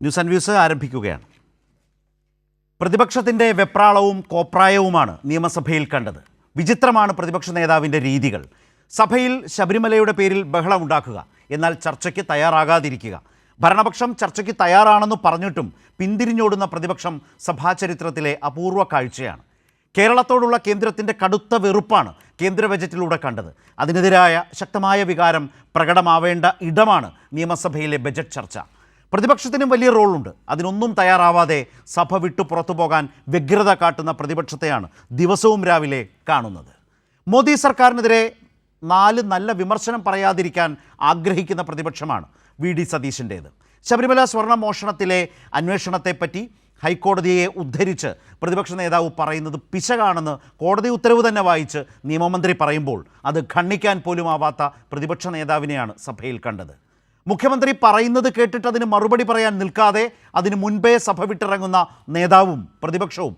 News and views ആരംഭിക്കുകയാണ്. പ്രതിപക്ഷത്തിൻ്റെ വെപ്രാളവും കോപ്രായവുമാണ് നിയമസഭയിൽ കണ്ടത്. വിചിത്രമാണ് പ്രതിപക്ഷ നേതാവിൻ്റെ രീതികൾ. സഭയിൽ ശബരിമലയുടെ പേരിൽ ബഹളം ഉണ്ടാക്കുക, എന്നാൽ ചർച്ചയ്ക്ക് തയ്യാറാകാതിരിക്കുക. ഭരണപക്ഷം ചർച്ചയ്ക്ക് തയ്യാറാണെന്ന് പറഞ്ഞിട്ടും പിന്തിരിഞ്ഞോടുന്ന പ്രതിപക്ഷം സഭാചരിത്രത്തിലെ അപൂർവ കാഴ്ചയാണ്. കേരളത്തോടുള്ള കേന്ദ്രത്തിൻ്റെ കടുത്ത വെറുപ്പാണ് കേന്ദ്ര ബജറ്റിലൂടെ കണ്ടത്. അതിനെതിരായ ശക്തമായ വികാരം പ്രകടമാവേണ്ട ഇടമാണ് നിയമസഭയിലെ ബജറ്റ് ചർച്ച. പ്രതിപക്ഷത്തിനും വലിയ റോളുണ്ട്. അതിനൊന്നും തയ്യാറാവാതെ സഭ വിട്ടു പുറത്തു പോകാൻ വ്യഗ്രത കാട്ടുന്ന പ്രതിപക്ഷത്തെയാണ് ദിവസവും രാവിലെ കാണുന്നത്. മോദി സർക്കാരിനെതിരെ 4 നല്ല വിമർശനം പറയാതിരിക്കാൻ ആഗ്രഹിക്കുന്ന പ്രതിപക്ഷമാണ് വി.ഡി. സതീശൻ്റേത്. ശബരിമല സ്വർണ്ണ മോഷണത്തിലെ അന്വേഷണത്തെപ്പറ്റി ഹൈക്കോടതിയെ ഉദ്ധരിച്ച് പ്രതിപക്ഷ നേതാവ് പറയുന്നത് പിശകാണെന്ന് കോടതി ഉത്തരവ് തന്നെ വായിച്ച് നിയമമന്ത്രി പറയുമ്പോൾ അത് ഖണ്ഡിക്കാൻ പോലും ആവാത്ത പ്രതിപക്ഷ നേതാവിനെയാണ് സഭയിൽ കണ്ടത്. മുഖ്യമന്ത്രി പറയുന്നത് കേട്ടിട്ട് അതിന് മറുപടി പറയാൻ നിൽക്കാതെ അതിന് മുൻപേ സഭ വിട്ടിറങ്ങുന്ന നേതാവും പ്രതിപക്ഷവും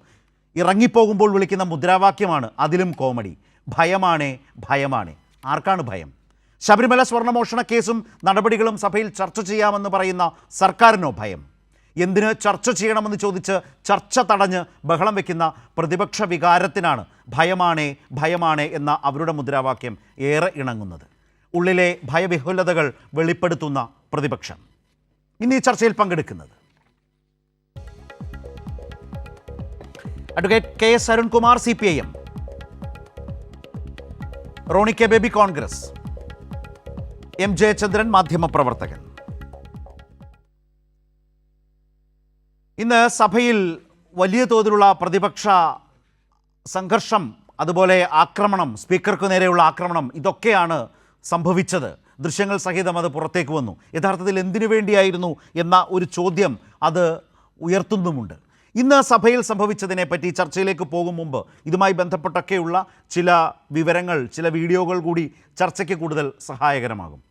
ഇറങ്ങിപ്പോകുമ്പോൾ വിളിക്കുന്ന മുദ്രാവാക്യമാണ് അതിലും കോമഡി. ഭയമാണേ ഭയമാണേ. ആർക്കാണ് ഭയം? ശബരിമല സ്വർണ്ണമോഷണ കേസും നടപടികളും സഭയിൽ ചർച്ച ചെയ്യാമെന്ന് പറയുന്ന സർക്കാരിനോ ഭയം? എന്തിന് ചർച്ച ചെയ്യണമെന്ന് ചോദിച്ച് ചർച്ച തടഞ്ഞ് ബഹളം വയ്ക്കുന്ന പ്രതിപക്ഷ വികാരത്തിനാണ് ഭയമാണേ ഭയമാണേ എന്ന അവരുടെ മുദ്രാവാക്യം ഏറെ ഇണങ്ങുന്നത്. ഉള്ളിലെ ഭയവിഹുലതകൾ വെളിപ്പെടുത്തുന്ന പ്രതിപക്ഷം ഇന്ന് ഈ ചർച്ചയിൽ പങ്കെടുക്കുന്നത് advocate K S Arunkumar CPIM, Rony K Baby Congress, M Jayachandran മാധ്യമപ്രവർത്തകൻ. ഇന്ന് സഭയിൽ വലിയ തോതിലുള്ള പ്രതിപക്ഷ സംഘർഷം, അതുപോലെ ആക്രമണം, സ്പീക്കർക്ക് നേരെയുള്ള ആക്രമണം, ഇതൊക്കെയാണ് സംഭവിച്ചത്. ദൃശ്യങ്ങൾ സഹിതം അത് പുറത്തേക്ക് വന്നു. യഥാർത്ഥത്തിൽ എന്തിനു വേണ്ടിയായിരുന്നു എന്ന ഒരു ചോദ്യം അത് ഉയർത്തുന്നുമുണ്ട്. ഇന്ന് സഭയിൽ സംഭവിച്ചതിനെപ്പറ്റി ചർച്ചയിലേക്ക് പോകും മുമ്പ് ഇതുമായി ബന്ധപ്പെട്ടൊക്കെയുള്ള ചില വിവരങ്ങൾ, ചില വീഡിയോകൾ കൂടി ചർച്ചയ്ക്ക് കൂടുതൽ സഹായകരമാകും.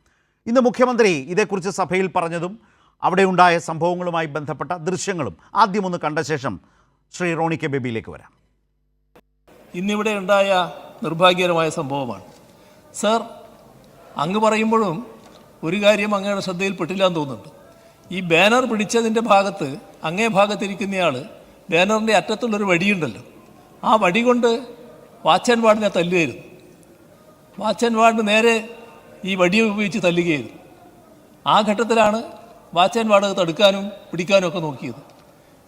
ഇന്ന് മുഖ്യമന്ത്രി ഇതേക്കുറിച്ച് സഭയിൽ പറഞ്ഞതും അവിടെ ഉണ്ടായ സംഭവങ്ങളുമായി ബന്ധപ്പെട്ട ദൃശ്യങ്ങളും ആദ്യം ഒന്ന് കണ്ട ശേഷം ശ്രീ റോണി കെ ബേബിയിലേക്ക് വരാം. ഇന്നിവിടെ ഉണ്ടായ നിർഭാഗ്യകരമായ സംഭവമാണ്. സർ, അങ്ങ് പറയുമ്പോഴും ഒരു കാര്യം അങ്ങയുടെ ശ്രദ്ധയിൽപ്പെട്ടില്ല എന്ന് തോന്നുന്നുണ്ട്. ഈ ബാനർ പിടിച്ചതിൻ്റെ ഭാഗത്ത്, അങ്ങേ ഭാഗത്തിരിക്കുന്നയാൾ ബാനറിൻ്റെ അറ്റത്തുള്ളൊരു വടിയുണ്ടല്ലോ, ആ വടി കൊണ്ട് വാച്ച് ആൻഡ് വാർഡിനെ തല്ലുകയായിരുന്നു. വാച്ച് ആൻഡ് വാർഡിന് നേരെ ഈ വടി ഉപയോഗിച്ച് തല്ലുകയായിരുന്നു. ആ ഘട്ടത്തിലാണ് വാച്ച് ആൻഡ് വാർഡ് തടുക്കാനും പിടിക്കാനും ഒക്കെ നോക്കിയത്.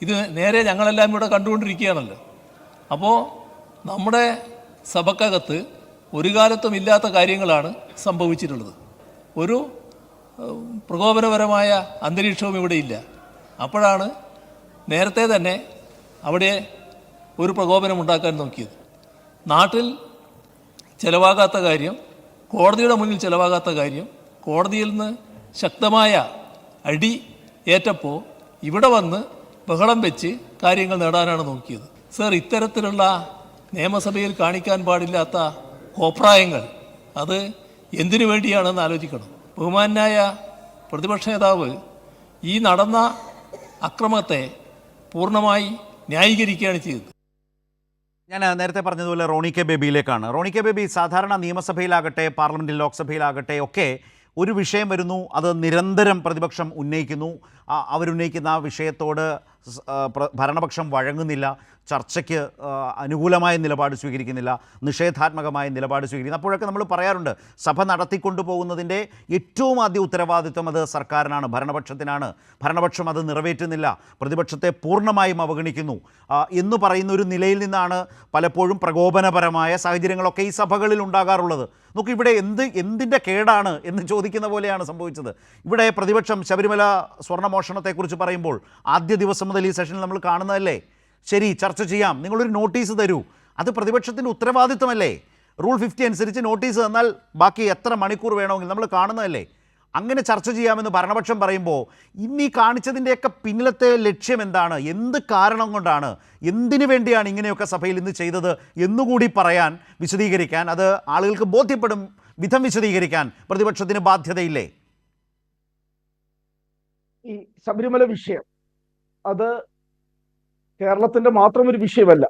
ഇത് നേരെ ഞങ്ങളെല്ലാം ഇവിടെ കണ്ടുകൊണ്ടിരിക്കുകയാണല്ലോ. അപ്പോൾ നമ്മുടെ സഭക്കകത്ത് ഒരു കാലത്തും ഇല്ലാത്ത കാര്യങ്ങളാണ് സംഭവിച്ചിട്ടുള്ളത്. ഒരു പ്രകോപനപരമായ അന്തരീക്ഷവും ഇവിടെ ഇല്ല. അപ്പോഴാണ് നേരത്തെ തന്നെ അവിടെ ഒരു പ്രകോപനം ഉണ്ടാക്കാൻ നോക്കിയത്. നാട്ടിൽ ചിലവാകാത്ത കാര്യം, കോടതിയുടെ മുന്നിൽ ചിലവാകാത്ത കാര്യം, കോടതിയിൽ നിന്ന് ശക്തമായ അടി ഏറ്റപ്പോൾ ഇവിടെ വന്ന് ബഹളം വെച്ച് കാര്യങ്ങൾ നേടാനാണ് നോക്കിയത്. സർ, ഇത്തരത്തിലുള്ള നിയമസഭയിൽ കാണിക്കാൻ പാടില്ലാത്ത കോപ്രായങ്ങൾ അത് എന്തിനു വേണ്ടിയാണെന്ന് ആലോചിക്കണം. ബഹുമാനായ പ്രതിപക്ഷ നേതാവ് ഈ നടന്ന അക്രമത്തെ പൂർണ്ണമായി ന്യായീകരിക്കുകയാണ് ചെയ്തത്. ഞാൻ നേരത്തെ പറഞ്ഞതുപോലെ റോണി കെ ബേബിയിലേക്കാണ്. റോണി കെ ബേബി, സാധാരണ നിയമസഭയിലാകട്ടെ പാർലമെൻറ്റിൽ ലോക്സഭയിലാകട്ടെ ഒക്കെ ഒരു വിഷയം വരുന്നു, അത് നിരന്തരം പ്രതിപക്ഷം ഉന്നയിക്കുന്നു. അവരുന്നയിക്കുന്ന ആ വിഷയത്തോട് ഭരണപക്ഷം വഴങ്ങുന്നില്ല, ചർച്ചയ്ക്ക് അനുകൂലമായ നിലപാട് സ്വീകരിക്കുന്നില്ല, നിഷേധാത്മകമായ നിലപാട് സ്വീകരിക്കുന്നു. അപ്പോഴൊക്കെ നമ്മൾ പറയാറുണ്ട്, സഭ നടത്തിക്കൊണ്ടു പോകുന്നതിൻ്റെ ഏറ്റവും ആദ്യ ഉത്തരവാദിത്വം അത് സർക്കാരിനാണ്, ഭരണപക്ഷത്തിനാണ്. ഭരണപക്ഷം അത് നിറവേറ്റുന്നില്ല, പ്രതിപക്ഷത്തെ പൂർണ്ണമായും അവഗണിക്കുന്നു എന്ന് പറയുന്ന ഒരു നിലയിൽ നിന്നാണ് പലപ്പോഴും പ്രകോപനപരമായ സാഹചര്യങ്ങളൊക്കെ ഈ സഭകളിൽ ഉണ്ടാകാറുള്ളത്. നോക്കൂ, ഇവിടെ എന്തിൻ്റെ കേടാണ് എന്ന് ചോദിക്കുന്ന പോലെയാണ് സംഭവിച്ചത്. ഇവിടെ പ്രതിപക്ഷം ശബരിമല സ്വർണ്ണമോഷണത്തെക്കുറിച്ച് പറയുമ്പോൾ ആദ്യ ദിവസം മുതൽ ഈ സെഷനിൽ നമ്മൾ കാണുന്നതല്ലേ, ശരി ചർച്ച ചെയ്യാം, നിങ്ങളൊരു നോട്ടീസ് തരൂ, അത് പ്രതിപക്ഷത്തിൻ്റെ ഉത്തരവാദിത്തമല്ലേ? റൂൾ 50 അനുസരിച്ച് നോട്ടീസ് തന്നാൽ ബാക്കി എത്ര മണിക്കൂർ വേണമെങ്കിൽ നമ്മൾ കാണുന്നതല്ലേ. അങ്ങനെ ചർച്ച ചെയ്യാമെന്ന് ഭരണപക്ഷം പറയുമ്പോൾ ഇന്നീ കാണിച്ചതിൻ്റെയൊക്കെ പിന്നിലത്തെ ലക്ഷ്യം എന്താണ്, എന്ത് കാരണം കൊണ്ടാണ്, എന്തിനു വേണ്ടിയാണ് ഇങ്ങനെയൊക്കെ സഭയിൽ ഇന്ന് ചെയ്തത് എന്നുകൂടി പറയാൻ, വിശദീകരിക്കാൻ, അത് ആളുകൾക്ക് ബോധ്യപ്പെടും വിധം വിശദീകരിക്കാൻ പ്രതിപക്ഷത്തിന് ബാധ്യതയില്ലേ? ഈ ശബരിമല വിഷയം അത് കേരളത്തിന്റെ മാത്രം ഒരു വിഷയമല്ല.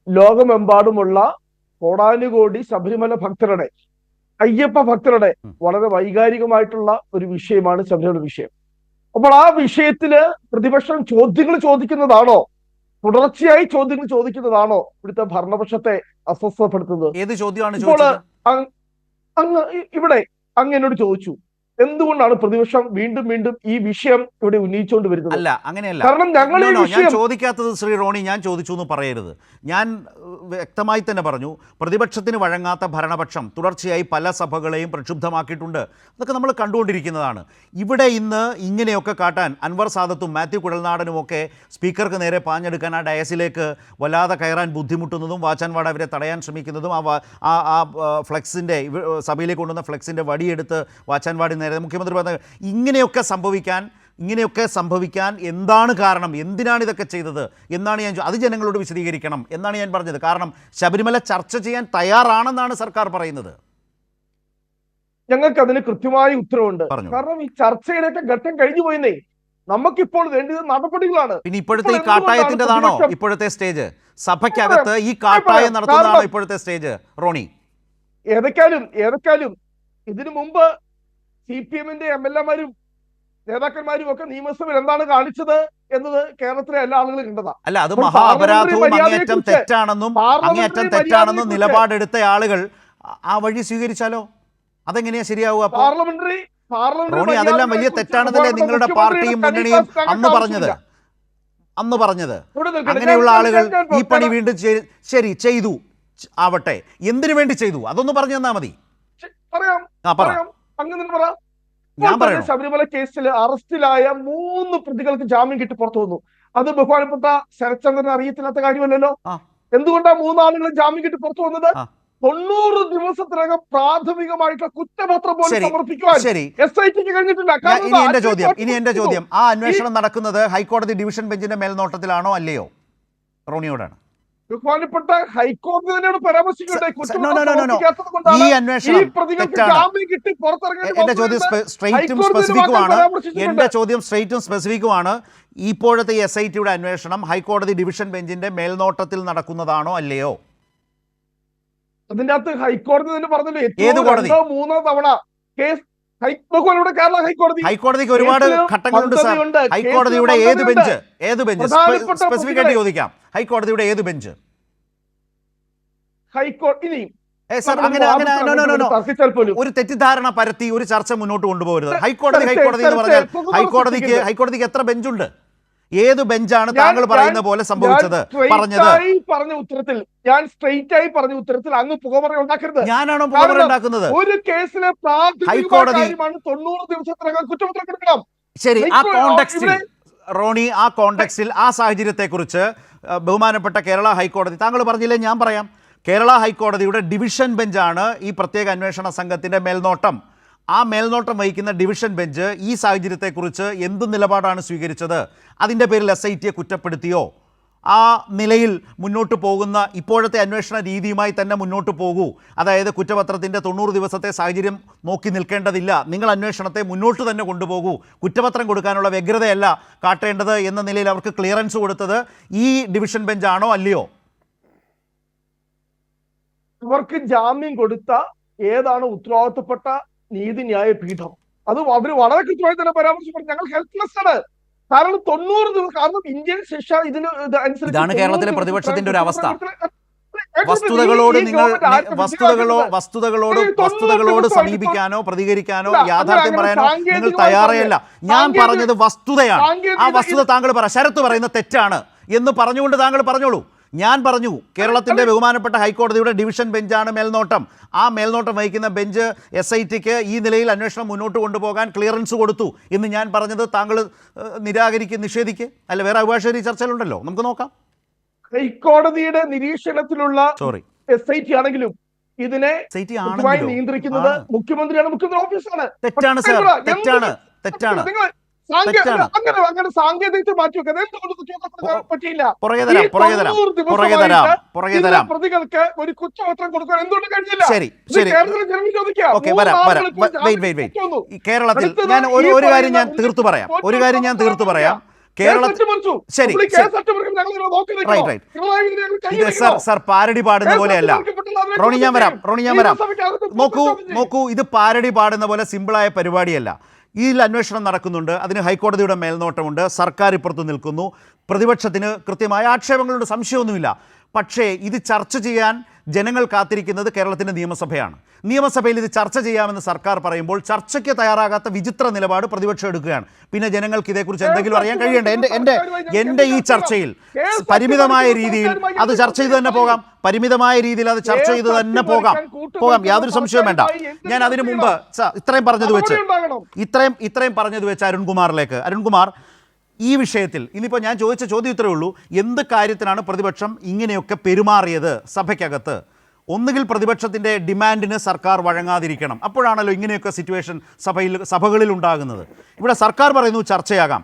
ലോകമെമ്പാടുമുള്ള കോടാനുകോടി ശബരിമല ഭക്തരുടെ, അയ്യപ്പ ഭക്തരുടെ വളരെ വൈകാരികമായിട്ടുള്ള ഒരു വിഷയമാണ് ശബരിമല വിഷയം. അപ്പോൾ ആ വിഷയത്തില് പ്രതിപക്ഷം ചോദ്യങ്ങൾ ചോദിക്കുന്നതാണോ, തുടർച്ചയായി ചോദ്യങ്ങൾ ചോദിക്കുന്നതാണോ ഇവിടുത്തെ ഭരണപക്ഷത്തെ അസ്വസ്ഥപ്പെടുത്തുന്നത്? ഏത് ചോദ്യമാണ് ഇപ്പോൾ ചോദിച്ചത്? അങ്ങ് ഇവിടെ അങ്ങ് എന്നോട് ചോദിച്ചു, എന്തുകൊണ്ടാണ് പ്രതിപക്ഷം വീണ്ടും വീണ്ടും ഈ വിഷയം ഇവിടെ ഉന്നയിച്ചുകൊണ്ട് വരുന്നത്? അല്ല, അങ്ങനെയല്ല. കാരണം ഞങ്ങൾ ഈ ഞാൻ വിഷയം ചോദിക്കാത്തത് ശ്രീ റോണി ഞാൻ ചോദിച്ചു എന്ന് പറയരുത്. ഞാൻ വ്യക്തമായി തന്നെ പറഞ്ഞു, പ്രതിപക്ഷത്തിന് വഴങ്ങാത്ത ഭരണപക്ഷം തുടർച്ചയായി പല സഭകളെയും പ്രക്ഷുബ്ധമാക്കിയിട്ടുണ്ട്. അതൊക്കെ നമ്മൾ കണ്ടുകൊണ്ടിരിക്കുന്നതാണ്. ഇവിടെ ഇന്ന് ഇങ്ങനെയൊക്കെ കാട്ടാൻ അൻവർ സാദത്തും മാത്യു കുഴൽനാടനുമൊക്കെ സ്പീക്കർക്ക് നേരെ പാഞ്ഞെടുക്കാൻ ആ ഡയസിലേക്ക് വല്ലാതെ കയറാൻ ബുദ്ധിമുട്ടുന്നതും വാച്ചാൻവാട് അവരെ തടയാൻ ശ്രമിക്കുന്നതും ആ ഫ്ലെക്സിൻ്റെ സഭയിലേക്ക് കൊണ്ടുവന്ന ഫ്ലെക്സിൻ്റെ വടിയെടുത്ത് വാച്ചാൻവാടിന് നേരെ മുഖ്യമന്ത്രി പറഞ്ഞത്, ഇങ്ങനെയൊക്കെ സംഭവിക്കാൻ എന്താണ് കാരണം, എന്തിനാണ് ഇതൊക്കെ ചെയ്തത് എന്നാണ് ഞാൻ അത് ജനങ്ങളോട് വിശദീകരിക്കണം എന്നാണ് ഞാൻ പറഞ്ഞത്. കാരണം ശബരിമല ചർച്ച ചെയ്യാൻ തയ്യാറാണെന്നാണ് സർക്കാർ പറയുന്നത്. ഞങ്ങൾക്ക് അതിന് കൃത്യമായ ഉത്തരവുണ്ട്. പറഞ്ഞു. കാരണം ഈ ചർച്ചയുടെയൊക്കെ ഘട്ടം കഴിഞ്ഞു പോയെന്നേ. നമുക്കിപ്പോൾ വേണ്ടത് നടപടികളാണ്. പിന്നെ ഇപ്പോഴത്തെ ഈ കാട്ടായത്തിൻ്റെതാണോ ഇപ്പോഴത്തെ സ്റ്റേജ്? സഭയ്ക്കകത്ത് ഈ കാട്ടായം നടത്തുന്നതാണോ ഇപ്പോഴത്തെ സ്റ്റേജ് റോണി? ഏതൊക്കെയാലും ഇതിനു മുമ്പ് CPM-ന്റെ MLA-മാരും നേതാക്കന്മാരും ഒക്കെ നിയമസഭയിൽ എന്താണ് കാണിച്ചത് എന്നത് കേരളത്തിലെ എല്ലാ ആളുകളും കണ്ടതാ. അല്ല, അത് മഹാ അപരാധവും അങ്ങേയറ്റം തെറ്റാണെന്നും നിലപാടെടുത്ത ആളുകൾ ആ വഴി സ്വീകരിച്ചാലോ അതെങ്ങനെയാ ശരിയാവുക? റോണി, അതെല്ലാം വലിയ തെറ്റാണെന്നല്ലേ നിങ്ങളുടെ പാർട്ടിയും മുന്നണിയും അന്ന് പറഞ്ഞത്? അങ്ങനെയുള്ള ആളുകൾ ഈ പണി വീണ്ടും ശരി ചെയ്തു ആവട്ടെ, എന്തിനു വേണ്ടി ചെയ്തു അതൊന്ന് പറഞ്ഞു തന്നാ മതി. ഞാൻ പറയാം, ശബരിമല കേസിൽ അറസ്റ്റിലായ 3 പ്രതികൾക്ക് ജാമ്യം കിട്ടി പുറത്തു വന്നു. അത് ബഹുമാനപ്പെട്ട ശരത്ചന്ദ്രന് അറിയത്തില്ലാത്ത കാര്യമല്ലല്ലോ. എന്തുകൊണ്ടാണ് 3 ആളുകൾ ജാമ്യം കിട്ടി പുറത്തു വന്നത്? 90 ദിവസത്തിനകം പ്രാഥമികമായിട്ടുള്ള കുറ്റപത്രം പോലും സമർപ്പിക്കുവാൻ SITക്ക് കഴിഞ്ഞിട്ടില്ല. ഇനി എന്റെ ചോദ്യം, ആ അന്വേഷണം നടക്കുന്നത് ഹൈക്കോടതി ഡിവിഷൻ ബെഞ്ചിന്റെ മേൽനോട്ടത്തിലാണോ അല്ലയോ? റോണിയോടാണ്. ബഹുമാനപ്പെട്ട ഹൈക്കോടതി തന്നെയാണ് പരാമർശിക്കുന്നത്. എന്റെ ചോദ്യം സ്ട്രെയിറ്റും സ്പെസിഫിക്കുമാണ്. ഇപ്പോഴത്തെ SITയുടെ അന്വേഷണം ഹൈക്കോടതി ഡിവിഷൻ ബെഞ്ചിന്റെ മേൽനോട്ടത്തിൽ നടക്കുന്നതാണോ അല്ലയോ? അതിന്റെ അകത്ത് ഹൈക്കോടതി തന്നെ പറഞ്ഞല്ലോ, ഏത് കോടതി? 3 തവണ കേസ് ഹൈക്കോടതിക്ക് ഒരുപാട് ഘട്ടങ്ങളുണ്ട് സാർ. ഹൈക്കോടതിയുടെ ഏത് ബെഞ്ച് സ്പെസിഫിക് ആയിട്ട് ചോദിക്കാം. ഹൈക്കോടതിയുടെ ഏത് ബെഞ്ച്? ഒരു തെറ്റിദ്ധാരണ പരത്തി ഒരു ചർച്ച മുന്നോട്ട് കൊണ്ടുപോകരുത്. ഹൈക്കോടതി എന്ന് പറഞ്ഞാൽ ഹൈക്കോടതിക്ക് എത്ര ബെഞ്ചുണ്ട്? ഏത് ബെഞ്ചാണ് താങ്കൾ പറയുന്ന പോലെ സംഭവിച്ചത് പറഞ്ഞത്? ഞാൻ സ്ട്രെയിറ്റ് ആയി പറഞ്ഞ ഉത്തരത്തിൽ അങ്ങ് പുകമറ ഉണ്ടാക്കരുത്. ഞാനാണോ പുകമറ ഉണ്ടാക്കുന്നത്? ഒരു കേസിലെ ഹൈക്കോടതി 90 ദിവസത്തിനകം കുറ്റപത്രം കൊടുക്കണം. ശരി, ആ കോണ്ടെക്സ്റ്റിൽ റോണി, ആ കോണ്ടെക്സ്റ്റിൽ ആ സാഹചര്യത്തെക്കുറിച്ച് ബഹുമാനപ്പെട്ട കേരള ഹൈക്കോടതി, താങ്കൾ പറഞ്ഞില്ലേ, ഞാൻ പറയാം. കേരള ഹൈക്കോടതിയുടെ ഡിവിഷൻ ബെഞ്ചാണ് ഈ പ്രത്യേക അന്വേഷണ സംഘത്തിൻ്റെ മേൽനോട്ടം. ആ മേൽനോട്ടം വഹിക്കുന്ന ഡിവിഷൻ ബെഞ്ച് ഈ സാഹചര്യത്തെക്കുറിച്ച് എന്ത് നിലപാടാണ് സ്വീകരിച്ചത്? അതിൻ്റെ പേരിൽ SITയെ കുറ്റപ്പെടുത്തിയോ? ആ നിലയിൽ മുന്നോട്ട് പോകുന്ന ഇപ്പോഴത്തെ അന്വേഷണ രീതിയുമായി തന്നെ മുന്നോട്ട് പോകൂ. അതായത് കുറ്റപത്രത്തിൻ്റെ 90 ദിവസത്തെ സാഹചര്യം നോക്കി നിൽക്കേണ്ടതില്ല, നിങ്ങൾ അന്വേഷണത്തെ മുന്നോട്ട് തന്നെ കൊണ്ടുപോകൂ, കുറ്റപത്രം കൊടുക്കാനുള്ള വ്യഗ്രതയല്ല കാട്ടേണ്ടത് എന്ന നിലയിൽ അവർക്ക് ക്ലിയറൻസ് കൊടുത്തത് ഈ ഡിവിഷൻ ബെഞ്ചാണോ അല്ലയോ? അവർക്ക് ജാമ്യം കൊടുത്ത ഏതാണ് ഉത്തരവാദിത്തപ്പെട്ട നീതിന്യായ പീഠം? അത് അവർ വളരെ കൃത്യമായി തന്നെ പരാമർശിച്ചു. ഞങ്ങൾ ഹെൽപ്ലെസ് ആണ്. കാരണം 90 ദിവസം, കാരണം ഇന്ത്യൻ ശിക്ഷ ഇതാണ് കേരളത്തിലെ പ്രതിപക്ഷത്തിന്റെ ഒരു അവസ്ഥ. വസ്തുതകളോട് സമീപിക്കാനോ പ്രതികരിക്കാനോ യാഥാർത്ഥ്യം പറയാനോ നിങ്ങൾ തയ്യാറേയല്ല. ഞാൻ പറഞ്ഞത് വസ്തുതയാണ്. ആ വസ്തുത താങ്കൾ പറ. ശരത്ത് പറയുന്ന തെറ്റാണ് എന്ന് പറഞ്ഞുകൊണ്ട് താങ്കൾ പറഞ്ഞോളൂ. ഞാൻ പറഞ്ഞു, കേരളത്തിൻ്റെ ബഹുമാനപ്പെട്ട ഹൈക്കോടതിയുടെ ഡിവിഷൻ ബെഞ്ചാണ് മേൽനോട്ടം. ആ മേൽനോട്ടം വഹിക്കുന്ന ബെഞ്ച് SITക്ക് ഈ നിലയിൽ അന്വേഷണം മുന്നോട്ട് കൊണ്ടുപോകാൻ ക്ലിയറൻസ് കൊടുത്തു എന്ന് ഞാൻ പറഞ്ഞത് താങ്കൾ നിഷേധിക്ക്. അല്ല, വേറെ അഭിഭാഷകർ ഈ ചർച്ചയിലുണ്ടല്ലോ, നമുക്ക് നോക്കാം. ഹൈക്കോടതിയുടെ നിരീക്ഷണത്തിലുള്ള SIT ആണെങ്കിലും ഇതിനെ നിയന്ത്രിക്കുന്നത് മുഖ്യമന്ത്രിയാണ്, മുഖ്യമന്ത്രി ഓഫീസാണ്. തെറ്റാണ് സാർ, തെറ്റാണ്. അങ്ങനെ സാങ്കേതികത മാറ്റി വെക്കാൻ പറ്റിയില്ല. പ്രതികൾക്ക് ഒരു കുറ്റപത്രം കൊടുക്കാൻ എന്തുകൊണ്ട് കഴിഞ്ഞില്ല? കേരളത്തിൽ ഞാൻ ഒരു കാര്യം ഞാൻ തീർത്തു പറയാം. സർ പാരഡി പാടുന്ന പോലെയല്ല. റോണി ഞാൻ വരാം. നോക്കൂ, ഇത് പാരഡി പാടുന്ന പോലെ സിമ്പിളായ പരിപാടിയല്ല. ഇതിൽ അന്വേഷണം നടക്കുന്നുണ്ട്, അതിന് ഹൈക്കോടതിയുടെ മേൽനോട്ടമുണ്ട്, സർക്കാർ ഇപ്പുറത്ത് നിൽക്കുന്നു, പ്രതിപക്ഷത്തിന് കൃത്യമായ ആക്ഷേപങ്ങളുണ്ട്, സംശയമൊന്നുമില്ല. പക്ഷേ ഇത് ചർച്ച ചെയ്യാൻ ജനങ്ങൾ കാത്തിരിക്കുന്നത് കേരളത്തിൻ്റെ നിയമസഭയാണ്. നിയമസഭയിൽ ഇത് ചർച്ച ചെയ്യാമെന്ന് സർക്കാർ പറയുമ്പോൾ ചർച്ചയ്ക്ക് തയ്യാറാകാത്ത വിചിത്ര നിലപാട് പ്രതിപക്ഷം എടുക്കുകയാണ്. പിന്നെ ജനങ്ങൾക്ക് ഇതേക്കുറിച്ച് എന്തെങ്കിലും അറിയാൻ കഴിയണ്ടേ? എൻ്റെ ഈ ചർച്ചയിൽ പരിമിതമായ രീതിയിൽ അത് ചർച്ച ചെയ്ത് തന്നെ പോകാം, പരിമിതമായ രീതിയിൽ അത് ചർച്ച ചെയ്ത് തന്നെ പോകാം, യാതൊരു സംശയവും വേണ്ട. ഞാൻ അതിനു മുമ്പ് ഇത്രയും പറഞ്ഞത് വെച്ച് അരുൺകുമാർ, ഈ വിഷയത്തിൽ ഇന്നിപ്പോൾ ഞാൻ ചോദിച്ച ചോദ്യം ഇത്രയേ ഉള്ളൂ, എന്ത് കാര്യത്തിനാണ് പ്രതിപക്ഷം ഇങ്ങനെയൊക്കെ പെരുമാറിയത് സഭയ്ക്കകത്ത്? ഒന്നുകിൽ പ്രതിപക്ഷത്തിൻ്റെ ഡിമാൻഡിന് സർക്കാർ വഴങ്ങാതിരിക്കണം, അപ്പോഴാണല്ലോ ഇങ്ങനെയൊക്കെ സിറ്റുവേഷൻ സഭകളിൽ ഉണ്ടാകുന്നത്. ഇവിടെ സർക്കാർ പറയുന്നു ചർച്ചയാകാം,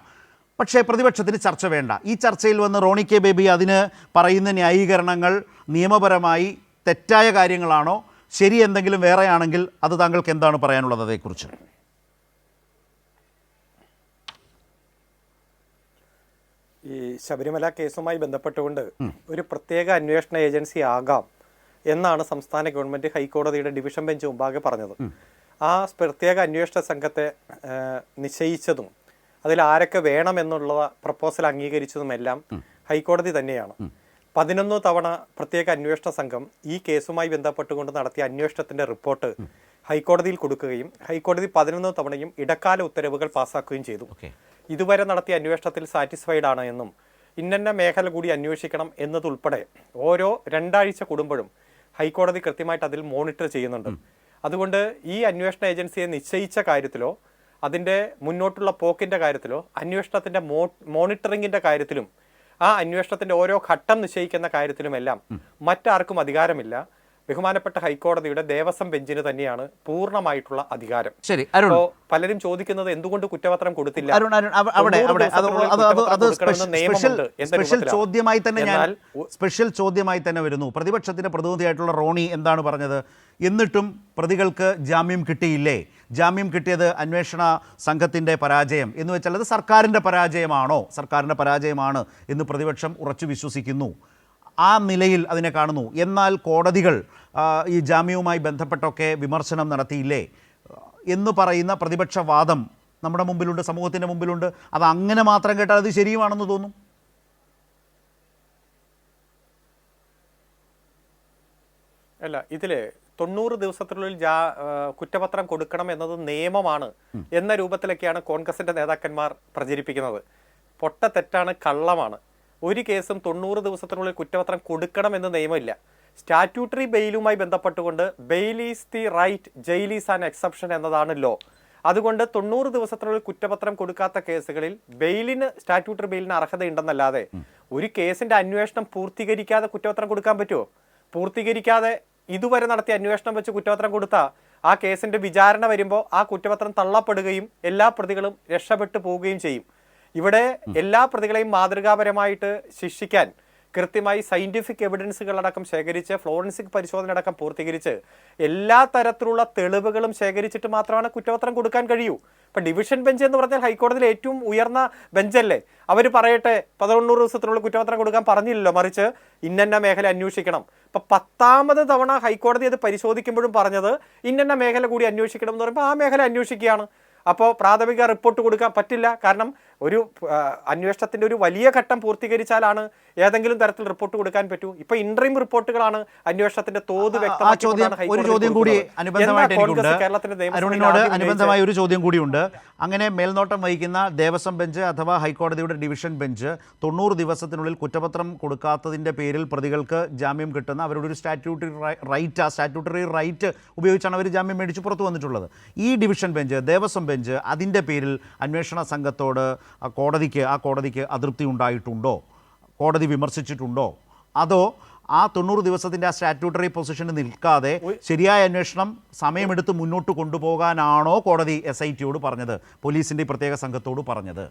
പക്ഷേ പ്രതിപക്ഷത്തിന് ചർച്ച വേണ്ട. ഈ ചർച്ചയിൽ വന്ന് റോണി കെ ബേബി അതിന് പറയുന്ന ന്യായീകരണങ്ങൾ നിയമപരമായി തെറ്റായ കാര്യങ്ങളാണോ, ശരി എന്തെങ്കിലും വേറെയാണെങ്കിൽ അത് താങ്കൾക്ക് എന്താണ് പറയാനുള്ളത് അതേക്കുറിച്ച്? ഈ ശബരിമല കേസുമായി ബന്ധപ്പെട്ടുകൊണ്ട് ഒരു പ്രത്യേക അന്വേഷണ ഏജൻസി ആകാം എന്നാണ് സംസ്ഥാന ഗവൺമെന്റ് ഹൈക്കോടതിയുടെ ഡിവിഷൻ ബെഞ്ച് മുമ്പാകെ പറഞ്ഞത്. ആ പ്രത്യേക അന്വേഷണ സംഘത്തെ നിശ്ചയിച്ചതും അതിൽ ആരൊക്കെ വേണമെന്നുള്ള പ്രപ്പോസൽ അംഗീകരിച്ചതുമെല്ലാം ഹൈക്കോടതി തന്നെയാണ്. 11 തവണ പ്രത്യേക അന്വേഷണ സംഘം ഈ കേസുമായി ബന്ധപ്പെട്ടുകൊണ്ട് നടത്തിയ അന്വേഷണത്തിന്റെ റിപ്പോർട്ട് ഹൈക്കോടതിയിൽ കൊടുക്കുകയും ഹൈക്കോടതി 11 തവണയും ഇടക്കാല ഉത്തരവുകൾ പാസ്സാക്കുകയും ചെയ്തു. ഇതുവരെ നടത്തിയ അന്വേഷണത്തിൽ സാറ്റിസ്ഫൈഡ് ആണ് എന്നും ഇന്ന മേഖല കൂടി അന്വേഷിക്കണം എന്നതുൾപ്പെടെ ഓരോ 2 ആഴ്ച കൂടുമ്പോഴും ഹൈക്കോടതി കൃത്യമായിട്ട് അതിൽ മോണിറ്റർ ചെയ്യുന്നുണ്ട്. അതുകൊണ്ട് ഈ അന്വേഷണ ഏജൻസിയെ നിശ്ചയിച്ച കാര്യത്തിലോ അതിൻ്റെ മുന്നോട്ടുള്ള പോക്കിൻ്റെ കാര്യത്തിലോ അന്വേഷണത്തിൻ്റെ മോണിറ്ററിങ്ങിൻ്റെ കാര്യത്തിലും ആ അന്വേഷണത്തിൻ്റെ ഓരോ ഘട്ടം നിശ്ചയിക്കുന്ന കാര്യത്തിലുമെല്ലാം മറ്റാർക്കും അധികാരമില്ല. ബഹുമാനപ്പെട്ട ഹൈക്കോടതിയുടെ ദേവസ്വം ബെഞ്ചിന് തന്നെയാണ് പൂർണ്ണമായിട്ടുള്ള അധികാരം. ശരി, പലരും ചോദിക്കുന്നത് എന്തുകൊണ്ട് കുറ്റപത്രം കൊടുത്തില്ല, സ്പെഷ്യൽ ചോദ്യമായി തന്നെ വരുന്നു. പ്രതിപക്ഷത്തിന്റെ പ്രതിനിധിയായിട്ടുള്ള റോണി എന്താണ് പറഞ്ഞത്? എന്നിട്ടും പ്രതികൾക്ക് ജാമ്യം കിട്ടിയില്ലേ? ജാമ്യം കിട്ടിയത് അന്വേഷണ സംഘത്തിൻ്റെ പരാജയം എന്ന് വെച്ചാൽ അത് സർക്കാരിൻ്റെ പരാജയമാണോ? സർക്കാരിൻ്റെ പരാജയമാണ് എന്ന് പ്രതിപക്ഷം ഉറച്ചു വിശ്വസിക്കുന്നു. ആ നിലയിൽ അതിനെ കാണുന്നു. എന്നാൽ കോടതികൾ ഈ ജാമ്യവുമായി ബന്ധപ്പെട്ടൊക്കെ വിമർശനം നടത്തിയില്ലേ എന്ന് പറയുന്ന പ്രതിപക്ഷ വാദം നമ്മുടെ മുമ്പിലുണ്ട്, സമൂഹത്തിൻ്റെ മുമ്പിലുണ്ട്. അത് അങ്ങനെ മാത്രം കേട്ടാൽ അത് ശരിയുമാണെന്ന് തോന്നും. അല്ല, ഇതില് 90 ദിവസത്തിനുള്ളിൽ കുറ്റപത്രം കൊടുക്കണം എന്നത് നിയമമാണ് എന്ന രൂപത്തിലൊക്കെയാണ് കോൺഗ്രസിന്റെ നേതാക്കന്മാർ പ്രചരിപ്പിക്കുന്നത്. പൊട്ട തെറ്റാണ്, കള്ളമാണ്. ഒരു കേസും 90 ദിവസത്തിനുള്ളിൽ കുറ്റപത്രം കൊടുക്കണം എന്ന് നിയമമില്ല. സ്റ്റാറ്റ്യൂട്ടറി ബെയിലുമായി ബന്ധപ്പെട്ടുകൊണ്ട് bail is the right, jail is an exception എന്നതാണ് ലോ. അതുകൊണ്ട് 90 ദിവസത്തിനുള്ളിൽ കുറ്റപത്രം കൊടുക്കാത്ത കേസുകളിൽ സ്റ്റാറ്റ്യൂട്ടറി ബെയിലിന് അർഹതയുണ്ടെന്നല്ലാതെ ഒരു കേസിന്റെ അന്വേഷണം പൂർത്തീകരിക്കാതെ കുറ്റപത്രം കൊടുക്കാൻ പറ്റുമോ? പൂർത്തീകരിക്കാതെ ഇതുവരെ നടത്തിയ അന്വേഷണം വെച്ച് കുറ്റപത്രം കൊടുത്താൽ ആ കേസിന്റെ വിചാരണ വരുമ്പോൾ ആ കുറ്റപത്രം തള്ളപ്പെടുകയും എല്ലാ പ്രതികളും രക്ഷപ്പെട്ടു പോവുകയും ചെയ്യും. ഇവിടെ എല്ലാ പ്രതികളെയും മാതൃകാപരമായിട്ട് ശിക്ഷിക്കാൻ കൃത്യമായി സയന്റിഫിക് എവിഡൻസുകളടക്കം ശേഖരിച്ച് ഫോറൻസിക് പരിശോധന അടക്കം പൂർത്തീകരിച്ച് എല്ലാ തരത്തിലുള്ള തെളിവുകളും ശേഖരിച്ചിട്ട് മാത്രമാണ് കുറ്റപത്രം കൊടുക്കാൻ കഴിയൂ. ഇപ്പൊ ഡിവിഷൻ ബെഞ്ച് എന്ന് പറഞ്ഞാൽ ഹൈക്കോടതിയിൽ ഏറ്റവും ഉയർന്ന ബെഞ്ചല്ലേ. അവർ പറയട്ടെ 11 ദിവസത്തിനുള്ള കുറ്റപത്രം കൊടുക്കാൻ പറഞ്ഞില്ലല്ലോ, മറിച്ച് ഇന്ന മേഖല അന്വേഷിക്കണം. ഇപ്പൊ 10ാമത് തവണ ഹൈക്കോടതി അത് പരിശോധിക്കുമ്പോഴും പറഞ്ഞത് ഇന്ന മേഖല കൂടി അന്വേഷിക്കണം എന്ന് പറയുമ്പോൾ ആ മേഖല അന്വേഷിക്കുകയാണ്. അപ്പോൾ പ്രാഥമിക റിപ്പോർട്ട് കൊടുക്കാൻ പറ്റില്ല. കാരണം ഒരു അന്വേഷണത്തിന്റെ ഒരു വലിയ ഘട്ടം പൂർത്തീകരിച്ചാലാണ് ഏതെങ്കിലും തരത്തിൽ റിപ്പോർട്ട് കൊടുക്കാൻ പറ്റൂ. ഇപ്പൊ ഇൻട്രീം റിപ്പോർട്ടുകളാണ് അന്വേഷണത്തിന്റെ തോത് അനുബന്ധമായ ഒരു ചോദ്യം കൂടിയുണ്ട്. അങ്ങനെ മേൽനോട്ടം വഹിക്കുന്ന ദേവസ്വം ബെഞ്ച് അഥവാ ഹൈക്കോടതിയുടെ ഡിവിഷൻ ബെഞ്ച് 90 ദിവസത്തിനുള്ളിൽ കുറ്റപത്രം കൊടുക്കാത്തതിന്റെ പേരിൽ പ്രതികൾക്ക് ജാമ്യം കിട്ടുന്ന അവരുടെ ഒരു സ്റ്റാറ്റ്യൂട്ടറി റൈറ്റ് ഉപയോഗിച്ചാണ് അവർ ജാമ്യം മേടിച്ച് പുറത്തു വന്നിട്ടുള്ളത്. ഈ ഡിവിഷൻ ബെഞ്ച്, ദേവസ്വം ബെഞ്ച്, അതിൻ്റെ പേരിൽ അന്വേഷണ സംഘത്തോട് ആ കോടതിക്ക് അതൃപ്തി ഉണ്ടായിട്ടുണ്ടോ? കോടതി വിമർശിച്ചിട്ടുണ്ടോ? അതോ ആ 90 ദിവസത്തിൻ്റെ ആ സ്റ്റാറ്റ്യൂട്ടറി പൊസിഷന് നിൽക്കാതെ ശരിയായ അന്വേഷണം സമയമെടുത്ത് മുന്നോട്ട് കൊണ്ടുപോകാനാണോ കോടതി SITയോട് പറഞ്ഞത്, പോലീസിൻ്റെ പ്രത്യേക സംഘത്തോട് പറഞ്ഞത്?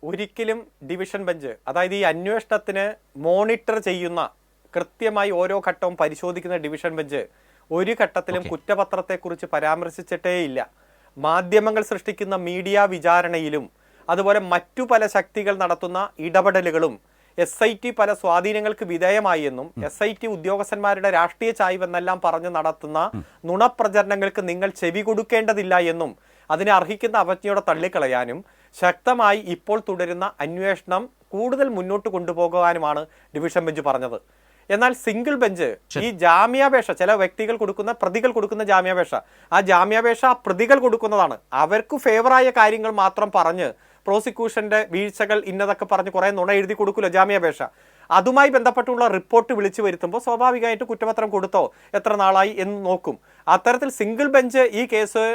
ഒരിക്കലും ഡിവിഷൻ ബെഞ്ച്, അതായത് ഈ അന്വേഷണത്തിന് മോണിറ്റർ ചെയ്യുന്ന, കൃത്യമായി ഓരോ ഘട്ടവും പരിശോധിക്കുന്ന ഡിവിഷൻ ബെഞ്ച് ഒരു ഘട്ടത്തിലും കുറ്റപത്രത്തെക്കുറിച്ച് പരാമർശിച്ചിട്ടേയില്ല. മാധ്യമങ്ങൾ സൃഷ്ടിക്കുന്ന മീഡിയ വിചാരണയിലും അതുപോലെ മറ്റു പല ശക്തികൾ നടത്തുന്ന ഇടപെടലുകളും SIT പല സ്വാധീനങ്ങൾക്ക് വിധേയമായി എന്നും SIT ഉദ്യോഗസ്ഥന്മാരുടെ രാഷ്ട്രീയ ചായ്വെന്നെല്ലാം പറഞ്ഞ് നടത്തുന്ന നുണപ്രചരണങ്ങൾക്ക് നിങ്ങൾ ചെവി കൊടുക്കേണ്ടതില്ല എന്നും അതിനെ അർഹിക്കുന്ന അവജ്ഞയോടെ തള്ളിക്കളയാനും ശക്തമായി ഇപ്പോൾ തുടരുന്ന അന്വേഷണം കൂടുതൽ മുന്നോട്ട് കൊണ്ടുപോകാനുമാണ് ഡിവിഷൻ ബെഞ്ച് പറഞ്ഞത്. എന്നാൽ സിംഗിൾ ബെഞ്ച് ഈ ജാമ്യാപേക്ഷ ചില വ്യക്തികൾ കൊടുക്കുന്ന പ്രതികൾ കൊടുക്കുന്ന ജാമ്യാപേക്ഷ ആ ജാമ്യാപേക്ഷ പ്രതികൾ കൊടുക്കുന്നതാണ്. അവർക്ക് ഫേവറായ കാര്യങ്ങൾ മാത്രം പറഞ്ഞ് പ്രോസിക്യൂഷന്റെ വീഴ്ചകൾ ഇന്നതൊക്കെ പറഞ്ഞ് കുറെ നുണ എഴുതി കൊടുക്കില്ല ജാമ്യാപേക്ഷ. അതുമായി ബന്ധപ്പെട്ടുള്ള റിപ്പോർട്ട് വിളിച്ചു വരുത്തുമ്പോൾ സ്വാഭാവികമായിട്ട് കുറ്റപത്രം കൊടുത്തോ എത്ര നാളായി എന്ന് നോക്കും. അത്തരത്തിൽ സിംഗിൾ ബെഞ്ച് ഈ കേസ്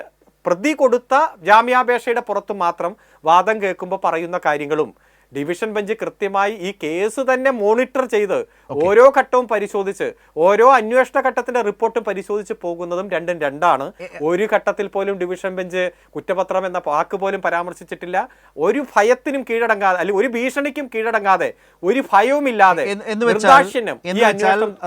പ്രതി കൊടുത്ത ജാമ്യാപേക്ഷയുടെ പുറത്ത് മാത്രം വാദം കേൾക്കുമ്പോൾ പറയുന്ന കാര്യങ്ങളും ഡിവിഷൻ ബെഞ്ച് കൃത്യമായി ഈ കേസ് തന്നെ മോണിറ്റർ ചെയ്ത് ഓരോ ഘട്ടവും പരിശോധിച്ച് ഓരോ അന്വേഷണ ഘട്ടത്തിന്റെ റിപ്പോർട്ടും പരിശോധിച്ച് പോകുന്നതും രണ്ടും രണ്ടാണ്. ഒരു ഘട്ടത്തിൽ പോലും ഡിവിഷൻ ബെഞ്ച് കുറ്റപത്രം എന്ന വാക്ക് പോലും പരാമർശിച്ചിട്ടില്ല. ഒരു ഭയത്തിനും കീഴടങ്ങാതെ അല്ലെങ്കിൽ ഒരു ഭീഷണിക്കും കീഴടങ്ങാതെ ഒരു ഭയവുമില്ലാതെ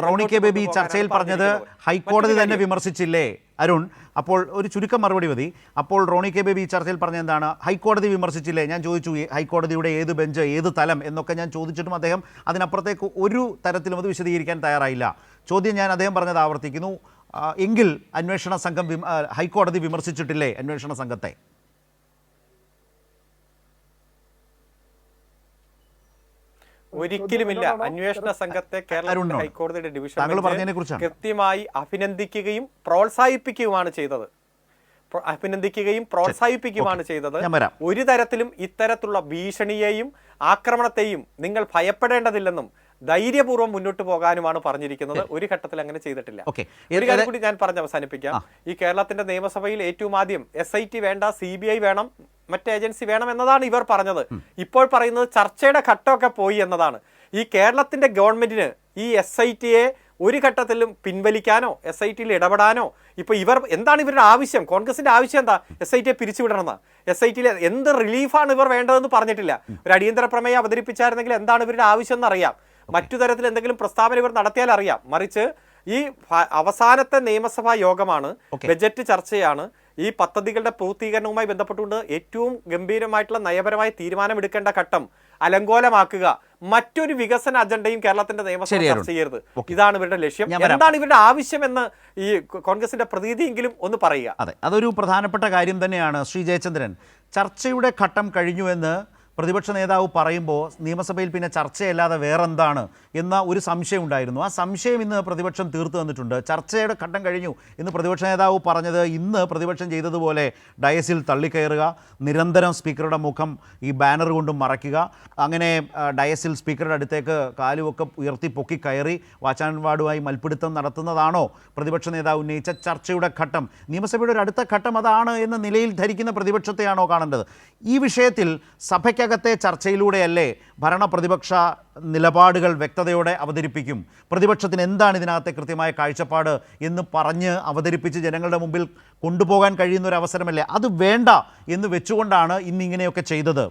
റോണി കെ ബേബി ചർച്ചയിൽ പറഞ്ഞത് ഹൈക്കോടതി തന്നെ വിമർശിച്ചില്ലേ അരുൺ? അപ്പോൾ ഒരു ചുരുക്കം മറുപടി മതി. അപ്പോൾ റോണി കെ ബേബി ചർച്ചയിൽ പറഞ്ഞ എന്താണ്? ഹൈക്കോടതി വിമർശിച്ചില്ലേ? ഞാൻ ചോദിച്ചു ഹൈക്കോടതിയുടെ ഏത് ബെഞ്ച് ഏത് തലം എന്നൊക്കെ ഞാൻ ചോദിച്ചിട്ടും അദ്ദേഹം അതിനപ്പുറത്തേക്ക് ഒരു തരത്തിലും അത് വിശദീകരിക്കാൻ തയ്യാറായില്ല. ചോദ്യം ഞാൻ അദ്ദേഹം പറഞ്ഞത് ആവർത്തിക്കുന്നു. എങ്കിൽ അന്വേഷണ സംഘം ഹൈക്കോടതി വിമർശിച്ചിട്ടില്ലേ അന്വേഷണ സംഘത്തെ? ഒരിക്കലുമില്ല. അന്വേഷണ സംഘത്തെ കേരള ഹൈക്കോടതിയുടെ ഡിവിഷൻ കൃത്യമായി അഭിനന്ദിക്കുകയും പ്രോത്സാഹിപ്പിക്കുകയുമാണ് ചെയ്തത്. ഒരു തരത്തിലും ഇത്തരത്തിലുള്ള ഭീഷണിയെയും ആക്രമണത്തെയും നിങ്ങൾ ഭയപ്പെടേണ്ടതില്ലെന്നും ധൈര്യപൂർവ്വം മുന്നോട്ട് പോകാനുമാണ് പറഞ്ഞിരിക്കുന്നത്. ഒരു ഘട്ടത്തിൽ അങ്ങനെ ചെയ്തിട്ടില്ല. ഒരു കാര്യം കൂടി ഞാൻ പറഞ്ഞ് അവസാനിപ്പിക്കാം. ഈ കേരളത്തിന്റെ നിയമസഭയിൽ ഏറ്റവും ആദ്യം SIT വേണ്ട, CBI വേണം, മറ്റേ ഏജൻസി വേണം എന്നതാണ് ഇവർ പറഞ്ഞത്. ഇപ്പോൾ പറയുന്നത് ചർച്ചയുടെ ഘട്ടമൊക്കെ പോയി എന്നതാണ്. ഈ കേരളത്തിന്റെ ഗവൺമെന്റിന് ഈ SITയെ ഒരു ഘട്ടത്തിലും പിൻവലിക്കാനോ SITയിൽ ഇടപെടാനോ ഇപ്പൊ എന്താണ് ഇവരുടെ ആവശ്യം? കോൺഗ്രസിന്റെ ആവശ്യം എന്താ? SITയെ പിരിച്ചുവിടണമെന്നാ. SITയിൽ എന്ത് റിലീഫാണ് ഇവർ വേണ്ടതെന്ന് പറഞ്ഞിട്ടില്ല. ഒരു അടിയന്തര പ്രമേയം അവതരിപ്പിച്ചായിരുന്നെങ്കിൽ എന്താണ് ഇവരുടെ ആവശ്യം എന്നറിയാം. മറ്റു തരത്തിൽ എന്തെങ്കിലും പ്രസ്താവന ഇവർ നടത്തിയാൽ അറിയാം. മറിച്ച് ഈ അവസാനത്തെ നിയമസഭാ യോഗമാണ്, ബജറ്റ് ചർച്ചയാണ്. ഈ പദ്ധതികളുടെ പൂർത്തീകരണവുമായി ബന്ധപ്പെട്ടുകൊണ്ട് ഏറ്റവും ഗംഭീരമായിട്ടുള്ള നയപരമായ തീരുമാനമെടുക്കേണ്ട ഘട്ടം അലങ്കോലമാക്കുക, മറ്റൊരു വികസന അജണ്ടയും കേരളത്തിന്റെ നിയമസഭ ചർച്ച ചെയ്യരുത്. ഇതാണ് ഇവരുടെ ലക്ഷ്യം. എന്താണ് ഇവരുടെ ആവശ്യമെന്ന് ഈ കോൺഗ്രസിന്റെ പ്രതിനിധിയെങ്കിലും ഒന്ന് പറയുക. അതെ, അതൊരു പ്രധാനപ്പെട്ട കാര്യം തന്നെയാണ്. ശ്രീ ജയചന്ദ്രൻ, ചർച്ചയുടെ ഘട്ടം കഴിഞ്ഞുവെന്ന് പ്രതിപക്ഷ നേതാവ് പറയുമ്പോൾ നിയമസഭയിൽ പിന്നെ ചർച്ചയല്ലാതെ വേറെന്താണ് എന്ന ഒരു സംശയം ഉണ്ടായിരുന്നു. ആ സംശയം ഇന്ന് പ്രതിപക്ഷം തീർത്തു തന്നിട്ടുണ്ട്. ചർച്ചയുടെ ഘട്ടം കഴിഞ്ഞു എന്ന് പ്രതിപക്ഷ നേതാവ് പറഞ്ഞത് ഇന്ന് പ്രതിപക്ഷം ചെയ്തതുപോലെ ഡയസിൽ തള്ളിക്കയറുക, നിരന്തരം സ്പീക്കറുടെ മുഖം ഈ ബാനർ കൊണ്ട് മറയ്ക്കുക, അങ്ങനെ ഡയസിൽ സ്പീക്കറുടെ അടുത്തേക്ക് കാലുമൊക്കെ ഉയർത്തി പൊക്കി കയറി വാചാൻവാടുമായി മൽപ്പിടുത്തം നടത്തുന്നതാണോ പ്രതിപക്ഷ നേതാവ് ഉന്നയിച്ച ചർച്ചയുടെ ഘട്ടം? നിയമസഭയുടെ ഒരു അടുത്ത ഘട്ടം അതാണ് എന്ന നിലയിൽ ധരിക്കുന്ന പ്രതിപക്ഷത്തെയാണോ കാണേണ്ടത്? ഈ വിഷയത്തിൽ സഭയ്ക്കകത്തെ ചർച്ചയിലൂടെയല്ലേ ഭരണ പ്രതിപക്ഷ നിലപാടുകൾ വ്യക്തതയോടെ അവതരിപ്പിക്കും? പ്രതിപക്ഷത്തിന് എന്താണ് ഇതിനകത്തെ കൃത്യമായ കാഴ്ചപ്പാട് എന്ന് പറഞ്ഞ് അവതരിപ്പിച്ച് ജനങ്ങളുടെ മുമ്പിൽ കൊണ്ടുപോകാൻ കഴിയുന്ന ഒരു അവസരമല്ലേ? അത് വേണ്ട എന്ന് വെച്ചുകൊണ്ടാണ് ഇന്നിങ്ങനെയൊക്കെ ചെയ്തത്.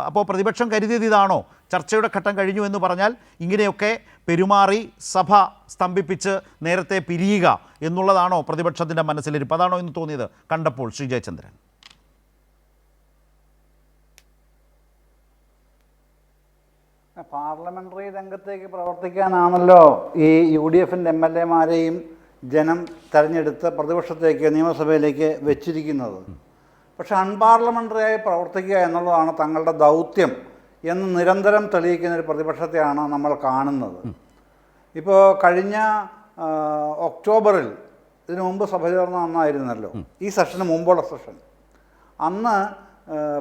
അപ്പോൾ പ്രതിപക്ഷം കരുതിയത് ഇതാണോ? ചർച്ചയുടെ ഘട്ടം കഴിഞ്ഞു എന്ന് പറഞ്ഞാൽ ഇങ്ങനെയൊക്കെ പെരുമാറി സഭ സ്തംഭിപ്പിച്ച് നേരത്തെ പിരിയുക എന്നുള്ളതാണോ പ്രതിപക്ഷത്തിൻ്റെ മനസ്സിലിരിപ്പ്? അതാണോ എന്ന് തോന്നിയത് കണ്ടപ്പോൾ ശ്രീ ജയചന്ദ്രൻ? പാർലമെൻ്ററി രംഗത്തേക്ക് പ്രവർത്തിക്കാനാണല്ലോ ഈ UDFൻ്റെ MLA-മാരെയും ജനം തെരഞ്ഞെടുത്ത് പ്രതിപക്ഷത്തേക്ക് നിയമസഭയിലേക്ക് വെച്ചിരിക്കുന്നത്. പക്ഷെ അൺപാർലമെൻ്ററിയായി പ്രവർത്തിക്കുക എന്നുള്ളതാണ് തങ്ങളുടെ ദൗത്യം എന്ന് നിരന്തരം തെളിയിക്കുന്ന ഒരു പ്രതിപക്ഷത്തെയാണ് നമ്മൾ കാണുന്നത്. ഇപ്പോൾ കഴിഞ്ഞ ഒക്ടോബറിൽ ഇതിനു മുമ്പ് സഭ ചേർന്ന അന്നായിരുന്നല്ലോ, ഈ സെഷന് മുമ്പുള്ള സെഷൻ, അന്ന്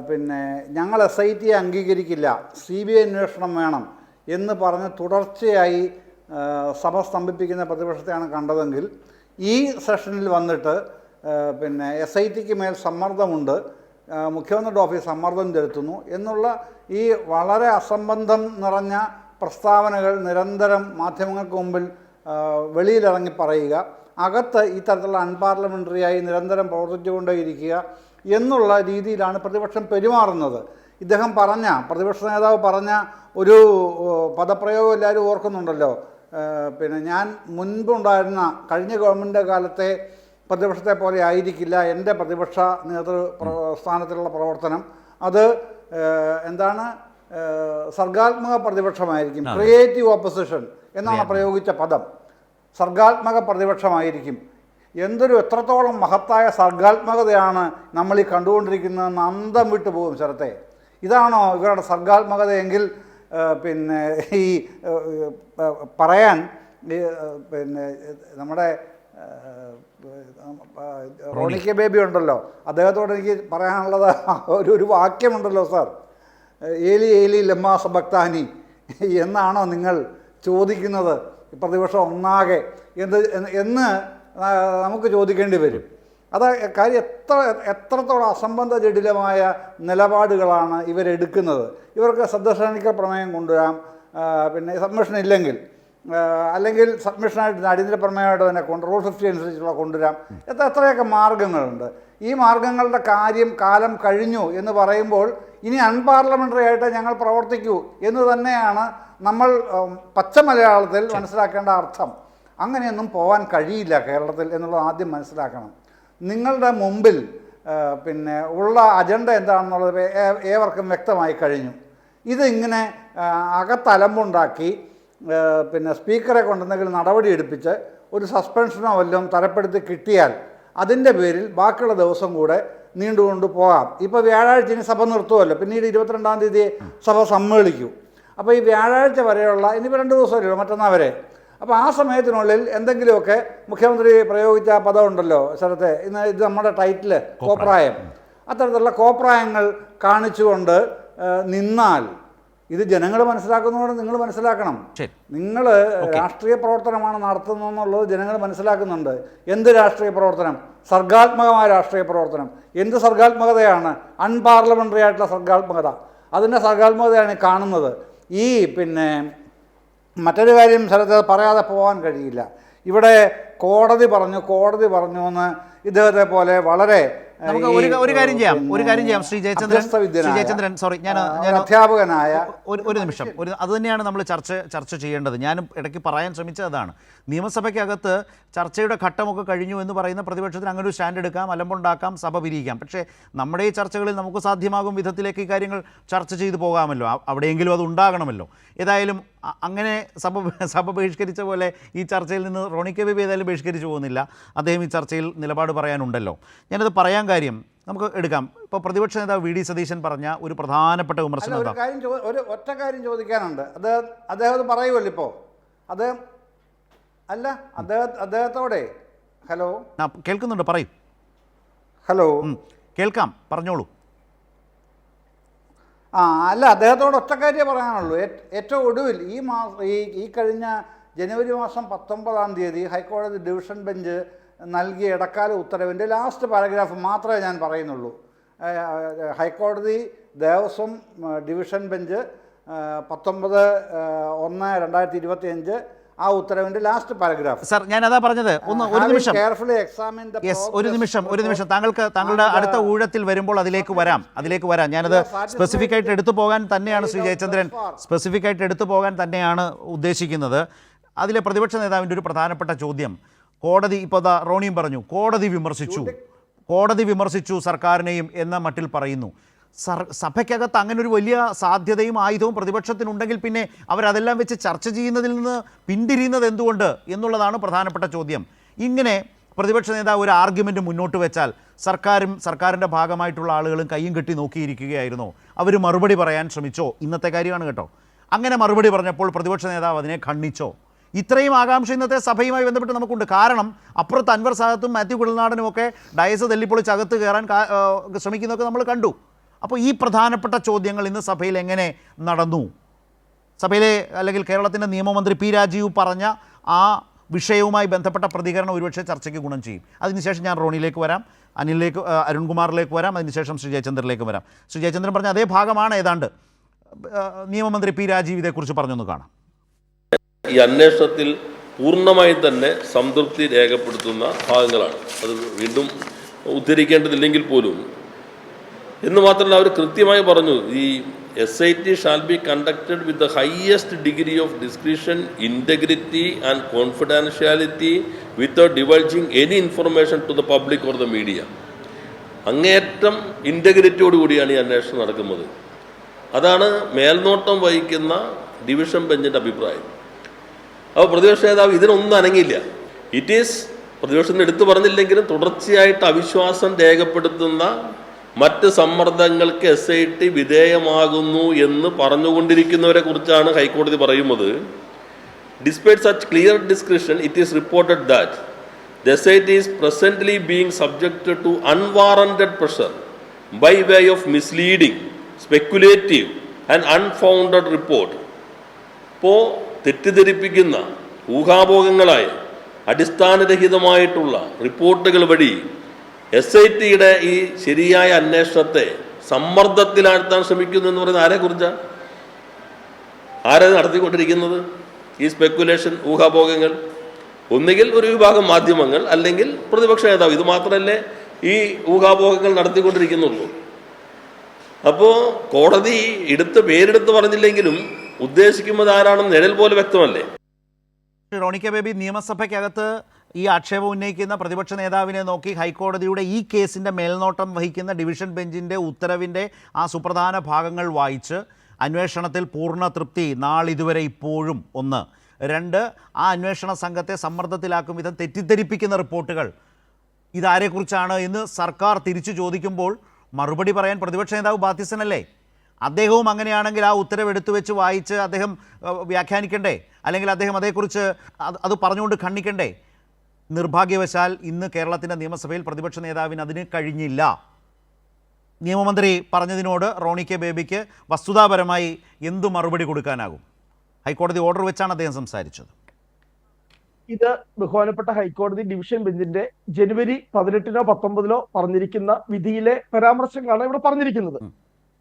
പിന്നെ ഞങ്ങൾ SITയെ അംഗീകരിക്കില്ല, CBI അന്വേഷണം വേണം എന്ന് പറഞ്ഞ് തുടർച്ചയായി സഭ സ്തംഭിപ്പിക്കുന്ന പ്രതിപക്ഷത്തെയാണ് കണ്ടതെങ്കിൽ ഈ സെഷനിൽ വന്നിട്ട് പിന്നെ SITക്ക് മേൽ സമ്മർദ്ദമുണ്ട്, മുഖ്യമന്ത്രിയുടെ ഓഫീസ് സമ്മർദ്ദം ചെലുത്തുന്നു എന്നുള്ള ഈ വളരെ അസംബന്ധം നിറഞ്ഞ പ്രസ്താവനകൾ നിരന്തരം മാധ്യമങ്ങൾക്ക് മുമ്പിൽ വെളിയിലിറങ്ങി പറയുക, അകത്ത് ഈ തരത്തിലുള്ള അൺപാർലമെൻ്ററിയായി നിരന്തരം പ്രവർത്തിച്ചുകൊണ്ടേയിരിക്കുക എന്നുള്ള രീതിയിലാണ് പ്രതിപക്ഷം പെരുമാറുന്നത്. ഇദ്ദേഹം പ്രതിപക്ഷ നേതാവ് പറഞ്ഞ ഒരു പദപ്രയോഗം എല്ലാവരും ഓർക്കുന്നുണ്ടല്ലോ. പിന്നെ ഞാൻ മുൻപുണ്ടായിരുന്ന കഴിഞ്ഞ ഗവൺമെൻറ് കാലത്തെ പ്രതിപക്ഷത്തെ പോലെ ആയിരിക്കില്ല എൻ്റെ പ്രതിപക്ഷ നേതൃസ്ഥാനത്തിലുള്ള പ്രവർത്തനം. അത് എന്താണ് സർഗാത്മക പ്രതിപക്ഷമായിരിക്കും. ക്രിയേറ്റീവ് ഓപ്പോസിഷൻ എന്നാണ് പ്രയോഗിച്ച പദം. സർഗാത്മക പ്രതിപക്ഷമായിരിക്കും. എത്രത്തോളം മഹത്തായ സർഗാത്മകതയാണ് നമ്മൾ ഈ കണ്ടുകൊണ്ടിരിക്കുന്നതെന്ന് അന്തം വിട്ടു പോകും ശരത്തെ. ഇതാണോ ഇവരുടെ സർഗാത്മകതയെങ്കിൽ പിന്നെ ഈ പറയാൻ പിന്നെ നമ്മുടെ റോണി കെ ബേബി ഉണ്ടല്ലോ, അദ്ദേഹത്തോട് എനിക്ക് പറയാനുള്ളത് ഒരു വാക്യമുണ്ടല്ലോ സാർ, ഏലി ഏലി ലമ്മാ സബക്താനി എന്നാണോ നിങ്ങൾ ചോദിക്കുന്നത് പ്രതിപക്ഷം ഒന്നാകെ എന്ന് നമുക്ക് ചോദിക്കേണ്ടി വരും. അത് കാര്യം എത്രത്തോളം അസംബന്ധ ജടിലമായ നിലപാടുകളാണ് ഇവരെടുക്കുന്നത്. ഇവർക്ക് സബ്മിഷൻ പ്രമേയം കൊണ്ടുവരാം, പിന്നെ സബ്മിഷൻ ഇല്ലെങ്കിൽ അല്ലെങ്കിൽ സബ്മിഷനായിട്ട് അടിയന്തര പ്രമേയമായിട്ട് തന്നെ റൂൾ 50 അനുസരിച്ചുള്ള കൊണ്ടുവരാം. എത്രയൊക്കെ മാർഗങ്ങളുണ്ട്. ഈ മാർഗങ്ങളുടെ കാലം കഴിഞ്ഞു എന്ന് പറയുമ്പോൾ ഇനി അൺപാർലമെൻ്ററി ആയിട്ട് ഞങ്ങൾ പ്രവർത്തിക്കൂ എന്ന് തന്നെയാണ് നമ്മൾ പച്ച മലയാളത്തിൽ മനസ്സിലാക്കേണ്ട അർത്ഥം. അങ്ങനെയൊന്നും പോകാൻ കഴിയില്ല കേരളത്തിൽ എന്നുള്ളത് ആദ്യം മനസ്സിലാക്കണം. നിങ്ങളുടെ മുമ്പിൽ പിന്നെ ഉള്ള അജണ്ട എന്താണെന്നുള്ളത് ഏവർക്കും വ്യക്തമായി കഴിഞ്ഞു. ഇതിങ്ങനെ അകത്തലമ്പുണ്ടാക്കി പിന്നെ സ്പീക്കറെ കൊണ്ടെന്തെങ്കിലും നടപടി എടുപ്പിച്ച് ഒരു സസ്പെൻഷനോ വല്ലതും തരപ്പെടുത്തി കിട്ടിയാൽ അതിൻ്റെ പേരിൽ ബാക്കിയുള്ള ദിവസം കൂടെ നീണ്ടുകൊണ്ട് പോകാം. ഇപ്പോൾ വ്യാഴാഴ്ച ഇനി സഭ നിർത്തുമല്ലോ, പിന്നീട് 22-ാം തീയതി സഭ സമ്മേളിക്കൂ. അപ്പോൾ ഈ വ്യാഴാഴ്ച വരെയുള്ള ഇനിയിപ്പോൾ 2 ദിവസമല്ലോ, മറ്റന്നാൾ വരെ. അപ്പോൾ ആ സമയത്തിനുള്ളിൽ എന്തെങ്കിലുമൊക്കെ മുഖ്യമന്ത്രി പ്രയോഗിച്ച പദമുണ്ടല്ലോ സ്ഥലത്തെ, ഇത് നമ്മുടെ ടൈറ്റില് കോപ്രായം, അത്തരത്തിലുള്ള കോപ്രായങ്ങൾ കാണിച്ചുകൊണ്ട് നിന്നാൽ ഇത് ജനങ്ങൾ മനസ്സിലാക്കുന്നതോടെ നിങ്ങൾ മനസ്സിലാക്കണം. നിങ്ങൾ രാഷ്ട്രീയ പ്രവർത്തനമാണ് നടത്തുന്നതെന്നുള്ളത് ജനങ്ങൾ മനസ്സിലാക്കുന്നുണ്ട്. എന്ത് രാഷ്ട്രീയ പ്രവർത്തനം? സർഗാത്മകമായ രാഷ്ട്രീയ പ്രവർത്തനം. എന്ത് സർഗാത്മകതയാണ്? അൺപാർലമെൻ്ററി ആയിട്ടുള്ള സർഗാത്മകത. അതിൻ്റെ സർഗാത്മകതയാണ് കാണുന്നത്. ഈ പിന്നെ മറ്റൊരു കാര്യം സ്ഥലത്ത് പറയാതെ പോകാൻ കഴിയില്ല. ഇവിടെ കോടതി പറഞ്ഞു എന്ന് ഇദ്ദേഹത്തെ പോലെ വളരെ നമുക്ക് ഒരു കാര്യം ചെയ്യാം ശ്രീ ജയചന്ദ്രൻ സോറി, ഞാൻ അധ്യാപകനായ ഒരു നിമിഷം, അത് തന്നെയാണ് നമ്മൾ ചർച്ച ചെയ്യേണ്ടത്. ഞാനും ഇടയ്ക്ക് പറയാൻ ശ്രമിച്ചത് അതാണ്. നിയമസഭയ്ക്കകത്ത് ചർച്ചയുടെ ഘട്ടമൊക്കെ കഴിഞ്ഞു എന്ന് പറയുന്ന പ്രതിപക്ഷത്തിന് അങ്ങനെ ഒരു സ്റ്റാൻഡ് എടുക്കാം, അലമ്പുണ്ടാക്കാം, സഭ പിരിയിക്കാം. പക്ഷേ നമ്മുടെ ഈ ചർച്ചകളിൽ നമുക്ക് സാധ്യമാകും വിധത്തിലേക്ക് ഈ കാര്യങ്ങൾ ചർച്ച ചെയ്തു പോകാമല്ലോ, അവിടെയെങ്കിലും അത് ഉണ്ടാകണമല്ലോ. ഏതായാലും അങ്ങനെ സഭ ബഹിഷ്കരിച്ച പോലെ ഈ ചർച്ചയിൽ നിന്ന് റോണി കെ ബേബി ഏതായാലും ബഹിഷ്കരിച്ചു പോകുന്നില്ല. അദ്ദേഹം ഈ ചർച്ചയിൽ നിലപാട് പറയാനുണ്ടല്ലോ. ഞാനത് പറയാൻ കാര്യം നമുക്ക് എടുക്കാം. ഇപ്പോൾ പ്രതിപക്ഷ നേതാവ് വി ഡി സതീശൻ പറഞ്ഞ ഒരു പ്രധാനപ്പെട്ട വിമർശനം, ഒറ്റ കാര്യം ചോദിക്കാനുണ്ട്. അദ്ദേഹം പറയുമല്ലോ ഇപ്പോൾ അദ്ദേഹത്തോടെ ഹലോ കേൾക്കുന്നുണ്ട്, പറയും. ഹലോ കേൾക്കാം, പറഞ്ഞോളൂ. അദ്ദേഹത്തോട് ഒറ്റക്കാരിയെ പറയാനുള്ളൂ. ഏറ്റവും ഒടുവിൽ ഈ കഴിഞ്ഞ ജനുവരി മാസം 19-ാം തീയതി ഹൈക്കോടതി ഡിവിഷൻ ബെഞ്ച് നൽകിയ ഇടക്കാല ഉത്തരവിൻ്റെ ലാസ്റ്റ് പാരഗ്രാഫ് മാത്രമേ ഞാൻ പറയുന്നുള്ളൂ. ഹൈക്കോടതി ദേവസ്വം ഡിവിഷൻ ബെഞ്ച് 19/1/2025 ആ ഉത്തരവിന്റെ ലാസ്റ്റ് പാരഗ്രാഫ്. സർ, ഞാൻ അതാ പറഞ്ഞത്. ഒരു നിമിഷം താങ്കളുടെ അടുത്ത ഊഴത്തിൽ വരുമ്പോൾ അതിലേക്ക് വരാം. ഞാനത് സ്പെസിഫിക് ആയിട്ട് എടുത്തു പോകാൻ തന്നെയാണ് ശ്രീ ജയചന്ദ്രൻ ഉദ്ദേശിക്കുന്നത്. അതിലെ പ്രതിപക്ഷ നേതാവിൻ്റെ ഒരു പ്രധാനപ്പെട്ട ചോദ്യം, കോടതി, ഇപ്പോൾ റോണിയും പറഞ്ഞു, കോടതി വിമർശിച്ചു സർക്കാരിനെയും എന്ന മട്ടിൽ പറയുന്നു. സഭയ്ക്കകത്ത് അങ്ങനെ ഒരു വലിയ സാധ്യതയും ആയുധവും പ്രതിപക്ഷത്തിനുണ്ടെങ്കിൽ പിന്നെ അവരതെല്ലാം വെച്ച് ചർച്ച ചെയ്യുന്നതിൽ നിന്ന് പിന്തിരിയുന്നത് എന്തുകൊണ്ട് എന്നുള്ളതാണ് പ്രധാനപ്പെട്ട ചോദ്യം. ഇങ്ങനെ പ്രതിപക്ഷ നേതാവ് ഒരു ആർഗ്യുമെൻ്റ് മുന്നോട്ട് വെച്ചാൽ സർക്കാരിൻ്റെ ഭാഗമായിട്ടുള്ള ആളുകളും കയ്യും കെട്ടി നോക്കിയിരിക്കുകയായിരുന്നോ? അവർ മറുപടി പറയാൻ ശ്രമിച്ചോ? ഇന്നത്തെ കാര്യമാണ് കേട്ടോ. അങ്ങനെ മറുപടി പറഞ്ഞപ്പോൾ പ്രതിപക്ഷ നേതാവ് അതിനെ ഖണ്ഡിച്ചോ? ഇത്രയും ആകാംക്ഷ ഇന്നത്തെ സഭയുമായി ബന്ധപ്പെട്ട് നമുക്കുണ്ട്. കാരണം അപ്പുറത്ത് അൻവർ സാദത്തും മാത്യു കുഴൽനാടനും ഒക്കെ ഡയസ് തല്ലിപ്പൊളിച്ച് അകത്ത് കയറാൻ ശ്രമിക്കുന്നതൊക്കെ നമ്മൾ കണ്ടു. അപ്പോൾ ഈ പ്രധാനപ്പെട്ട ചോദ്യങ്ങൾ ഇന്ന് സഭയിൽ എങ്ങനെ നടന്നു? സഭയിലെ അല്ലെങ്കിൽ കേരളത്തിൻ്റെ നിയമമന്ത്രി പി രാജീവ് പറഞ്ഞ ആ വിഷയവുമായി ബന്ധപ്പെട്ട പ്രതികരണം ഒരുപക്ഷെ ചർച്ചയ്ക്ക് ഗുണം ചെയ്യും. അതിനുശേഷം ഞാൻ റോണിയിലേക്ക് വരാം, അരുൺകുമാറിലേക്ക് വരാം, അതിനുശേഷം ശ്രീ ജയചന്ദ്രനിലേക്ക് വരാം. ശ്രീ ജയചന്ദ്രൻ പറഞ്ഞ അതേ ഭാഗമാണ് ഏതാണ്ട് നിയമമന്ത്രി പി രാജീവ് ഇതേക്കുറിച്ച് പറഞ്ഞൊന്ന് കാണാം. ഈ അന്വേഷണത്തിൽ പൂർണ്ണമായി തന്നെ സംതൃപ്തി രേഖപ്പെടുത്തുന്ന ഭാഗങ്ങളാണ്. അത് വീണ്ടും ഉദ്ധരിക്കേണ്ടതില്ലെങ്കിൽ പോലും എന്ന് മാത്രമല്ല, അവർ കൃത്യമായി പറഞ്ഞു, ഈ SIT shall be conducted with the highest degree of discretion, integrity and confidentiality without divulging any information to the public or the media. അങ്ങേയറ്റം ഇൻറ്റഗ്രിറ്റിയോടുകൂടിയാണ് ഈ അന്വേഷണം നടക്കുന്നത്. അതാണ് മേൽനോട്ടം വഹിക്കുന്ന ഡിവിഷൻ ബെഞ്ചിൻ്റെ അഭിപ്രായം. അപ്പോൾ പ്രതിപക്ഷ നേതാവ് ഇതിനൊന്നും അനങ്ങിയില്ല. ഇറ്റ് ഈസ് പ്രതിപക്ഷം എടുത്തു പറഞ്ഞില്ലെങ്കിലും തുടർച്ചയായിട്ട് അവിശ്വാസം രേഖപ്പെടുത്തുന്ന മറ്റ് സമ്മർദ്ദങ്ങൾക്ക് SIT വിധേയമാകുന്നു എന്ന് പറഞ്ഞുകൊണ്ടിരിക്കുന്നവരെ കുറിച്ചാണ് ഹൈക്കോടതി പറയുന്നത്. Despite such clear description it is reported that the SIT is presently being subjected to unwarranted pressure by way of misleading, speculative and unfounded report. ഇപ്പോൾ തെറ്റിദ്ധരിപ്പിക്കുന്ന ഊഹാഭോഗങ്ങളായ അടിസ്ഥാനരഹിതമായിട്ടുള്ള റിപ്പോർട്ടുകൾ വഴി SITയുടെ ഈ ശരിയായ അന്വേഷണത്തെ സമ്മർദ്ദത്തിലാഴ്ത്താൻ ശ്രമിക്കുന്നു എന്ന് പറയുന്നത് ആരെക്കുറിച്ചാണ്? ആരാ നടത്തിക്കൊണ്ടിരിക്കുന്നത് ഈ സ്പെക്കുലേഷൻ, ഊഹാഭോഗങ്ങൾ? ഒന്നുകിൽ ഒരു വിഭാഗം മാധ്യമങ്ങൾ, അല്ലെങ്കിൽ പ്രതിപക്ഷ നേതാവ്. ഇത് മാത്രമല്ലേ ഈ ഊഹാഭോഗങ്ങൾ നടത്തിക്കൊണ്ടിരിക്കുന്നുള്ളൂ. അപ്പോൾ കോടതി പേരെടുത്ത് പറഞ്ഞില്ലെങ്കിലും ഉദ്ദേശിക്കുന്നത് ആരാണെന്ന് നിഴൽ പോലെ വ്യക്തമല്ലേ? റോണി കെ ബേബി, നിയമസഭയ്ക്കകത്ത് ഈ ആക്ഷേപം ഉന്നയിക്കുന്ന പ്രതിപക്ഷ നേതാവിനെ നോക്കി ഹൈക്കോടതിയുടെ ഈ കേസിൻ്റെ മേൽനോട്ടം വഹിക്കുന്ന ഡിവിഷൻ ബെഞ്ചിൻ്റെ ഉത്തരവിൻ്റെ ആ സുപ്രധാന ഭാഗങ്ങൾ വായിച്ച് അന്വേഷണത്തിൽ പൂർണ്ണ തൃപ്തി നാളിതുവരെ ഇപ്പോഴും ഒന്ന്, രണ്ട്, ആ അന്വേഷണ സംഘത്തെ സമ്മർദ്ദത്തിലാക്കും വിധം തെറ്റിദ്ധരിപ്പിക്കുന്ന റിപ്പോർട്ടുകൾ ഇതാരെക്കുറിച്ചാണ് എന്ന് സർക്കാർ തിരിച്ചു ചോദിക്കുമ്പോൾ മറുപടി പറയാൻ പ്രതിപക്ഷ നേതാവ് ബാധ്യസ്ഥനല്ലേ? അദ്ദേഹവും അങ്ങനെയാണെങ്കിൽ ആ ഉത്തരവ് എടുത്തു വെച്ച് വായിച്ച് അദ്ദേഹം വ്യാഖ്യാനിക്കണ്ടേ? അല്ലെങ്കിൽ അദ്ദേഹം അതേക്കുറിച്ച് അത് പറഞ്ഞുകൊണ്ട് ഖണ്ഡിക്കണ്ടേ? നിർഭാഗ്യവശാൽ ഇന്ന് കേരളത്തിൻ്റെ നിയമസഭയിൽ പ്രതിപക്ഷ നേതാവിന് അതിന് കഴിഞ്ഞില്ല. നിയമമന്ത്രി പറഞ്ഞതിനോട് റോണി കെ ബേബിക്ക് വസ്തുതാപരമായി എന്തു മറുപടി കൊടുക്കാനാകും? ഹൈക്കോടതി ഓർഡർ വെച്ചാണ് അദ്ദേഹം സംസാരിച്ചത്. ഇത് ബഹുമാനപ്പെട്ട ഹൈക്കോടതി ഡിവിഷൻ ബെഞ്ചിന്റെ ജനുവരി 18 or 19 പറഞ്ഞിരിക്കുന്ന വിധിയിലെ പരാമർശങ്ങളാണ് ഇവിടെ പറഞ്ഞിരിക്കുന്നത്.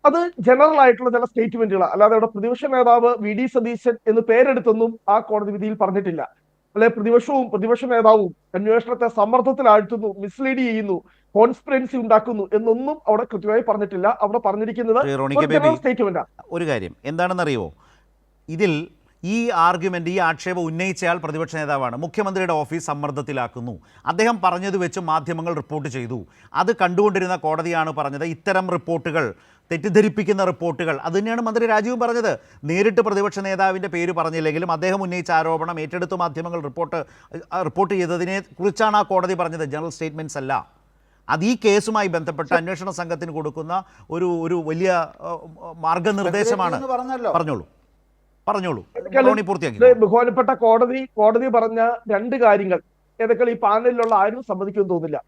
അത് ജനറൽ ആയിട്ടുള്ള ചില സ്റ്റേറ്റ്മെന്റുകളാണ്. അല്ലാതെ ഇവിടെ പ്രതിപക്ഷ നേതാവ് VD സതീശൻ എന്ന് പേരെടുത്തൊന്നും ആ കോടതി വിധിയിൽ പറഞ്ഞിട്ടില്ല. അല്ലെ പ്രതിപക്ഷ നേതാവും അന്വേഷണത്തെ സമ്മർദ്ദത്തിലാഴ്ത്തുന്നു, മിസ്ലീഡ് ചെയ്യുന്നു, കോൺസ്പിറൻസി ഉണ്ടാക്കുന്നു എന്നൊന്നും അവിടെ കൃത്യമായി പറഞ്ഞിട്ടില്ല. അവിടെ പറഞ്ഞിരിക്കുന്നത് സ്റ്റേറ്റ്മെന്റാണ്. ഒരു കാര്യം എന്താണെന്നറിയുമോ, ഇതിൽ ഈ ആർഗ്യുമെൻ്റ്, ഈ ആക്ഷേപം ഉന്നയിച്ചയാൾ പ്രതിപക്ഷ നേതാവാണ്. മുഖ്യമന്ത്രിയുടെ ഓഫീസ് സമ്മർദ്ദത്തിലാക്കുന്നു, അദ്ദേഹം പറഞ്ഞത് വെച്ച് മാധ്യമങ്ങൾ റിപ്പോർട്ട് ചെയ്തു. അത് കണ്ടുകൊണ്ടിരുന്ന കോടതിയാണ് പറഞ്ഞത് ഇത്തരം റിപ്പോർട്ടുകൾ, തെറ്റിദ്ധരിപ്പിക്കുന്ന റിപ്പോർട്ടുകൾ, അത് തന്നെയാണ് മന്ത്രി രാജീവ് പറഞ്ഞത്. നേരിട്ട് പ്രതിപക്ഷ നേതാവിൻ്റെ പേര് പറഞ്ഞില്ലെങ്കിലും അദ്ദേഹം ഉന്നയിച്ച ആരോപണം ഏറ്റെടുത്ത് മാധ്യമങ്ങൾ റിപ്പോർട്ട് ചെയ്തതിനെ കുറിച്ചാണ് ആ കോടതി പറഞ്ഞത്. ജനറൽ സ്റ്റേറ്റ്മെൻറ്റ്സ് അല്ല. അത് ഈ കേസുമായി ബന്ധപ്പെട്ട് അന്വേഷണ സംഘത്തിന് കൊടുക്കുന്ന ഒരു വലിയ മാർഗനിർദ്ദേശമാണ്. പറഞ്ഞോളൂ പൂർത്തിയാക്കി. ബഹുമാനപ്പെട്ട കോടതി പറഞ്ഞ രണ്ട് കാര്യങ്ങൾ ഏതൊക്കെ ഈ പാനലിലുള്ള ആരും സമ്മതിക്കുമെന്ന് തോന്നില്ല.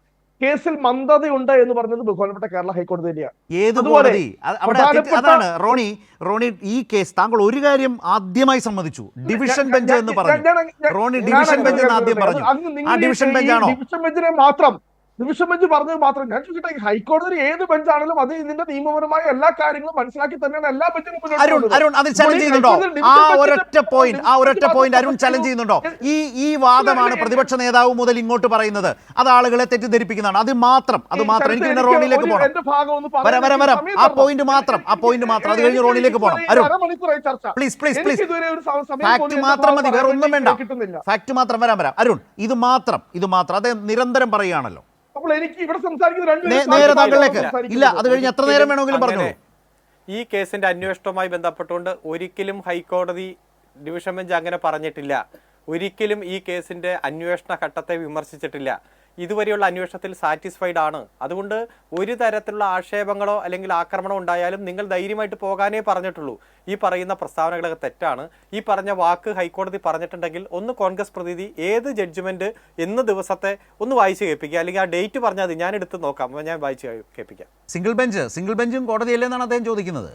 കേസിൽ മന്ദതയുണ്ട് എന്ന് പറഞ്ഞത് ബഹുമാനപ്പെട്ട കേരള ഹൈക്കോടതി തന്നെയാണ്. ഏത് കോടതി? അതാണ് റോണി, ഈ കേസ് താങ്കൾ ഒരു കാര്യം ആദ്യമായി സമ്മതിച്ചു, ഡിവിഷൻ ബെഞ്ച് എന്ന് പറഞ്ഞു. റോണി ഡിവിഷൻ ബെഞ്ച് എന്ന് ആദ്യം പറഞ്ഞു. ആ ഡിവിഷൻ ബെഞ്ചാണോ? ഡിവിഷൻ ബെഞ്ച് പറഞ്ഞത് മാത്രം ഞാൻ ചോദിക്കട്ടെ, ഹൈക്കോടതി ഏത് ബെഞ്ചാണെങ്കിലും അത് ഇതിന്റെ നിയമപരമായ എല്ലാ കാര്യങ്ങളും മനസ്സിലാക്കി തന്നെയാണ് എല്ലാ ബെഞ്ചിനും. അരുൺ അതിൽ ചലഞ്ച് ചെയ്യുന്നുണ്ടോ? ആ ഒരൊറ്റ പോയിന്റ് അരുൺ ചലഞ്ച് ചെയ്യുന്നുണ്ടോ? ഈ വാദമാണ് പ്രതിപക്ഷ നേതാവ് മുതൽ ഇങ്ങോട്ട് പറയുന്നത്. അത് ആളുകളെ തെറ്റിദ്ധരിപ്പിക്കുന്നതാണ്. അത് മാത്രം എനിക്ക് പിന്നെ റോണിലേക്ക് പോകണം. വരാം. ആ പോയിന്റ് മാത്രം. അത് കഴിഞ്ഞ് റോണിലേക്ക് പോകണം. അരുൺ പ്ലീസ്. ഫാക്ട് മാത്രം മതി, വേറെ ഒന്നും വേണ്ട. ഫാക്ട് മാത്രം. വരാം. അരുൺ ഇത് മാത്രം അത് നിരന്തരം പറയുകയാണല്ലോ. അപ്പോൾ എനിക്ക് ഇവിടെ സംസാരിക്കുന്നത് നേരെ താങ്കളിലേക്ക് ഇല്ല, അത് കഴിഞ്ഞ് എത്ര നേരം വേണമെങ്കിലും പറഞ്ഞു. ഈ കേസിന്റെ അന്വേഷണവുമായി ബന്ധപ്പെട്ടുകൊണ്ട് ഒരിക്കലും ഹൈക്കോടതി ഡിവിഷൻ ബെഞ്ച് അങ്ങനെ പറഞ്ഞിട്ടില്ല. ഒരിക്കലും ഈ കേസിന്റെ അന്വേഷണ ഘട്ടത്തെ വിമർശിച്ചിട്ടില്ല. ഇതുവരെയുള്ള അന്വേഷണത്തിൽ സാറ്റിസ്ഫൈഡ് ആണ്. അതുകൊണ്ട് ഒരു തരത്തിലുള്ള ആക്ഷേപങ്ങളോ അല്ലെങ്കിൽ ആക്രമണമോ ഉണ്ടായാലും നിങ്ങൾ ധൈര്യമായിട്ട് പോകാനേ പറഞ്ഞിട്ടുള്ളൂ. ഈ പറയുന്ന പ്രസ്താവനകളൊക്കെ തെറ്റാണ്. ഈ പറഞ്ഞ വാക്ക് ഹൈക്കോടതി പറഞ്ഞിട്ടുണ്ടെങ്കിൽ ഒന്ന് കോൺഗ്രസ് പ്രതിനിധി ഏത് ജഡ്ജ്മെന്റ് എന്ന് ദിവസത്തെ ഒന്ന് വായിച്ച് കേൾപ്പിക്കുക, അല്ലെങ്കിൽ ആ ഡേറ്റ് പറഞ്ഞാൽ മതി, ഞാൻ എടുത്ത് നോക്കാം, ഞാൻ വായിച്ച് കേൾപ്പിക്കാം. സിംഗിൾ ബെഞ്ചും കോടതിയല്ലെന്നാണ് അദ്ദേഹം ചോദിക്കുന്നത്.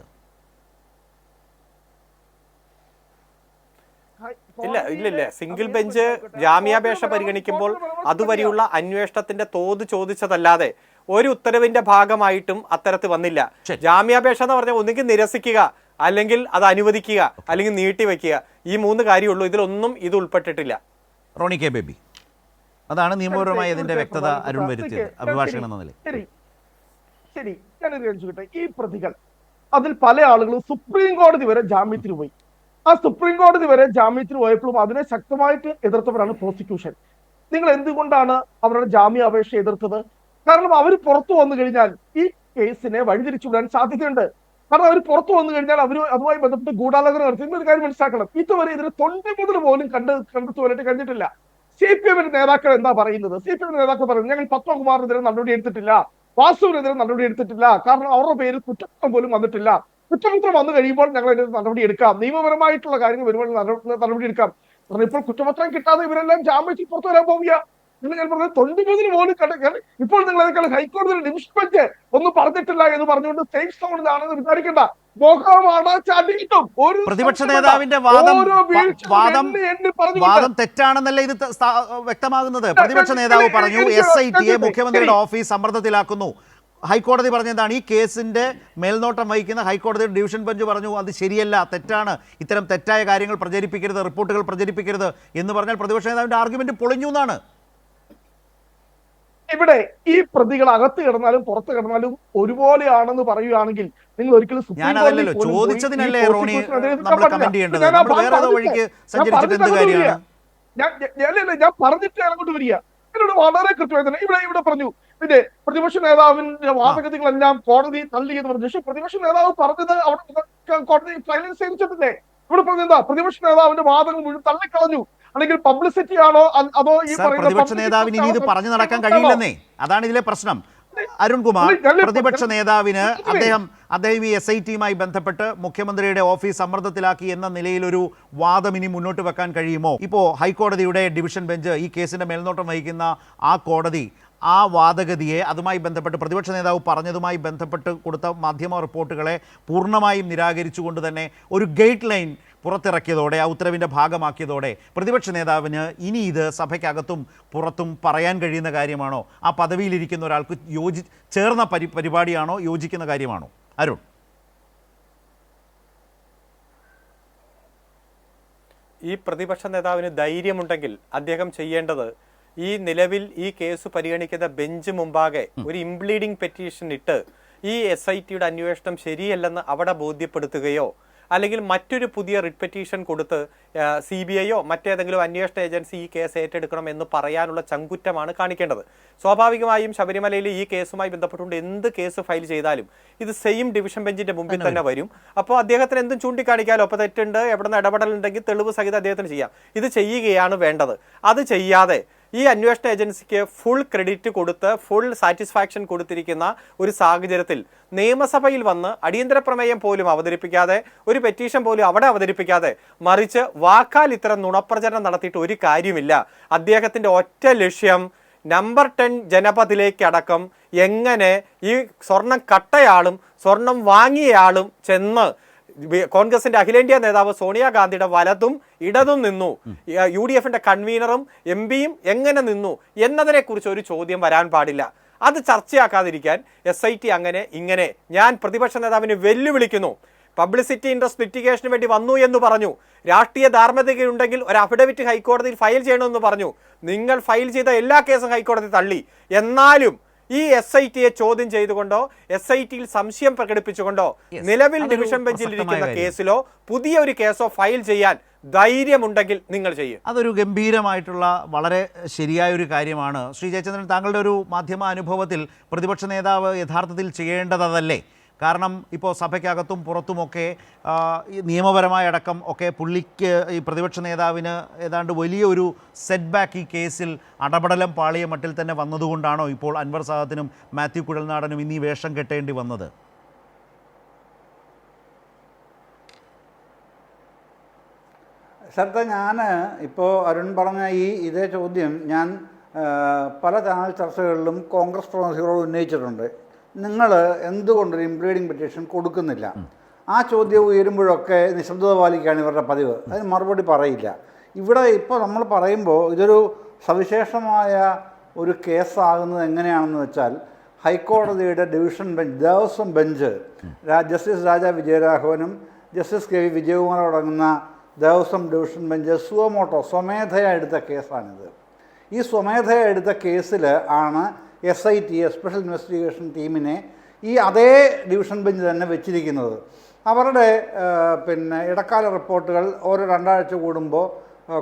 ഇല്ല. സിംഗിൾ ബെഞ്ച് ജാമ്യാപേക്ഷ പരിഗണിക്കുമ്പോൾ അതുവരെയുള്ള അന്വേഷണത്തിന്റെ തോത് ചോദിച്ചതല്ലാതെ ഒരു ഉത്തരവിന്റെ ഭാഗമായിട്ടും അത്തരത്തിൽ വന്നില്ല. ജാമ്യാപേക്ഷ എന്ന് പറഞ്ഞാൽ ഒന്നുകിൽ നിരസിക്കുക, അല്ലെങ്കിൽ അത് അനുവദിക്കുക, അല്ലെങ്കിൽ നീട്ടിവെക്കുക. ഈ 3 കാര്യമുള്ളൂ. ഇതിലൊന്നും ഇത് ഉൾപ്പെട്ടിട്ടില്ല. റോണി കെ ബേബി, അതാണ് നിയമപരമായി ഇതിന്റെ വ്യക്തത അരുൺ വരുത്തിയത് അഭിഭാഷകൻ എന്ന നിലയിൽ. ശരി, ഞാനൊരു ചോദിക്കട്ടെ. ഈ പ്രതികൾ അതിൽ പല ആളുകളും സുപ്രീം കോടതി വരെ ജാമ്യത്തിന് പോയി. ആ സുപ്രീം കോടതി വരെ ജാമ്യത്തിന് പോയപ്പോഴും അതിനെ ശക്തമായിട്ട് എതിർത്തവരാണ് പ്രോസിക്യൂഷൻ. നിങ്ങൾ എന്തുകൊണ്ടാണ് അവരുടെ ജാമ്യാപേക്ഷ എതിർത്തത്? കാരണം അവർ പുറത്തു വന്നു കഴിഞ്ഞാൽ ഈ കേസിനെ വഴിതിരിച്ചുവിടാൻ സാധ്യതയുണ്ട്. കാരണം അവർ പുറത്തു വന്നു കഴിഞ്ഞാൽ അവർ അതുമായി ബന്ധപ്പെട്ട് ഗൂഢാലോചന നടത്തി. ഒരു കാര്യം മനസ്സിലാക്കണം, ഇതുവരെ ഇതിന് തൊണ്ടി മുതൽ പോലും കണ്ടെത്തുവാനായിട്ട് കഴിഞ്ഞിട്ടില്ല. CPM നേതാക്കൾ എന്താ പറയുന്നത്? CPM നേതാക്കൾ പറയുന്നത് ഞങ്ങൾ പത്മകുമാറിനെതിരെ നടപടി എടുത്തിട്ടില്ല, വാസുവിനെതിരെ നടപടി എടുത്തിട്ടില്ല, കാരണം അവരുടെ പേര് കുറ്റപത്രം പോലും വന്നിട്ടില്ല. കുറ്റപത്രം വന്നു കഴിയുമ്പോൾ ഞങ്ങൾ അതിന് നടപടി എടുക്കാം, നിയമപരമായിട്ടുള്ള കാര്യങ്ങൾ വരുമ്പോൾ നടപടി എടുക്കാം. കാരണം ഇപ്പോൾ കുറ്റപത്രം കിട്ടാതെ ഇവരെല്ലാം ജാമ്യത്തിൽ പുറത്തു വരാൻ പോവുക. ഞാൻ പറഞ്ഞത് 90 പോലും ഇപ്പോൾ നിങ്ങൾ അതിനേക്കാൾ ഹൈക്കോടതിയുടെ ഡിവിഷൻ ബെഞ്ച് ഒന്നും പറഞ്ഞിട്ടില്ല എന്ന് പറഞ്ഞുകൊണ്ട് സേഫ് സോണിലാണെന്ന് വിചാരിക്കണ്ട. പ്രതിപക്ഷ നേതാവിന്റെ വാദം തെറ്റാണെന്നല്ല ഇത് വ്യക്തമാകുന്നത്. പ്രതിപക്ഷ നേതാവ് പറഞ്ഞു SITയെ മുഖ്യമന്ത്രിയുടെ ഓഫീസ് സമ്മർദ്ദത്തിലാക്കുന്നു. ഹൈക്കോടതി പറഞ്ഞതാണ് ഈ കേസിന്റെ മേൽനോട്ടം വഹിക്കുന്ന ഹൈക്കോടതിയുടെ ഡിവിഷൻ ബെഞ്ച് പറഞ്ഞു അത് ശരിയല്ല, തെറ്റാണ്, ഇത്തരം തെറ്റായ കാര്യങ്ങൾ പ്രചരിപ്പിക്കരുത്, റിപ്പോർട്ടുകൾ പ്രചരിപ്പിക്കരുത് എന്ന് പറഞ്ഞാൽ പ്രതിപക്ഷ നേതാവിന്റെ ആർഗ്യുമെന്റ് പൊളിഞ്ഞു എന്നാണ്. ഇവിടെ ഈ പ്രതികൾ അകത്ത് കിടന്നാലും പുറത്ത് കിടന്നാലും ഒരുപോലെയാണെന്ന് പറയുകയാണെങ്കിൽ നിങ്ങൾ ഒരിക്കലും ചോദിച്ചതിനല്ലേ റോണി നമ്മൾ കമന്റ് ചെയ്യേണ്ടത്? വേറെ ഏതോ വഴിക്ക് സഞ്ചരിച്ചിട്ട് എന്ത് കാര്യമാണ്? ഞാൻ പറഞ്ഞിട്ട് അങ്ങോട്ട് വരിക. എന്നോട് വളരെ കൃത്യമായി തന്നെ ഇവിടെ പറഞ്ഞു പിന്നെ പ്രതിപക്ഷ നേതാവിന്റെ വാദഗതികളെല്ലാം കോടതി തള്ളി എന്ന് പറഞ്ഞു. പക്ഷെ പ്രതിപക്ഷ നേതാവ് പറഞ്ഞത് അവിടെ കോടതി സൈലൻസ് ചെയ്തിട്ടില്ലേ? ഇവിടെ പറഞ്ഞെന്താ പ്രതിപക്ഷ നേതാവിന്റെ വാദങ്ങൾ മുഴുവൻ തള്ളിക്കളഞ്ഞു. അല്ലെങ്കിൽ പബ്ലിസിറ്റി ആണോ അതോ ഈ പ്രതിപക്ഷ നേതാവിന് ഇനി ഇത് പറഞ്ഞു നടക്കാൻ കഴിയില്ലെന്നേ, അതാണ് ഇതിലെ പ്രശ്നം. അരുൺകുമാർ, പ്രതിപക്ഷ നേതാവിന് അദ്ദേഹം ഈ SITയുമായി ബന്ധപ്പെട്ട് മുഖ്യമന്ത്രിയുടെ ഓഫീസ് സമ്മർദ്ദത്തിലാക്കി എന്ന നിലയിലൊരു വാദം ഇനി മുന്നോട്ട് വെക്കാൻ കഴിയുമോ? ഇപ്പോൾ ഹൈക്കോടതിയുടെ ഡിവിഷൻ ബെഞ്ച്, ഈ കേസിന്റെ മേൽനോട്ടം വഹിക്കുന്ന ആ കോടതി ആ വാദഗതിയെ അതുമായി ബന്ധപ്പെട്ട് പ്രതിപക്ഷ നേതാവ് പറഞ്ഞതുമായി ബന്ധപ്പെട്ട് കൊടുത്ത മാധ്യമ റിപ്പോർട്ടുകളെ പൂർണ്ണമായും നിരാകരിച്ചുകൊണ്ട് തന്നെ ഒരു ഗൈഡ് ലൈൻ പുറത്തിറക്കിയതോടെ, ആ ഉത്തരവിൻ്റെ ഭാഗമാക്കിയതോടെ പ്രതിപക്ഷ നേതാവിന് ഇനി ഇത് സഭയ്ക്കകത്തും പുറത്തും പറയാൻ കഴിയുന്ന കാര്യമാണോ? ആ പദവിയിലിരിക്കുന്ന ഒരാൾക്ക് ചേർന്ന പരിപാടിയാണോ, യോജിക്കുന്ന കാര്യമാണോ? അരുൺ, ഈ പ്രതിപക്ഷ നേതാവിന് ധൈര്യമുണ്ടെങ്കിൽ അദ്ദേഹം ചെയ്യേണ്ടത് ഈ നിലവിൽ ഈ കേസ് പരിഗണിക്കുന്ന ബെഞ്ച് മുമ്പാകെ ഒരു ഇംപ്ലീഡിംഗ് പെറ്റീഷൻ ഇട്ട് ഈ SITയുടെ അന്വേഷണം ശരിയല്ലെന്ന് അവിടെ ബോധ്യപ്പെടുത്തുകയോ അല്ലെങ്കിൽ മറ്റൊരു പുതിയ റിട്ട് പെറ്റീഷൻ കൊടുത്ത് CBIയോ മറ്റേതെങ്കിലും അന്വേഷണ ഏജൻസി ഈ കേസ് ഏറ്റെടുക്കണം എന്ന് പറയാനുള്ള ചങ്കുറ്റമാണ് കാണിക്കേണ്ടത്. സ്വാഭാവികമായും ശബരിമലയിൽ ഈ കേസുമായി ബന്ധപ്പെട്ടുകൊണ്ട് എന്ത് കേസ് ഫയൽ ചെയ്താലും ഇത് സെയിം ഡിവിഷൻ ബെഞ്ചിന്റെ മുമ്പിൽ തന്നെ വരും. അപ്പോൾ അദ്ദേഹത്തിന് എന്തും ചൂണ്ടിക്കാണിക്കാമല്ലോ. അപ്പോൾ തെറ്റുണ്ട്, എവിടെ നിന്ന് ഇടപെടലുണ്ടെങ്കിൽ തെളിവ് സഹിതം അദ്ദേഹത്തിന് ചെയ്യാം. ഇത് ചെയ്യുകയാണ് വേണ്ടത്. അത് ചെയ്യാതെ ഈ അന്വേഷണ ഏജൻസിക്ക് ഫുൾ ക്രെഡിറ്റ് കൊടുത്ത് ഫുൾ സാറ്റിസ്ഫാക്ഷൻ കൊടുത്തിരിക്കുന്ന ഒരു സാഹചര്യത്തിൽ നിയമസഭയിൽ വന്ന് അടിയന്തര പ്രമേയം പോലും അവതരിപ്പിക്കാതെ, ഒരു പെറ്റീഷൻ പോലും അവിടെ അവതരിപ്പിക്കാതെ, മറിച്ച് വാക്കാൽ ഇത്തരം നുണപ്രചരണം നടത്തിയിട്ട് ഒരു കാര്യമില്ല. അദ്ദേഹത്തിൻ്റെ ഒറ്റ ലക്ഷ്യം നമ്പർ 10 ജനപദിലേക്കടക്കം എങ്ങനെ ഈ സ്വർണം കട്ടയാളും സ്വർണം വാങ്ങിയയാളും ചെന്ന് കോൺഗ്രസിന്റെ അഖിലേന്ത്യാ നേതാവ് സോണിയാഗാന്ധിയുടെ വലതും ഇടതും നിന്നു, UDFന്റെ കൺവീനറും MPയും എങ്ങനെ നിന്നു എന്നതിനെ കുറിച്ച് ഒരു ചോദ്യം വരാൻ പാടില്ല. അത് ചർച്ചയാക്കാതിരിക്കാൻ SIT അങ്ങനെ ഇങ്ങനെ. ഞാൻ പ്രതിപക്ഷ നേതാവിനെ വെല്ലുവിളിക്കുന്നു. പബ്ലിസിറ്റി ഇൻട്രസ്റ്റ് ലിറ്റിഗേഷന് വേണ്ടി വന്നു എന്ന് പറഞ്ഞു. രാഷ്ട്രീയ ധാർമ്മികതയുണ്ടെങ്കിൽ ഒരു അഫിഡവിറ്റ് ഹൈക്കോടതിയിൽ ഫയൽ ചെയ്യണമെന്ന് പറഞ്ഞു. നിങ്ങൾ ഫയൽ ചെയ്ത എല്ലാ കേസും ഹൈക്കോടതി തള്ളി. എന്നാലും ഈ SITയെ ചോദ്യം ചെയ്തുകൊണ്ടോ SITയിൽ സംശയം പ്രകടിപ്പിച്ചുകൊണ്ടോ നിലവിൽ ഡിവിഷൻ ബെഞ്ചിൽ ഇരിക്കുന്ന കേസിലോ പുതിയ ഒരു കേസോ ഫയൽ ചെയ്യാൻ ധൈര്യമുണ്ടെങ്കിൽ നിങ്ങൾ ചെയ്യും. അതൊരു ഗംഭീരമായിട്ടുള്ള വളരെ ശരിയായൊരു കാര്യമാണ്. ശ്രീ ജയചന്ദ്രൻ, താങ്കളുടെ ഒരു മാധ്യമ അനുഭവത്തിൽ പ്രതിപക്ഷ നേതാവ് യഥാർത്ഥത്തിൽ ചെയ്യേണ്ടതല്ലേ? കാരണം ഇപ്പോൾ സഭയ്ക്കകത്തും പുറത്തുമൊക്കെ നിയമപരമായ അടക്കം ഒക്കെ പുള്ളിക്ക്, ഈ പ്രതിപക്ഷ നേതാവിന് ഏതാണ്ട് വലിയൊരു സെറ്റ് ബാക്ക് ഈ കേസിൽ അടപടലം പാളിയ മട്ടിൽ തന്നെ വന്നതുകൊണ്ടാണോ ഇപ്പോൾ അൻവർ സാദത്തിനും മാത്യു കുഴൽനാടനും ഇന്നീ വേഷം കെട്ടേണ്ടി വന്നത്? ശ്രദ്ധ, ഞാൻ ഇപ്പോൾ അരുൺ പറഞ്ഞ ഇതേ ചോദ്യം ഞാൻ പല ചാനൽ ചർച്ചകളിലും കോൺഗ്രസ് പ്രതിനിധികളോട് ഉന്നയിച്ചിട്ടുണ്ട്. നിങ്ങൾ എന്തുകൊണ്ടൊരു ഇംപ്ലീഡിംഗ് പെറ്റീഷൻ കൊടുക്കുന്നില്ല? ആ ചോദ്യം ഉയരുമ്പോഴൊക്കെ നിശബ്ദത പാലിക്കുകയാണ് ഇവരുടെ പതിവ്. അതിന് മറുപടി പറയില്ല. ഇവിടെ ഇപ്പോൾ നമ്മൾ പറയുമ്പോൾ ഇതൊരു സവിശേഷമായ ഒരു കേസാകുന്നത് എങ്ങനെയാണെന്ന് വെച്ചാൽ, ഹൈക്കോടതിയുടെ division bench, Devaswom bench, justice Raja വിജയരാഘവനും ജസ്റ്റിസ് KV വിജയകുമാറും അടങ്ങുന്ന ദേവസ്വം ഡിവിഷൻ ബെഞ്ച് സ്വമേധയാ എടുത്ത കേസാണിത്. ഈ സ്വമേധയാ എടുത്ത കേസിൽ ആണ് SIT, സ്പെഷ്യൽ ഇൻവെസ്റ്റിഗേഷൻ ടീമിനെ ഈ അതേ ഡിവിഷൻ ബെഞ്ച് തന്നെ വെച്ചിരിക്കുന്നത്. അവരുടെ ഇടക്കാല റിപ്പോർട്ടുകൾ ഓരോ 2 ആഴ്ച കൂടുമ്പോൾ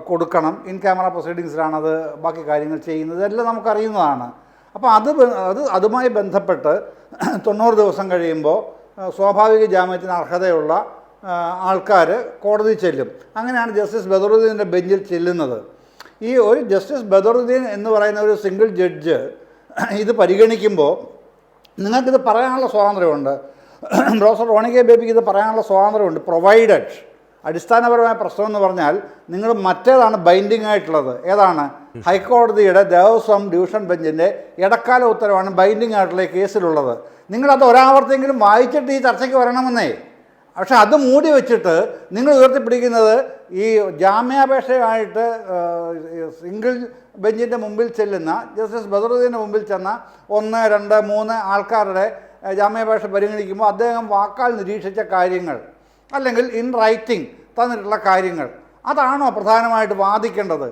കൊടുക്കണം. ഇൻ ക്യാമറ പ്രൊസീഡിങ്സിലാണത് ബാക്കി കാര്യങ്ങൾ ചെയ്യുന്നത്. എല്ലാം നമുക്കറിയുന്നതാണ്. അപ്പോൾ അതുമായി ബന്ധപ്പെട്ട് 90 ദിവസം കഴിയുമ്പോൾ സ്വാഭാവിക ജാമ്യത്തിന് അർഹതയുള്ള ആൾക്കാർ കോടതി ചെല്ലും. അങ്ങനെയാണ് ജസ്റ്റിസ് ബദറുദ്ദീൻ്റെ ബെഞ്ചിൽ ചെല്ലുന്നത്. ഈ ഒരു ജസ്റ്റിസ് ബദറുദ്ദീൻ എന്ന് പറയുന്ന ഒരു സിംഗിൾ ജഡ്ജ് ഇത് പരിഗണിക്കുമ്പോൾ നിങ്ങൾക്കിത് പറയാനുള്ള സ്വാതന്ത്ര്യമുണ്ട്. പ്രൊഫസർ റോണി കെ ബേബിക്ക് ഇത് പറയാനുള്ള സ്വാതന്ത്ര്യമുണ്ട്. പ്രൊവൈഡഡ് അടിസ്ഥാനപരമായ പ്രശ്നം എന്ന് പറഞ്ഞാൽ നിങ്ങൾ മറ്റേതാണ് ബൈൻഡിങ് ആയിട്ടുള്ളത്. ഏതാണ്? ഹൈക്കോടതിയുടെ ദേവസ്വം ഡിവിഷൻ ബെഞ്ചിൻ്റെ ഇടക്കാല ഉത്തരവാണ് ബൈൻഡിങ് ആയിട്ടുള്ള ഈ കേസിലുള്ളത്. നിങ്ങളത് ഒരാവർത്തിയെങ്കിലും വായിച്ചിട്ട് ഈ ചർച്ചയ്ക്ക് വരണമെന്നേ. പക്ഷെ അത് മൂടി വെച്ചിട്ട് നിങ്ങൾ ഉയർത്തിപ്പിടിക്കുന്നത് ഈ ജാമ്യാപേക്ഷയായിട്ട് സിംഗിൾ ബെഞ്ചിൻ്റെ മുമ്പിൽ ചെല്ലുന്ന ജസ്റ്റിസ് ബദറുദ്ദീൻ്റെ മുമ്പിൽ ചെന്ന 1, 2, 3 ആൾക്കാരുടെ ജാമ്യാപേക്ഷ പരിഗണിക്കുമ്പോൾ അദ്ദേഹം വാക്കാൽ നിരീക്ഷിച്ച കാര്യങ്ങൾ അല്ലെങ്കിൽ ഇൻ റൈറ്റിംഗ് തന്നിട്ടുള്ള കാര്യങ്ങൾ അതാണോ പ്രധാനമായിട്ട് വാദിക്കേണ്ടത്?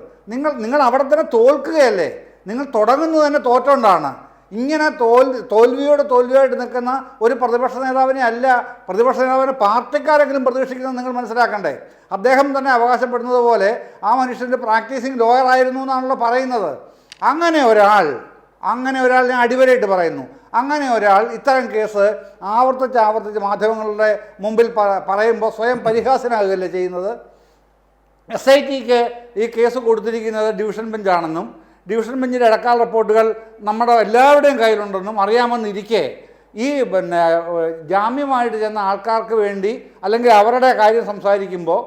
നിങ്ങൾ അവിടെ തന്നെ തോൽക്കുകയല്ലേ? നിങ്ങൾ തുടങ്ങുന്നത് തന്നെ തോറ്റുകൊണ്ടാണ്. ഇങ്ങനെ തോൽവിയായിട്ട് നിൽക്കുന്ന ഒരു പ്രതിപക്ഷ നേതാവിനെ അല്ല, പ്രതിപക്ഷ നേതാവിനെ പാർട്ടിക്കാരെങ്കിലും പ്രതീക്ഷിക്കുന്നത് നിങ്ങൾ മനസ്സിലാക്കണ്ടേ. അദ്ദേഹം തന്നെ അവകാശപ്പെടുന്നത് പോലെ ആ മനുഷ്യൻ്റെ പ്രാക്ടീസിങ് ലോയർ ആയിരുന്നു എന്നാണല്ലോ പറയുന്നത്. അങ്ങനെ ഒരാൾ ഞാൻ അടിവരയിട്ട് പറയുന്നു, അങ്ങനെ ഒരാൾ ഇത്തരം കേസ് ആവർത്തിച്ച് മാധ്യമങ്ങളുടെ മുമ്പിൽ പറയുമ്പോൾ സ്വയം പരിഹാസനാകുകയല്ലേ ചെയ്യുന്നത്. SITക്ക് ഈ കേസ് കൊടുത്തിരിക്കുന്നത് ഡിവിഷൻ ബെഞ്ചാണെന്നും ഡിവിഷൻ ബെഞ്ചിൻ്റെ ഇടക്കാല റിപ്പോർട്ടുകൾ നമ്മുടെ എല്ലാവരുടെയും കയ്യിലുണ്ടെന്നും അറിയാമെന്നിരിക്കെ ഈ ജാമ്യമായിട്ട് ചെന്ന ആൾക്കാർക്ക് വേണ്ടി അല്ലെങ്കിൽ അവരുടെ കാര്യം സംസാരിക്കുമ്പോൾ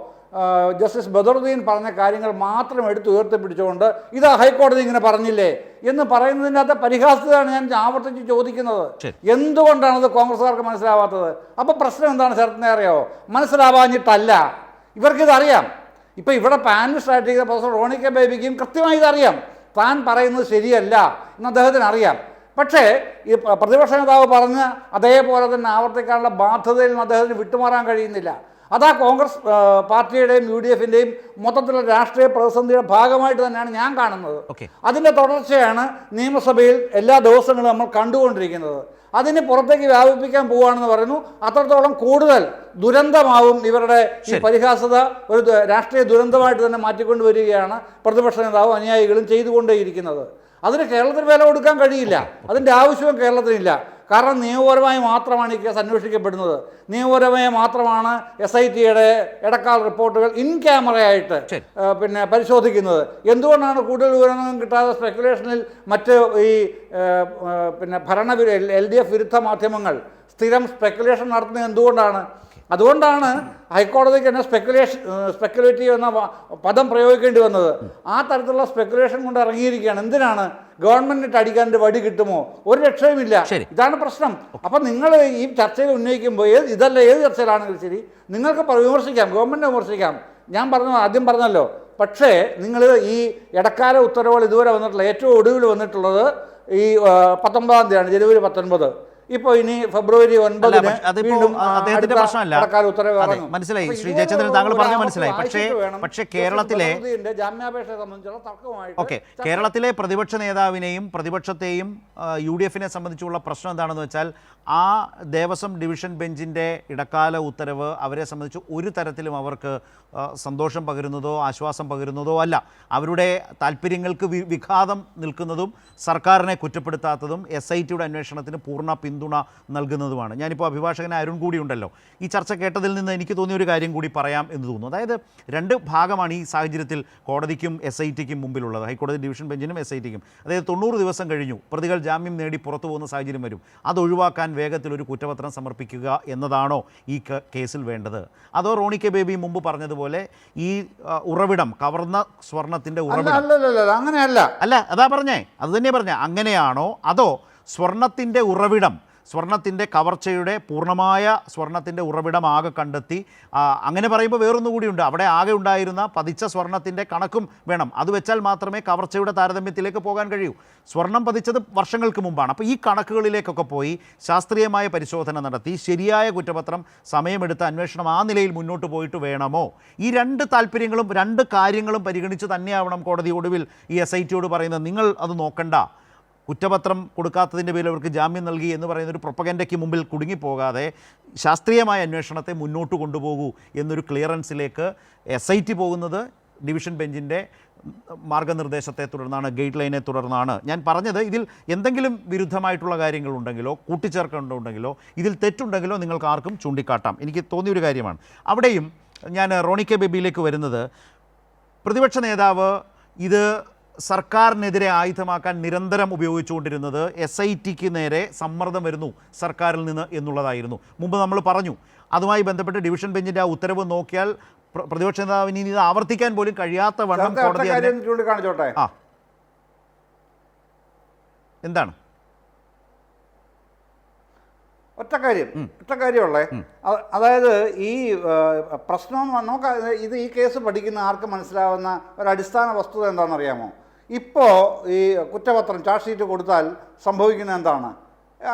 ജസ്റ്റിസ് ബദറുദ്ദീൻ പറഞ്ഞ കാര്യങ്ങൾ മാത്രം എടുത്ത് ഉയർത്തിപ്പിടിച്ചുകൊണ്ട് ഇതാ ഹൈക്കോടതി ഇങ്ങനെ പറഞ്ഞില്ലേ എന്ന് പറയുന്നതിൻ്റെ അകത്ത് പരിഹാസത്താണ് ഞാൻ ആവർത്തിച്ച് ചോദിക്കുന്നത്. എന്തുകൊണ്ടാണത് കോൺഗ്രസ്സുകാർക്ക് മനസ്സിലാവാത്തത്? അപ്പോൾ പ്രശ്നം എന്താണ് ശരത്തിനെ അറിയാമോ? മനസ്സിലാവാഞ്ഞിട്ടല്ല, ഇവർക്കിതറിയാം. ഇപ്പോൾ ഇവിടെ പാനലിസ്റ്റ് ആയിട്ടിരിക്കുന്ന പ്രൊഫസർ റോണി കെ ബേബിക്കും കൃത്യമായി ഇതറിയാം. താൻ പറയുന്നത് ശരിയല്ല എന്ന് അദ്ദേഹത്തിന് അറിയാം. പക്ഷേ ഈ പ്രതിപക്ഷ നേതാവ് പറഞ്ഞ് അതേപോലെ തന്നെ ആവർത്തിക്കാനുള്ള ബാധ്യതയിൽ നിന്ന് അദ്ദേഹത്തിന് വിട്ടുമാറാൻ കഴിയുന്നില്ല. അതാ കോൺഗ്രസ് പാർട്ടിയുടെയും UDFിൻ്റെയും മൊത്തത്തിലുള്ള രാഷ്ട്രീയ പ്രതിസന്ധിയുടെ ഭാഗമായിട്ട് തന്നെയാണ് ഞാൻ കാണുന്നത്. അതിൻ്റെ തുടർച്ചയാണ് നിയമസഭയിൽ എല്ലാ ദിവസങ്ങളും നമ്മൾ കണ്ടുകൊണ്ടിരിക്കുന്നത്. അതിന് പുറത്തേക്ക് വ്യാപിപ്പിക്കാൻ പോവുകയാണെന്ന് പറയുന്നു. അത്രത്തോളം കൂടുതൽ ദുരന്തമാവും ഇവരുടെ ഈ പരിഹാസത ഒരു രാഷ്ട്രീയ ദുരന്തമായിട്ട് തന്നെ മാറ്റിക്കൊണ്ടുവരികയാണ് പ്രതിപക്ഷ നേതാവും അനുയായികളും ചെയ്തുകൊണ്ടേയിരിക്കുന്നത്. അതിന് കേരളത്തിന് വില കൊടുക്കാൻ കഴിയില്ല, അതിൻ്റെ ആവശ്യവും കേരളത്തിനില്ല. കാരണം നിയമപരമായി മാത്രമാണ് ഈ കേസ് അന്വേഷിക്കപ്പെടുന്നത്. നിയമപരമായി മാത്രമാണ് SITയുടെ ഇടക്കാല റിപ്പോർട്ടുകൾ ഇൻ ക്യാമറയായിട്ട് പരിശോധിക്കുന്നത്. എന്തുകൊണ്ടാണ് കൂടുതൽ വിവരങ്ങളും കിട്ടാതെ സ്പെക്കുലേഷനിൽ മറ്റ് ഈ ഭരണ LDF വിരുദ്ധ മാധ്യമങ്ങൾ സ്ഥിരം സ്പെക്കുലേഷൻ നടത്തുന്നത് എന്തുകൊണ്ടാണ്? അതുകൊണ്ടാണ് ഹൈക്കോടതിക്ക് തന്നെ സ്പെക്കുലേറ്റീവ് എന്ന പദം പ്രയോഗിക്കേണ്ടി വന്നത്. ആ തരത്തിലുള്ള സ്പെക്കുലേഷൻ കൊണ്ട് ഇറങ്ങിയിരിക്കുകയാണ്. എന്തിനാണ്? ഗവൺമെന്റിട്ട് അടിക്കാൻ വടി കിട്ടുമോ? ഒരു രക്ഷയുമില്ല. ഇതാണ് പ്രശ്നം. അപ്പം നിങ്ങൾ ഈ ചർച്ചയിൽ ഉന്നയിക്കുമ്പോൾ ഇതല്ല ഏത് ചർച്ചയിലാണെങ്കിലും ശരി നിങ്ങൾക്ക് വിമർശിക്കാം, ഗവൺമെന്റിനെ വിമർശിക്കാം. ഞാൻ ആദ്യം പറഞ്ഞല്ലോ. പക്ഷേ നിങ്ങൾ ഈ ഇടക്കാല ഉത്തരവുകൾ ഇതുവരെ വന്നിട്ടുള്ള ഏറ്റവും ഒടുവിൽ വന്നിട്ടുള്ളത് ഈ 19-ാം തീയതിയാണ്, ജനുവരി 19. ഇപ്പോൾ ഇനി ഫെബ്രുവരി 9 അദ്ദേഹത്തിന്റെ പ്രശ്നമല്ല. മനസ്സിലായി ശ്രീ ജയചന്ദ്രൻ, താങ്കൾ പറഞ്ഞ മനസ്സിലായി. പക്ഷേ കേരളത്തിലെ കേരളത്തിലെ പ്രതിപക്ഷ നേതാവിനെയും പ്രതിപക്ഷത്തെയും UDFിനെ സംബന്ധിച്ചുള്ള പ്രശ്നം എന്താണെന്ന് വെച്ചാൽ ആ ദേവസ്വം ഡിവിഷൻ ബെഞ്ചിൻ്റെ ഇടക്കാല ഉത്തരവ് അവരെ സംബന്ധിച്ച് ഒരു തരത്തിലും അവർക്ക് സന്തോഷം പകരുന്നതോ ആശ്വാസം പകരുന്നതോ അല്ല. അവരുടെ താല്പര്യങ്ങൾക്ക് വിഘാതം നിൽക്കുന്നതും സർക്കാരിനെ കുറ്റപ്പെടുത്താത്തതും SITയുടെ അന്വേഷണത്തിന് പൂർണ്ണ പിന്തുണ നൽകുന്നതുമാണ്. ഞാനിപ്പോൾ അഭിഭാഷകനായ അരുൺ കൂടി ഉണ്ടല്ലോ. ഈ ചർച്ച കേട്ടതിൽ നിന്ന് എനിക്ക് തോന്നിയ ഒരു കാര്യം കൂടി പറയാം എന്ന് തോന്നുന്നു. അതായത് 2 ഭാഗമാണ് ഈ സാഹചര്യത്തിൽ കോടതിക്കും SITക്കും മുമ്പിലുള്ളത്, ഹൈക്കോടതി ഡിവിഷൻ ബെഞ്ചിനും SITക്കും. അതായത് 90 ദിവസം കഴിഞ്ഞു, പ്രതികൾ ജാമ്യം നേടി പുറത്തു പോകുന്ന സാഹചര്യം വരും. അത് ഒഴിവാക്കാൻ വേഗത്തിൽ ഒരു കുറ്റപത്രം സമർപ്പിക്കുക എന്നതാണോ ഈ കേസിൽ വേണ്ടത്? അതോ റോണി കെ ബേബി മുമ്പ് പറഞ്ഞതുപോലെ ഈ ഉറവിടം കവർന്ന സ്വർണത്തിൻ്റെ ഉറവിടം അങ്ങനെയല്ല അല്ല അതാ പറഞ്ഞേ, അത് തന്നെ പറഞ്ഞേ, അങ്ങനെയാണോ? അതോ സ്വർണത്തിൻ്റെ ഉറവിടം, സ്വർണത്തിൻ്റെ കവർച്ചയുടെ പൂർണ്ണമായ സ്വർണത്തിൻ്റെ ഉറവിടം ആകെ കണ്ടെത്തി, അങ്ങനെ പറയുമ്പോൾ വേറൊന്നു കൂടിയുണ്ട്, അവിടെ ആകെ ഉണ്ടായിരുന്ന പതിച്ച സ്വർണത്തിൻ്റെ കണക്കും വേണം. അത് വെച്ചാൽ മാത്രമേ കവർച്ചയുടെ താരതമ്യത്തിലേക്ക് പോകാൻ കഴിയൂ. സ്വർണം പതിച്ചത് വർഷങ്ങൾക്ക് മുമ്പാണ്. അപ്പോൾ ഈ കണക്കുകളിലേക്കൊക്കെ പോയി ശാസ്ത്രീയമായ പരിശോധന നടത്തി ശരിയായ കുറ്റപത്രം സമയമെടുത്ത അന്വേഷണം ആ നിലയിൽ മുന്നോട്ട് പോയിട്ട് വേണമോ? ഈ 2 താല്പര്യങ്ങളും 2 കാര്യങ്ങളും പരിഗണിച്ച് തന്നെയാവണം കോടതി ഒടുവിൽ ഈ SITയോട് പറയുന്നത്, നിങ്ങൾ അത് നോക്കണ്ട, കുറ്റപത്രം കൊടുക്കാത്തതിൻ്റെ പേരിൽ അവർക്ക് ജാമ്യം നൽകി എന്ന് പറയുന്നൊരു പ്രൊപ്പഗൻഡയ്ക്ക് മുമ്പിൽ കുടുങ്ങിപ്പോകാതെ ശാസ്ത്രീയമായ അന്വേഷണത്തെ മുന്നോട്ട് കൊണ്ടുപോകൂ എന്നൊരു ക്ലിയറൻസിലേക്ക് SIT പോകുന്നത് ഡിവിഷൻ ബെഞ്ചിൻ്റെ മാർഗനിർദ്ദേശത്തെ തുടർന്നാണ്, ഗൈഡ് ലൈനെ തുടർന്നാണ്. ഞാൻ പറഞ്ഞത് ഇതിൽ എന്തെങ്കിലും വിരുദ്ധമായിട്ടുള്ള കാര്യങ്ങളുണ്ടെങ്കിലോ കൂട്ടിച്ചേർക്കേണ്ടതുണ്ടെങ്കിലോ ഇതിൽ തെറ്റുണ്ടെങ്കിലോ നിങ്ങൾക്ക് ആർക്കും ചൂണ്ടിക്കാട്ടാം. എനിക്ക് തോന്നിയൊരു കാര്യമാണ്. അവിടെയും ഞാൻ റോണി കെ ബേബിയിലേക്ക് വരുന്നത്, പ്രതിപക്ഷ നേതാവ് ഇത് സർക്കാരിനെതിരെ ആയുധമാക്കാൻ നിരന്തരം ഉപയോഗിച്ചുകൊണ്ടിരുന്നത് SITക്ക് നേരെ സമ്മർദ്ദം വരുന്നു സർക്കാരിൽ നിന്ന് എന്നുള്ളതായിരുന്നു. മുമ്പ് നമ്മൾ പറഞ്ഞു. അതുമായി ബന്ധപ്പെട്ട് ഡിവിഷൻ ബെഞ്ചിൻ്റെ ആ ഉത്തരവ് നോക്കിയാൽ പ്രതിപക്ഷ നേതാവിന് ഇനി ഇത് ആവർത്തിക്കാൻ പോലും കഴിയാത്ത വണ്ണം കോടതി ചൂണ്ടിക്കാണിച്ചോട്ടെ. എന്താണ് ഒറ്റ കാര്യമുള്ളേ. അതായത് ഈ പ്രശ്നം നമുക്ക് ഇത് ഈ കേസ് പഠിക്കുന്ന ആർക്ക് മനസ്സിലാവുന്ന ഒരു അടിസ്ഥാന വസ്തുത എന്താണെന്നറിയാമോ? ഇപ്പോൾ ഈ കുറ്റപത്രം ചാർജ് ഷീറ്റ് കൊടുത്താൽ സംഭവിക്കുന്നത് എന്താണ്?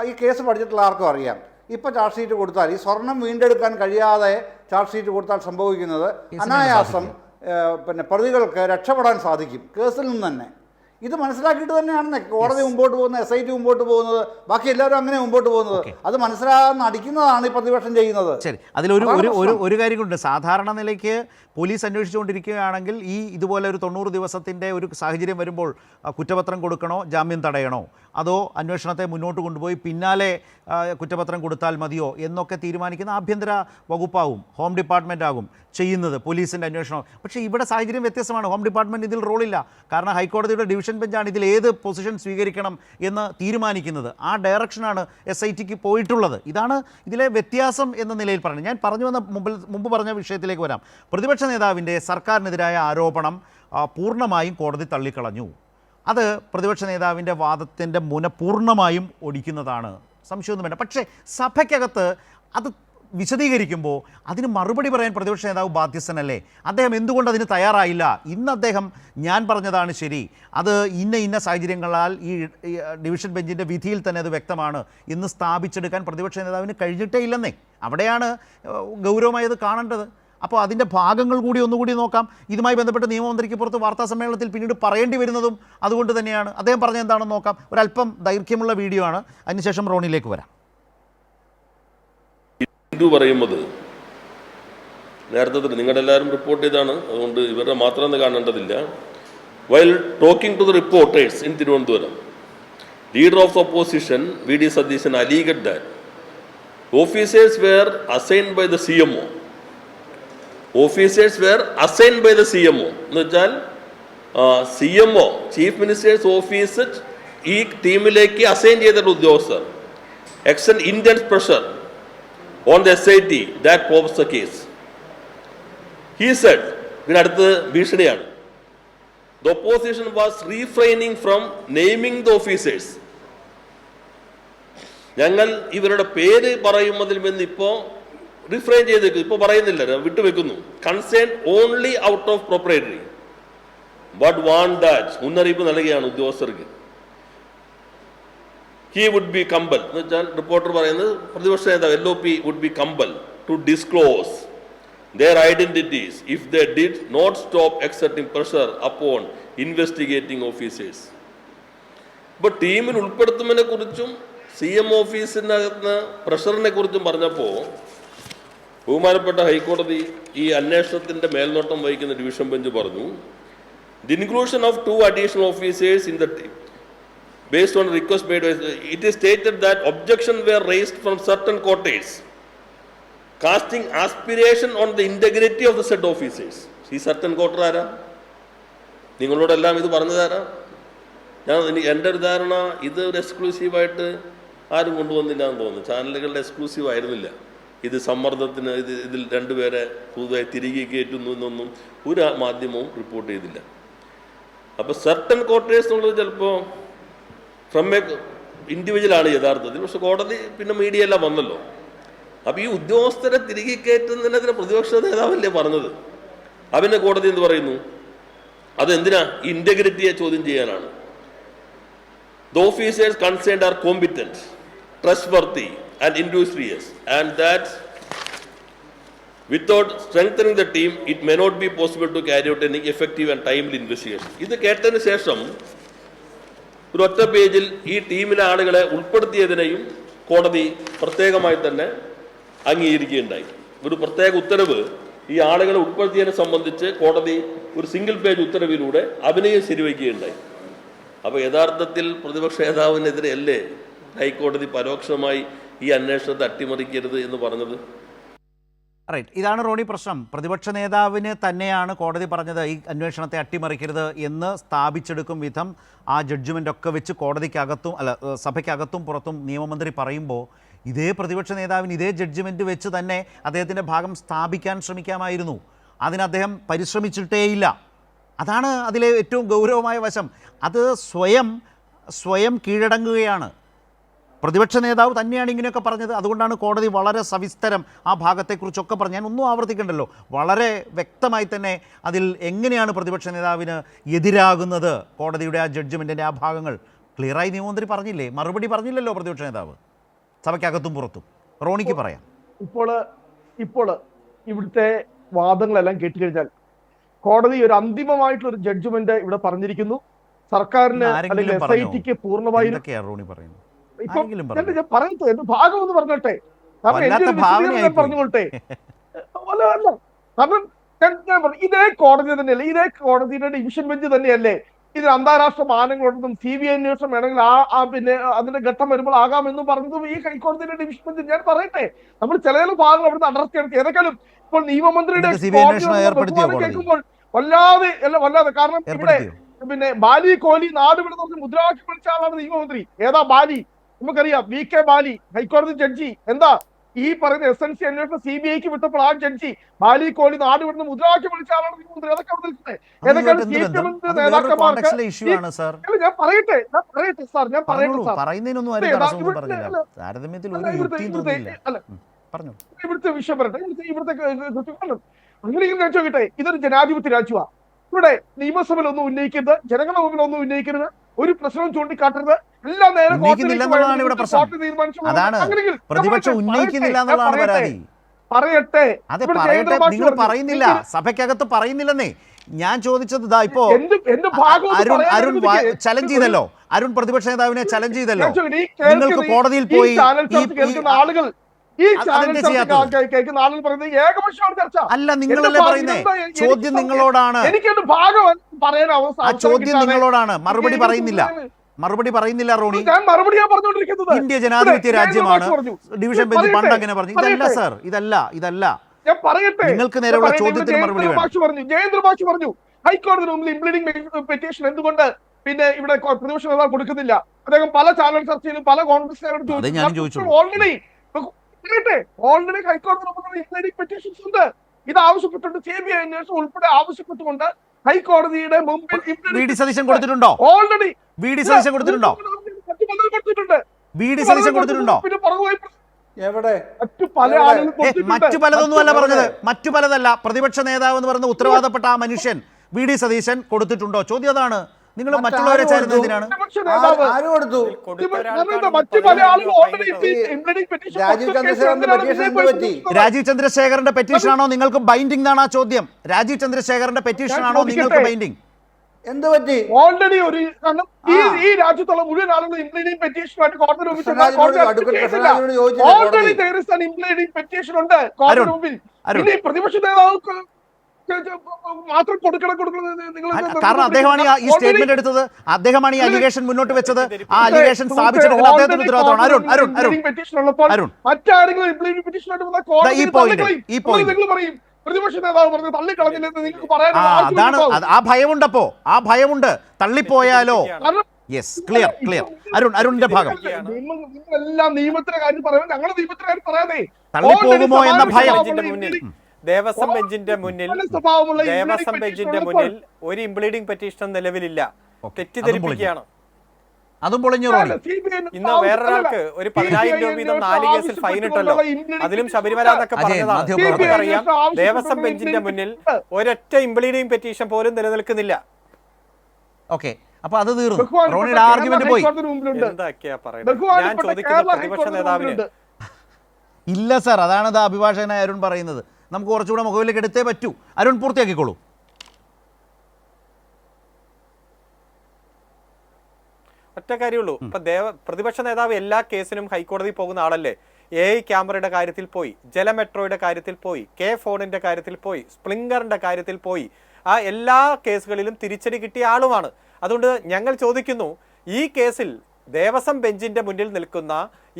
ഈ കേസ് പഠിച്ചിട്ടുള്ള ആർക്കും അറിയാം. ഇപ്പോൾ ചാർജ് ഷീറ്റ് കൊടുത്താൽ, ഈ സ്വർണം വീണ്ടെടുക്കാൻ കഴിയാതെ ചാർജ് ഷീറ്റ് കൊടുത്താൽ സംഭവിക്കുന്നത് അനായാസം പ്രതികൾക്ക് രക്ഷപ്പെടാൻ സാധിക്കും കേസിൽ നിന്ന് തന്നെ. ഇത് മനസ്സിലാക്കിയിട്ട് തന്നെയാണ് കോടതി മുമ്പോട്ട് പോകുന്നത്, SIT മുമ്പോട്ട് പോകുന്നത്, ബാക്കി എല്ലാവരും അങ്ങനെ മുമ്പോട്ട് പോകുന്നത്. അത് മനസ്സിലാകാൻ അടിക്കുന്നതാണ് ഈ പ്രതിപക്ഷം ചെയ്യുന്നത്. ശരി, അതിലൊരു ഒരു കാര്യം കൊണ്ട്, സാധാരണ നിലയ്ക്ക് പോലീസ് അന്വേഷിച്ചുകൊണ്ടിരിക്കുകയാണെങ്കിൽ ഈ ഇതുപോലെ ഒരു 90 ദിവസത്തിൻ്റെ ഒരു സാഹചര്യം വരുമ്പോൾ കുറ്റപത്രം കൊടുക്കണോ, ജാമ്യം തടയണോ, അതോ അന്വേഷണത്തെ മുന്നോട്ട് കൊണ്ടുപോയി പിന്നാലെ കുറ്റപത്രം കൊടുത്താൽ മതിയോ എന്നൊക്കെ തീരുമാനിക്കുന്ന ആഭ്യന്തര വകുപ്പാകും, ഹോം ഡിപ്പാർട്ട്മെൻ്റ് ആകും ചെയ്യുന്നത്, പോലീസിൻ്റെ അന്വേഷണം. പക്ഷേ ഇവിടെ സാഹചര്യം വ്യത്യസ്തമാണ്. ഹോം ഡിപ്പാർട്ട്മെൻറ്റ് ഇതിൽ റോളില്ല. കാരണം ഹൈക്കോടതിയുടെ ഡിവിഷൻ ബെഞ്ചാണ് ഇതിൽ ഏത് പൊസിഷൻ സ്വീകരിക്കണം എന്ന് തീരുമാനിക്കുന്നത്. ആ ഡയറക്ഷനാണ് SITക്ക് പോയിട്ടുള്ളത്. ഇതാണ് ഇതിലെ വ്യത്യാസം എന്ന നിലയിൽ പറയുന്നത്. ഞാൻ പറഞ്ഞു വന്ന മുമ്പ് പറഞ്ഞ വിഷയത്തിലേക്ക് വരാം. പ്രതിപക്ഷ നേതാവിൻ്റെ സർക്കാരിനെതിരായ ആരോപണം പൂർണ്ണമായും കോടതി തള്ളിക്കളഞ്ഞു. അത് പ്രതിപക്ഷ നേതാവിൻ്റെ വാദത്തിൻ്റെ മുന പൂർണ്ണമായും ഒടിക്കുന്നതാണ്, സംശയമൊന്നും വേണ്ട. പക്ഷേ സഭയ്ക്കകത്ത് അത് വിശദീകരിക്കുമ്പോൾ അതിന് മറുപടി പറയാൻ പ്രതിപക്ഷ നേതാവ് ബാധ്യസ്ഥനല്ലേ? അദ്ദേഹം എന്തുകൊണ്ട് അതിന് തയ്യാറായില്ല? ഇന്ന് അദ്ദേഹം ഞാൻ പറഞ്ഞതാണ് ശരി, അത് ഇന്ന സാഹചര്യങ്ങളാൽ ഈ ഡിവിഷൻ ബെഞ്ചിൻ്റെ വിധിയിൽ തന്നെ അത് വ്യക്തമാണ് എന്ന് സ്ഥാപിച്ചെടുക്കാൻ പ്രതിപക്ഷ നേതാവിന് കഴിഞ്ഞിട്ടേ ഇല്ലെന്നേ. അവിടെയാണ് ഗൗരവമായത് കാണേണ്ടത്. അപ്പോൾ അതിൻ്റെ ഭാഗങ്ങൾ കൂടി ഒന്നുകൂടി നോക്കാം. ഇതുമായി ബന്ധപ്പെട്ട് നിയമമന്ത്രിക്ക് പുറത്ത് വാർത്താ സമ്മേളനത്തിൽ പിന്നീട് പറയേണ്ടി വരുന്നതും അതുകൊണ്ട് തന്നെയാണ്. അദ്ദേഹം പറഞ്ഞ എന്താണെന്ന് നോക്കാം. ഒരല്പം ദൈർഘ്യമുള്ള വീഡിയോ ആണ്. അതിനുശേഷം റോണിയിലേക്ക് വരാം. പറയുന്നത് നേരത്തെ നിങ്ങളെല്ലാവരും റിപ്പോർട്ട് ചെയ്താണ്, അതുകൊണ്ട് ഇവരുടെ മാത്രം കാണേണ്ടതില്ല. While talking to the reporters in Thiruvananthapuram, leader of opposition VD Sadishan alleged that officers were assigned by the CMO. Officers were assigned by the CMO എന്ന് വെച്ചാൽ CMO ചീഫ് മിനിസ്റ്റേഴ്സ് ഓഫീസ് ഈ ടീമിലേക്ക് അസൈൻ ചെയ്തിട്ടുള്ള ഉദ്യോഗസ്ഥർ extend intense pressure on the SIT that probes the case. He said, ഇതിനടുത്ത് ഭീഷണിയാണ്, the opposition was refraining from naming the officers. ഞങ്ങൾ ഇവരുടെ പേര് പറയുന്നതിൽ നിന്ന് ഇപ്പോൾ റിഫ്രൈൻ ചെയ്തേക്കും, ഇപ്പോൾ പറയുന്നില്ല, വിട്ടുവെക്കുന്നു. Concern only out of propriety but want that, മുന്നറിയിപ്പ് നൽകുകയാണ് ഉദ്യോഗസ്ഥർക്ക്. ഹി വുഡ് ബി കമ്പൽ എന്ന് വെച്ചാൽ റിപ്പോർട്ടർ പറയുന്നത് പ്രതിപക്ഷ നേതാവ് LOP would be compel to disclose their identities if they did not stop exerting pressure upon investigating officers. ഇപ്പോൾ ടീമിൽ ഉൾപ്പെടുത്തുന്നതിനെ കുറിച്ചും CM ഓഫീസിനകത്ത് പ്രഷറിനെ കുറിച്ചും പറഞ്ഞപ്പോൾ ബഹുമാനപ്പെട്ട ഹൈക്കോടതി ഈ അന്വേഷണത്തിന്റെ മേൽനോട്ടം വഹിക്കുന്ന ഡിവിഷൻ ബെഞ്ച് പറഞ്ഞു, the inclusion of 2 additional officers in the team based on request made, it is stated that objections were raised from certain quarters casting aspiration on the integrity of the said officers. ഈ certain quarter ആരാ? നിങ്ങളോടെല്ലാം ഇത് പറഞ്ഞതാരാ? എൻ്റെ ഒരു ധാരണ ഇത് ഒരു എക്സ്ക്ലൂസീവായിട്ട് ആരും കൊണ്ടുവന്നില്ല എന്ന് തോന്നുന്നു. ചാനലുകളുടെ എക്സ്ക്ലൂസീവ് ആയിരുന്നില്ല. ഇത് സമ്മർദ്ദത്തിന് ഇതിൽ 2 പേരെ പുതുതായി തിരികെ കയറ്റുന്നു എന്നൊന്നും ഒരു മാധ്യമവും റിപ്പോർട്ട് ചെയ്തില്ല. അപ്പോൾ സർട്ടൻ ക്വാർട്ടേഴ്സ് എന്നുള്ളത് ചിലപ്പോൾ ഫ്രം എ ഇൻഡിവിജ്വലാണ് യഥാർത്ഥത്തിൽ. പക്ഷെ കോടതി പിന്നെ മീഡിയ എല്ലാം വന്നല്ലോ. അപ്പോൾ ഈ ഉദ്യോഗസ്ഥരെ തിരികെ കയറ്റുന്നതിനെതിരെ പ്രതിപക്ഷ നേതാവല്ലേ പറഞ്ഞത്. അവനെ കോടതി എന്ത് പറയുന്നു? അതെന്തിനാ? ഈ ഇൻറ്റഗ്രിറ്റിയെ ചോദ്യം ചെയ്യാനാണ്. The officers concerned are competent, trustworthy and industrious, and that without strengthening the team it may not be possible to carry out any effective and timely investigation. ഇത് കേട്ടതിന് ശേഷം ഒരു ഒറ്റ പേജിൽ ഈ ടീമിലെ ആളുകളെ ഉൾപ്പെടുത്തിയതിനെയും കോടതി പ്രത്യേകമായി തന്നെ അംഗീകരിക്കുകയുണ്ടായി. ഒരു പ്രത്യേക ഉത്തരവ് ഈ ആളുകളെ ഉൾപ്പെടുത്തിയതിനെ സംബന്ധിച്ച് കോടതി ഒരു സിംഗിൾ പേജ് ഉത്തരവിലൂടെ അഭിനയം ശരിവയ്ക്കുകയുണ്ടായി. അപ്പോൾ യഥാർത്ഥത്തിൽ പ്രതിപക്ഷ നേതാവിനെതിരെയല്ലേ ഹൈക്കോടതി പരോക്ഷമായി ഈ അന്വേഷണത്തെ അട്ടിമറിക്കരുത് എന്ന് പറഞ്ഞത്? റൈറ്റ്, ഇതാണ് റോണി പ്രശ്നം. പ്രതിപക്ഷ നേതാവിന് തന്നെയാണ് കോടതി പറഞ്ഞത് ഈ അന്വേഷണത്തെ അട്ടിമറിക്കരുത് എന്ന് സ്ഥാപിച്ചെടുക്കും വിധം ആ ജഡ്ജ്മെൻ്റ് ഒക്കെ വെച്ച് കോടതിക്കകത്തും സഭയ്ക്കകത്തും പുറത്തും നിയമമന്ത്രി പറയുമ്പോൾ ഇതേ പ്രതിപക്ഷ നേതാവിന് ഇതേ ജഡ്ജ്മെൻറ്റ് വെച്ച് തന്നെ അദ്ദേഹത്തിൻ്റെ ഭാഗം സ്ഥാപിക്കാൻ ശ്രമിക്കാമായിരുന്നു. അതിന് അദ്ദേഹം പരിശ്രമിച്ചിട്ടേയില്ല. അതാണ് അതിലെ ഏറ്റവും ഗൗരവമായ വശം. അത് സ്വയം കീഴടങ്ങുകയാണ്. പ്രതിപക്ഷ നേതാവ് തന്നെയാണ് ഇങ്ങനെയൊക്കെ പറഞ്ഞത്. അതുകൊണ്ടാണ് കോടതി വളരെ സവിസ്തരം ആ ഭാഗത്തെക്കുറിച്ചൊക്കെ പറഞ്ഞു. ഞാൻ ഒന്നും ആവർത്തിക്കണ്ടല്ലോ, വളരെ വ്യക്തമായി തന്നെ അതിൽ എങ്ങനെയാണ് പ്രതിപക്ഷ നേതാവിന് എതിരാകുന്നത് കോടതിയുടെ ആ ജഡ്ജ്മെൻറ്റിൻ്റെ ആ ഭാഗങ്ങൾ ക്ലിയറായി നിയമമന്ത്രി പറഞ്ഞില്ലേ? മറുപടി പറഞ്ഞില്ലല്ലോ പ്രതിപക്ഷ നേതാവ്, സഭയ്ക്കകത്തും പുറത്തും. റോണിക്ക് പറയാം. ഇപ്പോൾ ഇവിടുത്തെ വാദങ്ങളെല്ലാം കേട്ടുകഴിഞ്ഞാൽ കോടതി ഒരു അന്തിമമായിട്ടുള്ള ഒരു ജഡ്ജ്മെന്റ് ഇവിടെ പറഞ്ഞിരിക്കുന്നു. സർക്കാരിന് അല്ലെങ്കിൽ SIT-ക്ക് പൂർണ്ണമായും ഞാൻ പറയട്ടെ, എന്റെ ഭാഗം ഒന്ന് പറഞ്ഞോട്ടെ, കാരണം പറഞ്ഞോട്ടെ. കാരണം ഇതേ കോടതി തന്നെയല്ലേ, ഇതേ കോടതിയുടെ ഡിവിഷൻ ബെഞ്ച് തന്നെയല്ലേ ഇതിന് അന്താരാഷ്ട്ര മാനങ്ങളുണ്ടെന്നും CBI അന്വേഷണം വേണമെങ്കിൽ പിന്നെ അതിന്റെ ഘട്ടം വരുമ്പോൾ ആകാമെന്നും പറഞ്ഞതും ഈ ഹൈക്കോടതിയുടെ ഡിവിഷൻ ബെഞ്ച്. ഞാൻ പറയട്ടെ, നമ്മൾ ചില ഭാഗങ്ങൾ അവിടുന്ന് അടർത്തിയെടുത്ത് ഏതൊക്കെയാലും ഇപ്പോൾ നിയമമന്ത്രിയുടെ കേൾക്കുമ്പോൾ വല്ലാതെ കാരണം ഇവിടെ പിന്നെ ബാലി കോലി നാട് വിടുന്ന മുദ്രാവാക്യം വിളിച്ച ആളാണ് നിയമമന്ത്രി. ഏതാ ബാലി? നമുക്കറിയാം, VK ബാലി, ഹൈക്കോടതി ജഡ്ജി. എന്താ ഈ പറയുന്ന SNC അന്വേഷണം CBI-ക്ക് വിട്ടപ്പോൾ ആ ജഡ്ജി ബാലി കോലി നാട് വിടുന്ന മുദ്രാവാക്യം വിളിച്ച ആളാണ് നിയമമന്ത്രി. അതൊക്കെ അവിടെ നിൽക്കട്ടെ. ഏതൊക്കെയാണ് CPM നേതാക്കന്മാർക്ക് ഞാൻ പറയട്ടെ സാർ, ഞാൻ പറയട്ടെ സാർ, ഇവിടുത്തെ വിഷയം പറയട്ടെ, ഇവിടുത്തെ അങ്ങനെ ഞാൻ ചോദിക്കട്ടെ, ഇതൊരു ജനാധിപത്യ രാജ്യമാണ്. ഇവിടെ നിയമസഭയിൽ ഒന്നും ഉന്നയിക്കരുത്, ജനങ്ങളുടെ മുമ്പിൽ ഒന്നും ഉന്നയിക്കരുത്, ഒരു പ്രശ്നവും ചൂണ്ടിക്കാട്ടരുത്, എല്ലാം നേരെ പറയട്ടെ. നിങ്ങൾ പറയുന്നില്ല, സഭയ്ക്കകത്ത് പറയുന്നില്ലെന്നേ. ഞാൻ ചോദിച്ചത് ഇതാ, ഇപ്പോ അരുൺ ചലഞ്ച് ചെയ്തല്ലോ, അരുൺ പ്രതിപക്ഷ നേതാവിനെ ചലഞ്ച് ചെയ്തല്ലോ. നിങ്ങൾക്ക് കോടതിയിൽ പോയി ആളുകൾ അല്ല, നിങ്ങളല്ലേ പറയുന്നേ, ചോദ്യം നിങ്ങളോടാണ്. എനിക്കൊരു ഭാഗം പറയാൻ ആ ചോദ്യം നിങ്ങളോടാണ്, മറുപടി പറയുന്നില്ല റോണി. ഞാൻ മറുപടിയാ പറഞ്ഞുകൊണ്ടിരിക്കുന്നത്. ഇന്ത്യ ജനാധിപത്യ രാജ്യമാണ്, ഡിവിഷൻ ബെഞ്ച് പണ്ട് അങ്ങനെ പറഞ്ഞു. ഇതല്ല സർ, ഇതല്ല. ഞാൻ പറയട്ടെ, നിങ്ങൾക്ക് നേരെയുള്ള ചോദ്യത്തിന് മറുപടി പറഞ്ഞു. ജയേന്ദ്ര ബാഷ് പറഞ്ഞു ഹൈക്കോടതി മുമ്പിൽ ഇംപ്ലീഡിംഗ് പെറ്റീഷൻ എന്തുകൊണ്ട് പിന്നെ ഇവിടെ പ്രതിപക്ഷ നേതാവ് കൊടുക്കുന്നില്ല? അദ്ദേഹം പല ചാനൽ ചർച്ചയിലും പല കോൺഗ്രസ് ഓൾറെഡി ഹൈക്കോടതി ഇംപ്ലീഡിംഗ് പെറ്റീഷൻസ് ഉണ്ട്. ഇത് ആവശ്യപ്പെട്ടുകൊണ്ട് CBI അന്വേഷണം ഉൾപ്പെടെ ആവശ്യപ്പെട്ടുകൊണ്ട് ഹൈക്കോടതിയുടെ മുമ്പിൽ കൊടുത്തിട്ടുണ്ടോ? ഓൾറെഡി കൊടുത്തിട്ടുണ്ടോ? പിന്നെ പുറകുപോയി എവിടെ മറ്റു പലതൊന്നുമല്ല പറഞ്ഞത്, മറ്റു പലതല്ല. പ്രതിപക്ഷ നേതാവ് എന്ന് പറയുന്ന ഉത്തരവാദപ്പെട്ട ആ മനുഷ്യൻ VD സതീശൻ കൊടുത്തിട്ടുണ്ടോ? ചോദ്യം അതാണ്. നിങ്ങൾ മറ്റുള്ളവരെ ചേരുന്നതിനാണ്. രാജീവ് ചന്ദ്രശേഖരന്റെ പെറ്റീഷനാണോ നിങ്ങൾക്ക് ബൈൻഡിംഗ് എന്നാണ് ആ ചോദ്യം. രാജീവ് ചന്ദ്രശേഖരന്റെ പെറ്റീഷനാണോ നിങ്ങൾക്ക് ബൈൻഡിംഗ്? എന്ത് പറ്റി? ഓൾറെഡി ഒരു ഈ രാജ്യത്തുള്ള മുഴുവൻ ആളുകൾ ഇംപ്ലീഡിംഗ് പെറ്റീഷനുമായിട്ട് കോടതി ഉണ്ട്. കോടതി മുമ്പിൽ ഇനി പ്രതിപക്ഷ നേതാവ് മാത്രം കാരണം അദ്ദേഹമാണ് ഈ സ്റ്റേറ്റ്മെന്റ് എടുത്തത്, അദ്ദേഹമാണ് ഈ അലിഗേഷൻ മുന്നോട്ട് വെച്ചത്. ആ അലിഗേഷൻ സ്ഥാപിച്ചെടുക്കുന്നത് അദ്ദേഹത്തിന്റെ ഉത്തരവാദിത്തമാണ്. അരുൺ ഈ പോയിന്റ് പ്രതിപക്ഷ നേതാവ് പറഞ്ഞു തള്ളിക്കളഞ്ഞില്ലെന്ന് നിങ്ങൾക്ക് പറയാൻ അതാണ്. ആ ഭയമുണ്ടപ്പോ, ആ ഭയമുണ്ട്, തള്ളിപ്പോയാലോ. Yes, clear. അരുണിന്റെ ഭാഗം നിങ്ങളെല്ലാം നിയമത്തിന്റെ കാര്യം പറയാൻ, ഞങ്ങളുടെ നിയമത്തിന്റെ കാര്യം പറയാതെ തള്ളിപ്പോകുമോ എന്ന ഭയം. ദേവസ്വം ബെഞ്ചിന്റെ മുന്നിൽ ഒരു ഇംപ്ലീഡിംഗ് പെറ്റീഷൻ നിലവിലില്ല. തെറ്റിദ്ധരിപ്പിക്കുകയാണ്. അതും പൊളിഞ്ഞു. ഇന്ന് വേറൊരാൾക്ക് ഒരു 10,000 രൂപ വീതം 4 കേസിൽ ഫൈൻ ഇട്ടല്ലോ. അതിലും ശബരിമല എന്നൊക്കെ പറഞ്ഞതാണ്. അറിയാം, ദേവസ്വം ബെഞ്ചിന്റെ മുന്നിൽ ഒരൊറ്റ ഇംപ്ലീഡിംഗ് പെറ്റീഷൻ പോലും നിലനിൽക്കുന്നില്ല. ഓക്കെ, അപ്പൊ അത് തീർന്നു. റോണിയുടെ ആർഗ്യുമെന്റ് പോയി. എന്തൊക്കെയാ പറയുന്നത്? ഞാൻ ചോദിക്കുന്ന പ്രതിപക്ഷ നേതാവിന് ഇല്ല സർ, അതാണ് അഭിഭാഷകനായ അരുൺ പറയുന്നത്. നമുക്ക് കുറച്ചുകൂടെ മുഖവിലേക്ക് എടുത്തേ പറ്റൂ. അരുൺ പൂർത്തിയാക്കിക്കോളൂ. ഒറ്റ കാര്യമുള്ളൂ. ഇപ്പൊ പ്രതിപക്ഷ നേതാവ് എല്ലാ കേസിനും ഹൈക്കോടതി പോകുന്ന ആളല്ലേ. AI ക്യാമറയുടെ കാര്യത്തിൽ പോയി, ജലമെട്രോയുടെ കാര്യത്തിൽ പോയി, K ഫോണിന്റെ കാര്യത്തിൽ പോയി, സ്പ്ലിങ്കറിന്റെ കാര്യത്തിൽ പോയി, ആ എല്ലാ കേസുകളിലും തിരിച്ചടി കിട്ടിയ ആളുമാണ്. അതുകൊണ്ട് ഞങ്ങൾ ചോദിക്കുന്നു, ഈ കേസിൽ ദേവസ്വം ബെഞ്ചിന്റെ മുന്നിൽ നിൽക്കുന്ന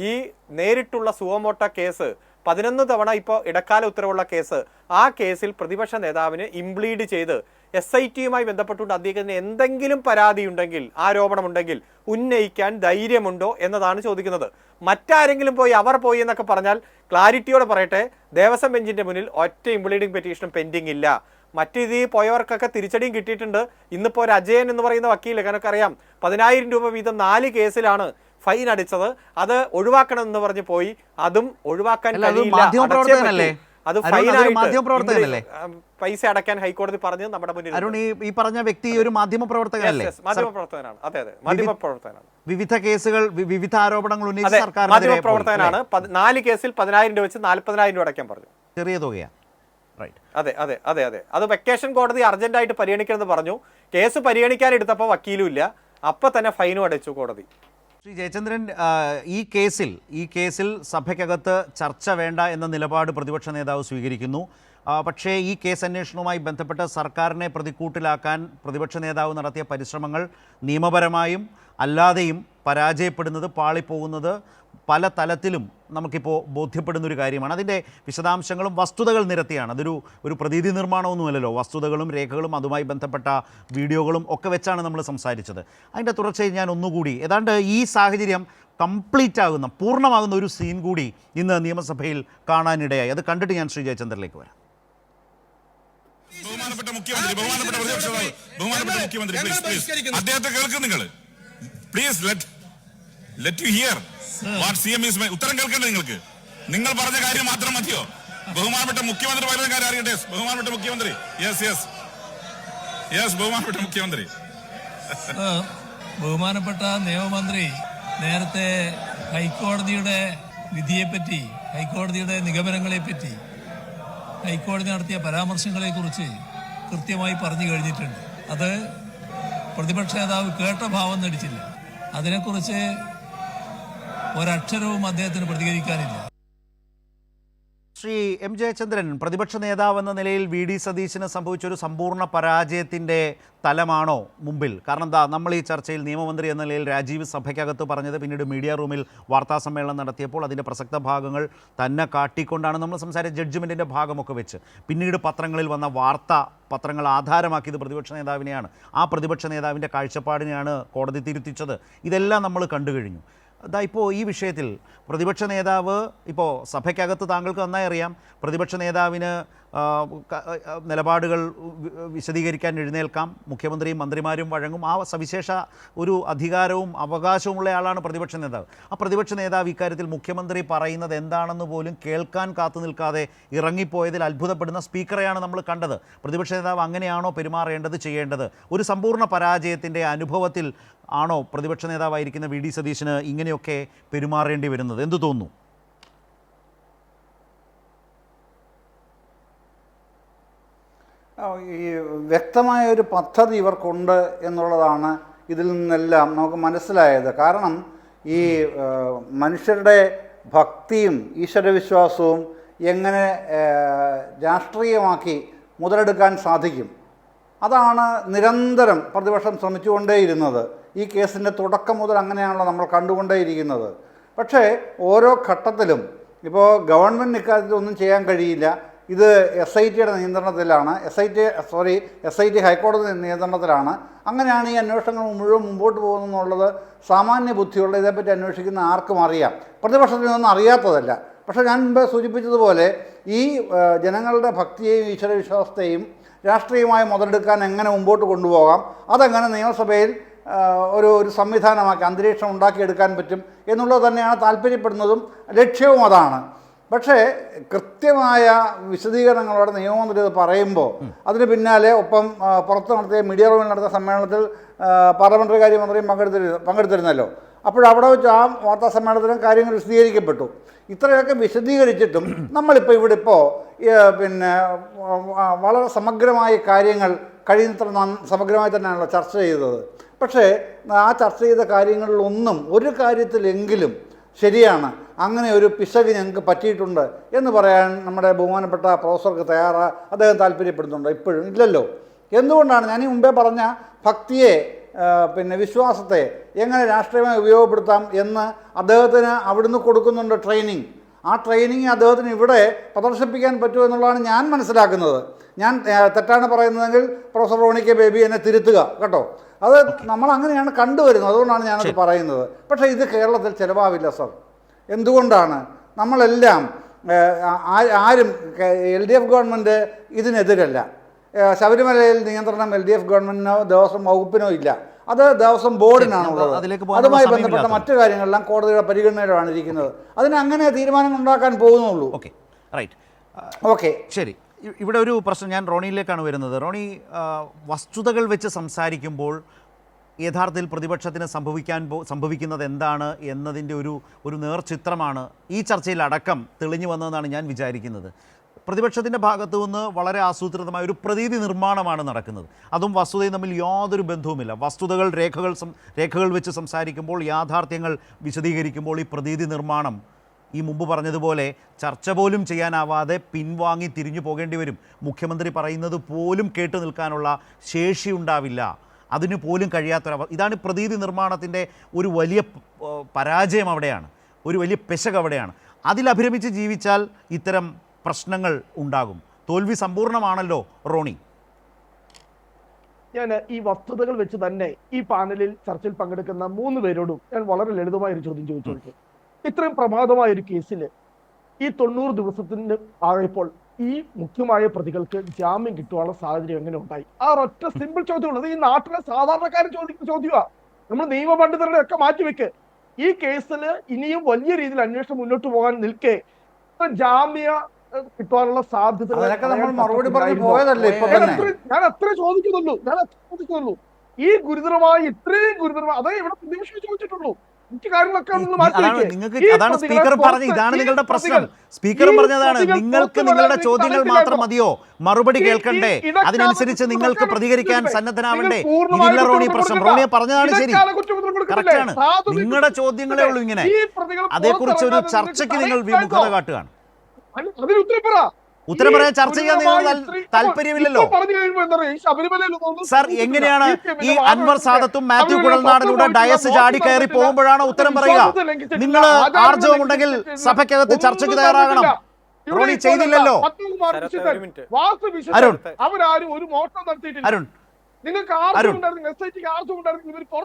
ഈ നേരിട്ടുള്ള സുവമോട്ട കേസ് 11 തവണ ഇപ്പോൾ ഇടക്കാല ഉത്തരവുള്ള കേസ്, ആ കേസിൽ പ്രതിപക്ഷ നേതാവിന് ഇംപ്ലീഡ് ചെയ്ത് SIT-യുമായി ബന്ധപ്പെട്ടുകൊണ്ട് അദ്ദേഹത്തിന് എന്തെങ്കിലും പരാതിയുണ്ടെങ്കിൽ, ആരോപണമുണ്ടെങ്കിൽ ഉന്നയിക്കാൻ ധൈര്യമുണ്ടോ എന്നതാണ് ചോദിക്കുന്നത്. മറ്റാരെങ്കിലും പോയി അവർ പോയി എന്നൊക്കെ പറഞ്ഞാൽ ക്ലാരിറ്റിയോടെ പറയട്ടെ, ദേവസ്വം ബെഞ്ചിന്റെ മുന്നിൽ ഒറ്റ ഇംപ്ലീഡിംഗ് പെറ്റീഷനും പെൻഡിങ് ഇല്ല. മറ്റു പോയവർക്കൊക്കെ തിരിച്ചടിയും കിട്ടിയിട്ടുണ്ട്. ഇന്നിപ്പോൾ ഒരു അജയൻ എന്ന് പറയുന്ന വക്കീൽ, എനിക്കറിയാം, 10,000 രൂപ വീതം 4 കേസിലാണ് ഫൈൻ അടിച്ചത്. അത് ഒഴിവാക്കണം എന്ന് പറഞ്ഞ് പോയി, അതും ഒഴിവാക്കാൻ കഴിയില്ല, അത് ഫൈനായിട്ട് പൈസ അടയ്ക്കാൻ ഹൈക്കോടതി പറഞ്ഞത് നമ്മുടെ മുന്നിൽ. അരുൺ, ഈ പറഞ്ഞ വ്യക്തി ഒരു മാധ്യമ പ്രവർത്തകനല്ലേ? മാധ്യമപ്രവർത്തകനാണ്. അതെ അതെ, മാധ്യമപ്രവർത്തകനാണ്. വിവിധ കേസുകൾ, വിവിധ ആരോപണങ്ങൾ ഉന്നയിച്ച സർക്കാർ മാധ്യമപ്രവർത്തകനാണ്. 4 കേസിൽ 10,000 രൂപ വെച്ച് 40,000 രൂപ അടയ്ക്കാൻ പറഞ്ഞു. ചെറിയ തുകയാണ്. അതെ അതെ അതെ അതെ, അത് വെക്കേഷൻ കോടതി അർജന്റായിട്ട് പരിഗണിക്കണമെന്ന് പറഞ്ഞു. കേസ് പരിഗണിക്കാൻ എടുത്തപ്പോൾ വക്കീലും ഇല്ല, അപ്പൊ തന്നെ ഫൈനും അടച്ചു കോടതി. ശ്രീ ജയചന്ദ്രൻ, ഈ കേസിൽ സഭയ്ക്കകത്ത് ചർച്ച വേണ്ട എന്ന നിലപാട് പ്രതിപക്ഷ നേതാവ് സ്വീകരിക്കുന്നു. പക്ഷേ ഈ കേസ് അന്വേഷണവുമായി ബന്ധപ്പെട്ട് സർക്കാരിനെ പ്രതിക്കൂട്ടിലാക്കാൻ പ്രതിപക്ഷ നേതാവ് നടത്തിയ പരിശ്രമങ്ങൾ നിയമപരമായും അല്ലാതെയും പരാജയപ്പെടുന്നത്, പാളിപ്പോകുന്നത് പല തലത്തിലും നമുക്കിപ്പോൾ ബോധ്യപ്പെടുന്നൊരു കാര്യമാണ്. അതിൻ്റെ വിശദാംശങ്ങളും വസ്തുതകൾ നിരത്തിയാണ്. ഒരു പ്രതീതി നിർമ്മാണമൊന്നുമല്ലല്ലോ. വസ്തുതകളും രേഖകളും അതുമായി ബന്ധപ്പെട്ട വീഡിയോകളും ഒക്കെ വെച്ചാണ് നമ്മൾ സംസാരിച്ചത്. അതിൻ്റെ തുടർച്ചയിൽ ഞാൻ ഒന്നുകൂടി ഏതാണ്ട് ഈ സാഹചര്യം കംപ്ലീറ്റ് ആകുന്ന, പൂർണ്ണമാകുന്ന ഒരു സീൻ കൂടി ഇന്ന് നിയമസഭയിൽ കാണാനിടയായി. അത് കണ്ടിട്ട് ഞാൻ ശ്രീ ജയചന്ദ്രനിലേക്ക് വരാം. ബഹുമാനപ്പെട്ട മുഖ്യമന്ത്രി അദ്ദേഹത്തെ കേൾക്കും നിങ്ങൾ. Please let you here what CM is. ഉത്തരം കേൾക്കണ്ടേ നിങ്ങൾക്ക്? നിങ്ങൾ പറഞ്ഞ കാര്യം മാത്രം മതിയോ? ബഹുമാനപ്പെട്ട മുഖ്യമന്ത്രി പറയുന്ന കാര്യം അറിയട്ടെ. ബഹുമാനപ്പെട്ട മുഖ്യമന്ത്രി, യെസ് ബഹുമാനപ്പെട്ട മുഖ്യമന്ത്രി. ബഹുമാനപ്പെട്ട നിയമമന്ത്രി നേരത്തെ ഹൈക്കോടതിയുടെ വിധിയെപ്പറ്റി, ഹൈക്കോടതിയുടെ നിഗമനങ്ങളെപ്പറ്റി, ഹൈക്കോടതി നടത്തിയ പരാമർശങ്ങളെക്കുറിച്ച് കൃത്യമായി പറഞ്ഞു കഴിഞ്ഞിട്ടുണ്ട്. അത് പ്രതിപക്ഷ നേതാവ് കേട്ട ഭാവം നടിച്ചില്ല. അതിനെക്കുറിച്ച് ഒരക്ഷരവും അദ്ദേഹത്തിന് പ്രതികരിക്കാനില്ല. ശ്രീ M. ജയചന്ദ്രൻ, പ്രതിപക്ഷ നേതാവ് എന്ന നിലയിൽ VD സതീശന് സംഭവിച്ചൊരു സമ്പൂർണ്ണ പരാജയത്തിൻ്റെ തലമാണോ മുമ്പിൽ? കാരണം എന്താ, നമ്മൾ ഈ ചർച്ചയിൽ നിയമമന്ത്രി എന്ന നിലയിൽ രാജീവ് സഭയ്ക്കകത്ത് പറഞ്ഞത് പിന്നീട് മീഡിയ റൂമിൽ വാർത്താസമ്മേളനം നടത്തിയപ്പോൾ അതിൻ്റെ പ്രസക്ത ഭാഗങ്ങൾ തന്നെ കാട്ടിക്കൊണ്ടാണ് നമ്മൾ സംസാരിച്ച ജഡ്ജ്മെൻറ്റിൻ്റെ ഭാഗമൊക്കെ വെച്ച്. പിന്നീട് പത്രങ്ങളിൽ വന്ന പത്രങ്ങൾ ആധാരമാക്കിയത് പ്രതിപക്ഷ നേതാവിനെയാണ്. ആ പ്രതിപക്ഷ നേതാവിൻ്റെ കാഴ്ചപ്പാടിനെയാണ് കോടതി തിരുത്തിച്ചത്. ഇതെല്ലാം നമ്മൾ കണ്ടു കഴിഞ്ഞു. ഇപ്പോൾ ഈ വിഷയത്തിൽ പ്രതിപക്ഷ നേതാവ്, ഇപ്പോൾ സഭയ്ക്കകത്ത് താങ്കൾക്ക് നന്നായി അറിയാം, പ്രതിപക്ഷ നേതാവിന് നിലപാടുകൾ വിശദീകരിക്കാൻ എഴുന്നേൽക്കാം, മുഖ്യമന്ത്രിയും മന്ത്രിമാരും വഴങ്ങും. ആ സവിശേഷ ഒരു അധികാരവും അവകാശവുമുള്ള ആളാണ് പ്രതിപക്ഷ നേതാവ്. ആ പ്രതിപക്ഷ നേതാവ് ഇക്കാര്യത്തിൽ മുഖ്യമന്ത്രി പറയുന്നത് എന്താണെന്ന് പോലും കേൾക്കാൻ കാത്തു നിൽക്കാതെ ഇറങ്ങിപ്പോയതിൽ അത്ഭുതപ്പെടുന്ന സ്പീക്കറെയാണ് നമ്മൾ കണ്ടത്. പ്രതിപക്ഷ നേതാവ് അങ്ങനെയാണോ പെരുമാറേണ്ടത്, ചെയ്യേണ്ടത്? ഒരു സമ്പൂർണ്ണ പരാജയത്തിൻ്റെ അനുഭവത്തിൽ ആണോ പ്രതിപക്ഷ നേതാവായിരിക്കുന്ന VD സതീശന് ഇങ്ങനെയൊക്കെ പെരുമാറേണ്ടി വരുന്നത്? എന്തു തോന്നുന്നു? ഈ വ്യക്തമായ ഒരു പദ്ധതി ഇവർക്കുണ്ട് എന്നുള്ളതാണ് ഇതിൽ നിന്നെല്ലാം നമുക്ക് മനസ്സിലായത്. കാരണം ഈ മനുഷ്യരുടെ ഭക്തിയും ഈശ്വരവിശ്വാസവും എങ്ങനെ രാഷ്ട്രീയമാക്കി മുതലെടുക്കാൻ സാധിക്കും, അതാണ് നിരന്തരം പ്രതിപക്ഷം ശ്രമിച്ചുകൊണ്ടേയിരുന്നത്. ഈ കേസിൻ്റെ തുടക്കം മുതൽ അങ്ങനെയാണല്ലോ നമ്മൾ കണ്ടുകൊണ്ടേയിരിക്കുന്നത്. പക്ഷേ ഓരോ ഘട്ടത്തിലും ഇപ്പോൾ ഗവൺമെൻറ് ഇക്കാര്യത്തിൽ ഒന്നും ചെയ്യാൻ കഴിയില്ല. ഇത് SITയുടെ നിയന്ത്രണത്തിലാണ്, SIT ഹൈക്കോടതി നിയന്ത്രണത്തിലാണ്. അങ്ങനെയാണ് ഈ അന്വേഷണങ്ങൾ മുഴുവൻ മുമ്പോട്ട് പോകുന്നതെന്നുള്ളത് സാമാന്യ ബുദ്ധിയുള്ള ഇതേപ്പറ്റി അന്വേഷിക്കുന്ന ആർക്കും അറിയാം. പ്രതിപക്ഷത്തിനൊന്നും അറിയാത്തതല്ല. പക്ഷേ ഞാൻ മുമ്പ് സൂചിപ്പിച്ചതുപോലെ ഈ ജനങ്ങളുടെ ഭക്തിയെയും ഈശ്വരവിശ്വാസത്തെയും രാഷ്ട്രീയമായി മുതലെടുക്കാൻ എങ്ങനെ മുമ്പോട്ട് കൊണ്ടുപോകാം, അതെങ്ങനെ നിയമസഭയിൽ ഒരു സംവിധാനമാക്കി അന്തരീക്ഷം ഉണ്ടാക്കിയെടുക്കാൻ പറ്റും എന്നുള്ളത് തന്നെയാണ് താല്പര്യപ്പെടുന്നതും ലക്ഷ്യവും അതാണ്. പക്ഷേ കൃത്യമായ വിശദീകരണങ്ങളോടെ നിയമമന്ത്രി ഇത് പറയുമ്പോൾ അതിന് പിന്നാലെ ഒപ്പം പുറത്ത് നടത്തിയ മീഡിയ റൂമിൽ നടത്തിയ സമ്മേളനത്തിൽ പാർലമെൻ്ററി കാര്യമന്ത്രിയും പങ്കെടുത്തിരുന്നല്ലോ. അപ്പോഴവിടെ വെച്ച് ആ വാർത്താ സമ്മേളനത്തിലും കാര്യങ്ങൾ വിശദീകരിക്കപ്പെട്ടു. ഇത്രയൊക്കെ വിശദീകരിച്ചിട്ടും നമ്മളിപ്പോൾ പിന്നെ വളരെ സമഗ്രമായ കാര്യങ്ങൾ കഴിയുന്നത്ര സമഗ്രമായി തന്നെയാണല്ലോ ചർച്ച ചെയ്തത്. പക്ഷേ ആ ചർച്ച ചെയ്ത കാര്യങ്ങളിലൊന്നും ഒരു കാര്യത്തിലെങ്കിലും ശരിയാണ്, അങ്ങനെ ഒരു പിശക് ഞങ്ങൾക്ക് പറ്റിയിട്ടുണ്ട് എന്ന് പറയാൻ നമ്മുടെ ബഹുമാനപ്പെട്ട പ്രൊഫസർക്ക് അദ്ദേഹം താല്പര്യപ്പെടുന്നുണ്ടോ? ഇപ്പോഴും ഇല്ലല്ലോ. എന്തുകൊണ്ടാണ് ഞാൻ ഈ മുമ്പേ പറഞ്ഞ ഭക്തിയെ പിന്നെ വിശ്വാസത്തെ എങ്ങനെ രാഷ്ട്രീയമായി ഉപയോഗപ്പെടുത്താം എന്ന് അദ്ദേഹത്തിന് അവിടുന്ന് കൊടുക്കുന്നുണ്ട് ട്രെയിനിങ്. ആ ട്രെയിനിങ് അദ്ദേഹത്തിന് ഇവിടെ പ്രദർശിപ്പിക്കാൻ പറ്റുമോ എന്നുള്ളതാണ് ഞാൻ മനസ്സിലാക്കുന്നത്. ഞാൻ തെറ്റാണ് പറയുന്നതെങ്കിൽ പ്രൊഫസർ റോണി കെ ബേബി എന്നെ തിരുത്തുക കേട്ടോ. അത് നമ്മൾ അങ്ങനെയാണ് കണ്ടുവരുന്നത്, അതുകൊണ്ടാണ് ഞാനത് പറയുന്നത്. പക്ഷേ ഇത് കേരളത്തിൽ ചിലവാവില്ല സർ. എന്തുകൊണ്ടാണ്? നമ്മളെല്ലാം ആരും LDF ഗവൺമെൻറ് ഇതിനെതിരല്ല. ശബരിമലയിൽ നിയന്ത്രണം LDF ഗവൺമെൻറ്റിനോ ദേവസ്വം വകുപ്പിനോ ഇല്ല, അത് ദേവസ്വം ബോർഡിനാണുള്ളത്. അതുമായി ബന്ധപ്പെട്ട മറ്റു കാര്യങ്ങളെല്ലാം കോടതിയുടെ പരിഗണനയിലാണ് ഇരിക്കുന്നത്. അതിന് അങ്ങനെ തീരുമാനം ഉണ്ടാക്കാൻ പോകുന്നുള്ളൂ. ഓക്കെ ശരി. ഇവിടെ ഒരു പ്രശ്നം, ഞാൻ റോണിയിലേക്കാണ് വരുന്നത്. റോണി, വസ്തുതകൾ വെച്ച് സംസാരിക്കുമ്പോൾ യഥാർത്ഥത്തിൽ പ്രതിപക്ഷത്തിന് സംഭവിക്കുന്നത് എന്താണ് എന്നതിൻ്റെ ഒരു നേർചിത്രമാണ് ഈ ചർച്ചയിൽ അടക്കം തെളിഞ്ഞു വന്നതെന്നാണ് ഞാൻ വിചാരിക്കുന്നത്. പ്രതിപക്ഷത്തിൻ്റെ ഭാഗത്തു നിന്ന് വളരെ ആസൂത്രിതമായ ഒരു പ്രതീതി നിർമ്മാണമാണ് നടക്കുന്നത്. അതും വസ്തുതയും തമ്മിൽ യാതൊരു ബന്ധവുമില്ല. വസ്തുതകൾ രേഖകൾ വെച്ച് സംസാരിക്കുമ്പോൾ, യാഥാർത്ഥ്യങ്ങൾ വിശദീകരിക്കുമ്പോൾ ഈ പ്രതീതി നിർമ്മാണം ഈ മുമ്പ് പറഞ്ഞതുപോലെ ചർച്ച പോലും ചെയ്യാനാവാതെ പിൻവാങ്ങി തിരിഞ്ഞു പോകേണ്ടി വരും. മുഖ്യമന്ത്രി പറയുന്നത് പോലും കേട്ടു നിൽക്കാനുള്ള ശേഷി ഉണ്ടാവില്ല, അതിന് പോലും ഇതാണ് പ്രതീതി നിർമ്മാണത്തിൻ്റെ ഒരു വലിയ പരാജയം അവിടെയാണ്, ഒരു വലിയ പെശക് അവിടെയാണ്. അതിലഭിരമിച്ച് ജീവിച്ചാൽ ഇത്തരം പ്രശ്നങ്ങൾ ഉണ്ടാകും. തോൽവി സമ്പൂർണ്ണമാണല്ലോ റോണി. ഞാൻ ഈ വസ്തുതകൾ വെച്ച് തന്നെ ഈ പാനലിൽ ചർച്ചയിൽ പങ്കെടുക്കുന്ന 3 പേരോടും ഞാൻ വളരെ ലളിതമായ ഒരു ചോദ്യം ചോദിച്ചു. ഇത്രയും പ്രമാദമായ ഒരു കേസിൽ ഈ 90 ദിവസത്തിന് ആയപ്പോൾ ഈ മുഖ്യമായ പ്രതികൾക്ക് ജാമ്യം കിട്ടുവാനുള്ള സാഹചര്യം എങ്ങനെ ഉണ്ടായി? ആ ഒറ്റ സിമ്പിൾ ചോദ്യമുള്ളത് ഈ നാട്ടിലെ സാധാരണക്കാരൻ ചോദിക്കുന്ന ചോദ്യമാണ്. നമ്മൾ നിയമപണ്ഡിതരുടെ ഒക്കെ മാറ്റിവെക്ക്. ഈ കേസിൽ ഇനിയും വലിയ രീതിയിൽ അന്വേഷണം മുന്നോട്ട് പോകാൻ നിൽക്കെ ജാമ്യ കിട്ടാനുള്ള സാധ്യത ഞാൻ അത്ര ചോദിക്കുന്നുള്ളൂ. ഈ ഗുരുതരമായ ഇത്രയും ഗുരുതരമായ അതേ ഇവിടെ പ്രതിപക്ഷം ചോദിച്ചിട്ടുള്ളൂ. അതാണ് സ്പീക്കർ പറഞ്ഞത്. ഇതാണ് നിങ്ങളുടെ പ്രശ്നം. സ്പീക്കർ പറഞ്ഞതാണ് നിങ്ങൾക്ക് നിങ്ങളുടെ ചോദ്യങ്ങൾ മാത്രം മതിയോ, മറുപടി കേൾക്കണ്ടേ, അതിനനുസരിച്ച് നിങ്ങൾക്ക് പ്രതികരിക്കാൻ സന്നദ്ധനാവണ്ടേ? ഇതില്ല റോണി പ്രശ്നം. റോണിയെ പറഞ്ഞതാണ് ശരി, കറക്റ്റാണ്. നിങ്ങളുടെ ചോദ്യങ്ങളേ ഉള്ളൂ ഇങ്ങനെ. അതേക്കുറിച്ച് ഒരു ചർച്ചയ്ക്ക് നിങ്ങൾ വിമുഖത കാട്ടുകയാണ്. ഉത്തരം പറയാൻ ചർച്ച ചെയ്യാൻ നിങ്ങൾ താല്പര്യമില്ലല്ലോ സർ. എങ്ങനെയാണ് ഈ അൻവർ സാദത്തും മാത്യു കുഴൽനാടനൂടെ ഡയസ് ചാടി കയറി പോകുമ്പോഴാണ് ഉത്തരം പറയുക? നിങ്ങൾ ആർജവമുണ്ടെങ്കിൽ സഭയ്ക്കകത്ത് ചർച്ചയ്ക്ക് തയ്യാറാകണം. റോണി ചെയ്തില്ലല്ലോ. അരുൺ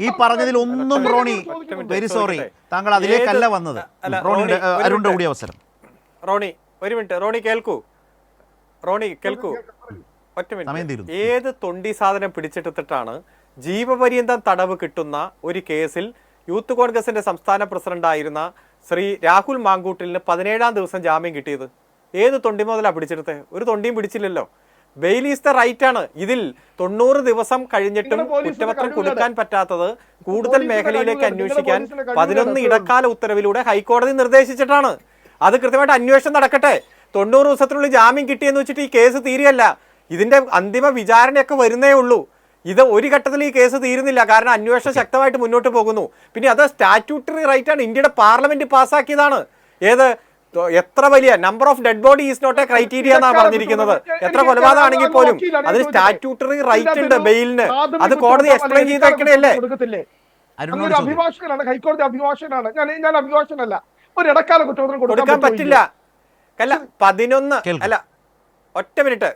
ഈ പറഞ്ഞതിൽ ഒന്നും റോണി, വെരി സോറി, താങ്കൾ അതിലേക്കല്ല വന്നത്. അരുണിന്റെ കൂടി അവസരം. റോണി ഒരു മിനിറ്റ്. റോണി കേൾക്കൂ ഒറ്റ മിനിറ്റ്. ഏത് തൊണ്ടി സാധനം പിടിച്ചെടുത്തിട്ടാണ് ജീവപര്യന്തം തടവ് കിട്ടുന്ന ഒരു കേസിൽ യൂത്ത് കോൺഗ്രസിന്റെ സംസ്ഥാന പ്രസിഡന്റായിരുന്ന ശ്രീ രാഹുൽ മാങ്കൂട്ടിലിന് 17-ാം ദിവസം ജാമ്യം കിട്ടിയത്? ഏത് തൊണ്ടി മുതലാണ് പിടിച്ചെടുത്തത്? ഒരു തൊണ്ടിയും പിടിച്ചില്ലല്ലോ. ബെയിൽ ഈസ് ദ റൈറ്റ് ആണ്. ഇതിൽ 90 ദിവസം കഴിഞ്ഞിട്ടും കുറ്റപത്രം കൊടുക്കാൻ പറ്റാത്തത് കൂടുതൽ മേഖലയിലേക്ക് അന്വേഷിക്കാൻ 11 ഇടക്കാല ഉത്തരവിലൂടെ ഹൈക്കോടതി നിർദ്ദേശിച്ചിട്ടാണ്. അത് കൃത്യമായിട്ട് അന്വേഷണം നടക്കട്ടെ. 90 ദിവസത്തിനുള്ളിൽ ജാമ്യം കിട്ടിയെന്ന് വെച്ചിട്ട് ഈ കേസ് തീരുകയല്ല. ഇതിന്റെ അന്തിമ വിചാരണയൊക്കെ വരുന്നേ ഉള്ളൂ. ഇത് ഒരു ഘട്ടത്തിൽ ഈ കേസ് തീരുന്നില്ല, കാരണം അന്വേഷണം ശക്തമായിട്ട് മുന്നോട്ട് പോകുന്നു. പിന്നെ അത് സ്റ്റാറ്റ്യൂട്ടറി റൈറ്റ് ആണ്, ഇന്ത്യയുടെ പാർലമെന്റ് പാസ്സാക്കിയതാണ്. എത്ര വലിയ number of dead body is not a criteria എന്നാണ് പറഞ്ഞിരിക്കുന്നത്. എത്ര കൊലപാതകമാണെങ്കിൽ പോലും അതിന് സ്റ്റാറ്റ്യൂട്ടറി റൈറ്റ് ഉണ്ട് ബെയിലിന്. അത് കോടതി എക്സ്പ്ലെയിൻ ചെയ്ത് വെക്കണല്ലേ. അഭിഭാഷകനാണ്, ഹൈക്കോടതി അഭിഭാഷകനാണ്. ഞാൻ അഭിഭാഷകനല്ല. ഒരു ഇടക്കാല കുറ്റപത്രം കൊടുക്കാൻ പറ്റില്ല. അല്ല 11 അല്ല ഒറ്റ മിനിറ്റ്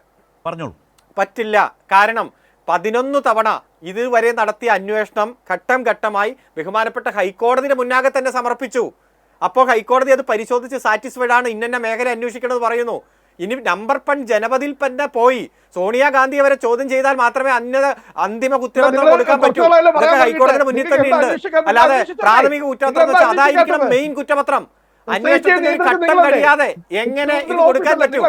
പറഞ്ഞോളൂ. പറ്റില്ല. കാരണം 11 തവണ ഇതുവരെ നടത്തിയ അന്വേഷണം ഘട്ടം ഘട്ടമായി ബഹുമാനപ്പെട്ട ഹൈക്കോടതിയുടെ മുന്നാകെ തന്നെ സമർപ്പിച്ചു. അപ്പോൾ ഹൈക്കോടതി അത് പരിശോധിച്ച് സാറ്റിസ്ഫൈഡ് ആണ്, ഇന്ന മേഖല അന്വേഷിക്കണമെന്ന് പറയുന്നു. ഇനി നമ്പർ 1 ജനപതിൽ തന്നെ പോയി സോണിയാഗാന്ധി അവരെ ചോദ്യം ചെയ്താൽ മാത്രമേ അന്തിമ കുറ്റപത്രം കൊടുക്കാൻ പറ്റൂ. ഇതൊക്കെ ഹൈക്കോടതിയുടെ മുന്നിൽ തന്നെ ഉണ്ട്. അല്ലാതെ പ്രാഥമിക കുറ്റപത്രം എന്ന് വെച്ചാൽ അതായിരിക്കണം മെയിൻ കുറ്റപത്രം. അന്വേഷണത്തിന് ഘട്ടം കഴിയാതെ എങ്ങനെ ഇത് കൊടുക്കാൻ പറ്റും?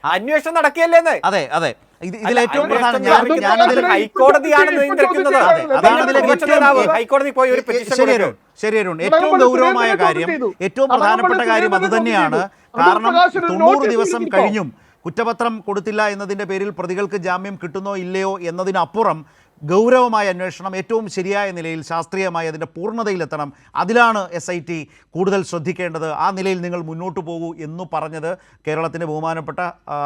അന്വേഷണം നടക്കുകയല്ലേ? അതെ അതെ. ഇതിൽ ഏറ്റവും പ്രധാനം ഹൈക്കോടതിയാണ് നിയന്ത്രിക്കുന്നത്. ഹൈക്കോടതി പോയി ഒരു ശരി അരുൺ, ഏറ്റവും ഗൗരവമായ കാര്യം, ഏറ്റവും പ്രധാനപ്പെട്ട കാര്യം അത് തന്നെയാണ്. കാരണം 90 ദിവസം കഴിഞ്ഞും കുറ്റപത്രം കൊടുത്തില്ല എന്നതിൻ്റെ പേരിൽ പ്രതികൾക്ക് ജാമ്യം കിട്ടുന്നോ ഇല്ലയോ എന്നതിനപ്പുറം ഗൗരവമായ അന്വേഷണം ഏറ്റവും ശരിയായ നിലയിൽ ശാസ്ത്രീയമായി അതിൻ്റെ പൂർണ്ണതയിലെത്തണം, അതിലാണ് SIT കൂടുതൽ ശ്രദ്ധിക്കേണ്ടത്, ആ നിലയിൽ നിങ്ങൾ മുന്നോട്ട് പോകൂ എന്നു പറഞ്ഞത് കേരളത്തിൻ്റെ ബഹുമാനപ്പെട്ട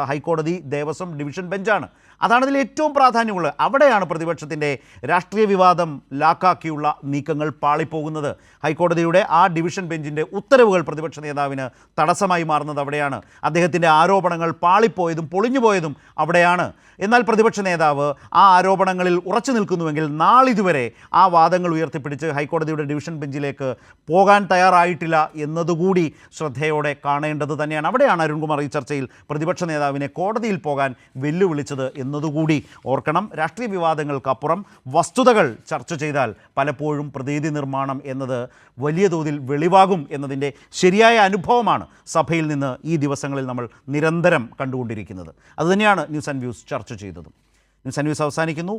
ഹൈക്കോടതി ദേവസ്വം ഡിവിഷൻ ബെഞ്ചാണ്. അതാണ് ഇതിൽ ഏറ്റവും പ്രാധാന്യമുള്ളത്. അവിടെയാണ് പ്രതിപക്ഷത്തിൻ്റെ രാഷ്ട്രീയ വിവാദം ലാക്കാക്കിയുള്ള നീക്കങ്ങൾ പാളിപ്പോകുന്നത്. ഹൈക്കോടതിയുടെ ആ ഡിവിഷൻ ബെഞ്ചിൻ്റെ ഉത്തരവുകൾ പ്രതിപക്ഷ നേതാവിന് തടസ്സമായി മാറുന്നത് അവിടെയാണ്. അദ്ദേഹത്തിൻ്റെ ആരോപണങ്ങൾ പാളിപ്പോയതും പൊളിഞ്ഞുപോയതും അവിടെയാണ്. എന്നാൽ പ്രതിപക്ഷ നേതാവ് ആ ആരോപണങ്ങളിൽ ഉറച്ചു നിൽക്കുന്നുവെങ്കിൽ നാളിതുവരെ ആ വാദങ്ങൾ ഉയർത്തിപ്പിടിച്ച് ഹൈക്കോടതിയുടെ ഡിവിഷൻ ബെഞ്ചിലേക്ക് പോകാൻ തയ്യാറായിട്ടില്ല എന്നതുകൂടി ശ്രദ്ധയോടെ കാണേണ്ടത് തന്നെയാണ്. അവിടെയാണ് അരുൺകുമാർ ഈ ചർച്ചയിൽ പ്രതിപക്ഷ നേതാവിനെ കോടതിയിൽ പോകാൻ വെല്ലുവിളിച്ചത് എന്നതുകൂടി ഓർക്കണം. രാഷ്ട്രീയ വിവാദങ്ങൾക്കപ്പുറം വസ്തുതകൾ ചർച്ച ചെയ്താൽ പലപ്പോഴും പ്രതീതി നിർമ്മാണം എന്നത് വലിയ തോതിൽ വെളിവാകും എന്നതിൻ്റെ ശരിയായ അനുഭവമാണ് സഭയിൽ നിന്ന് ഈ ദിവസങ്ങളിൽ നമ്മൾ നിരന്തരം കണ്ടുകൊണ്ടിരിക്കുന്നത്. അതുതന്നെയാണ് ന്യൂസ് ആൻഡ് വ്യൂസ് ചർച്ച ചെയ്തതും. ന്യൂസ് ആൻഡ് വ്യൂസ് അവസാനിക്കുന്നു.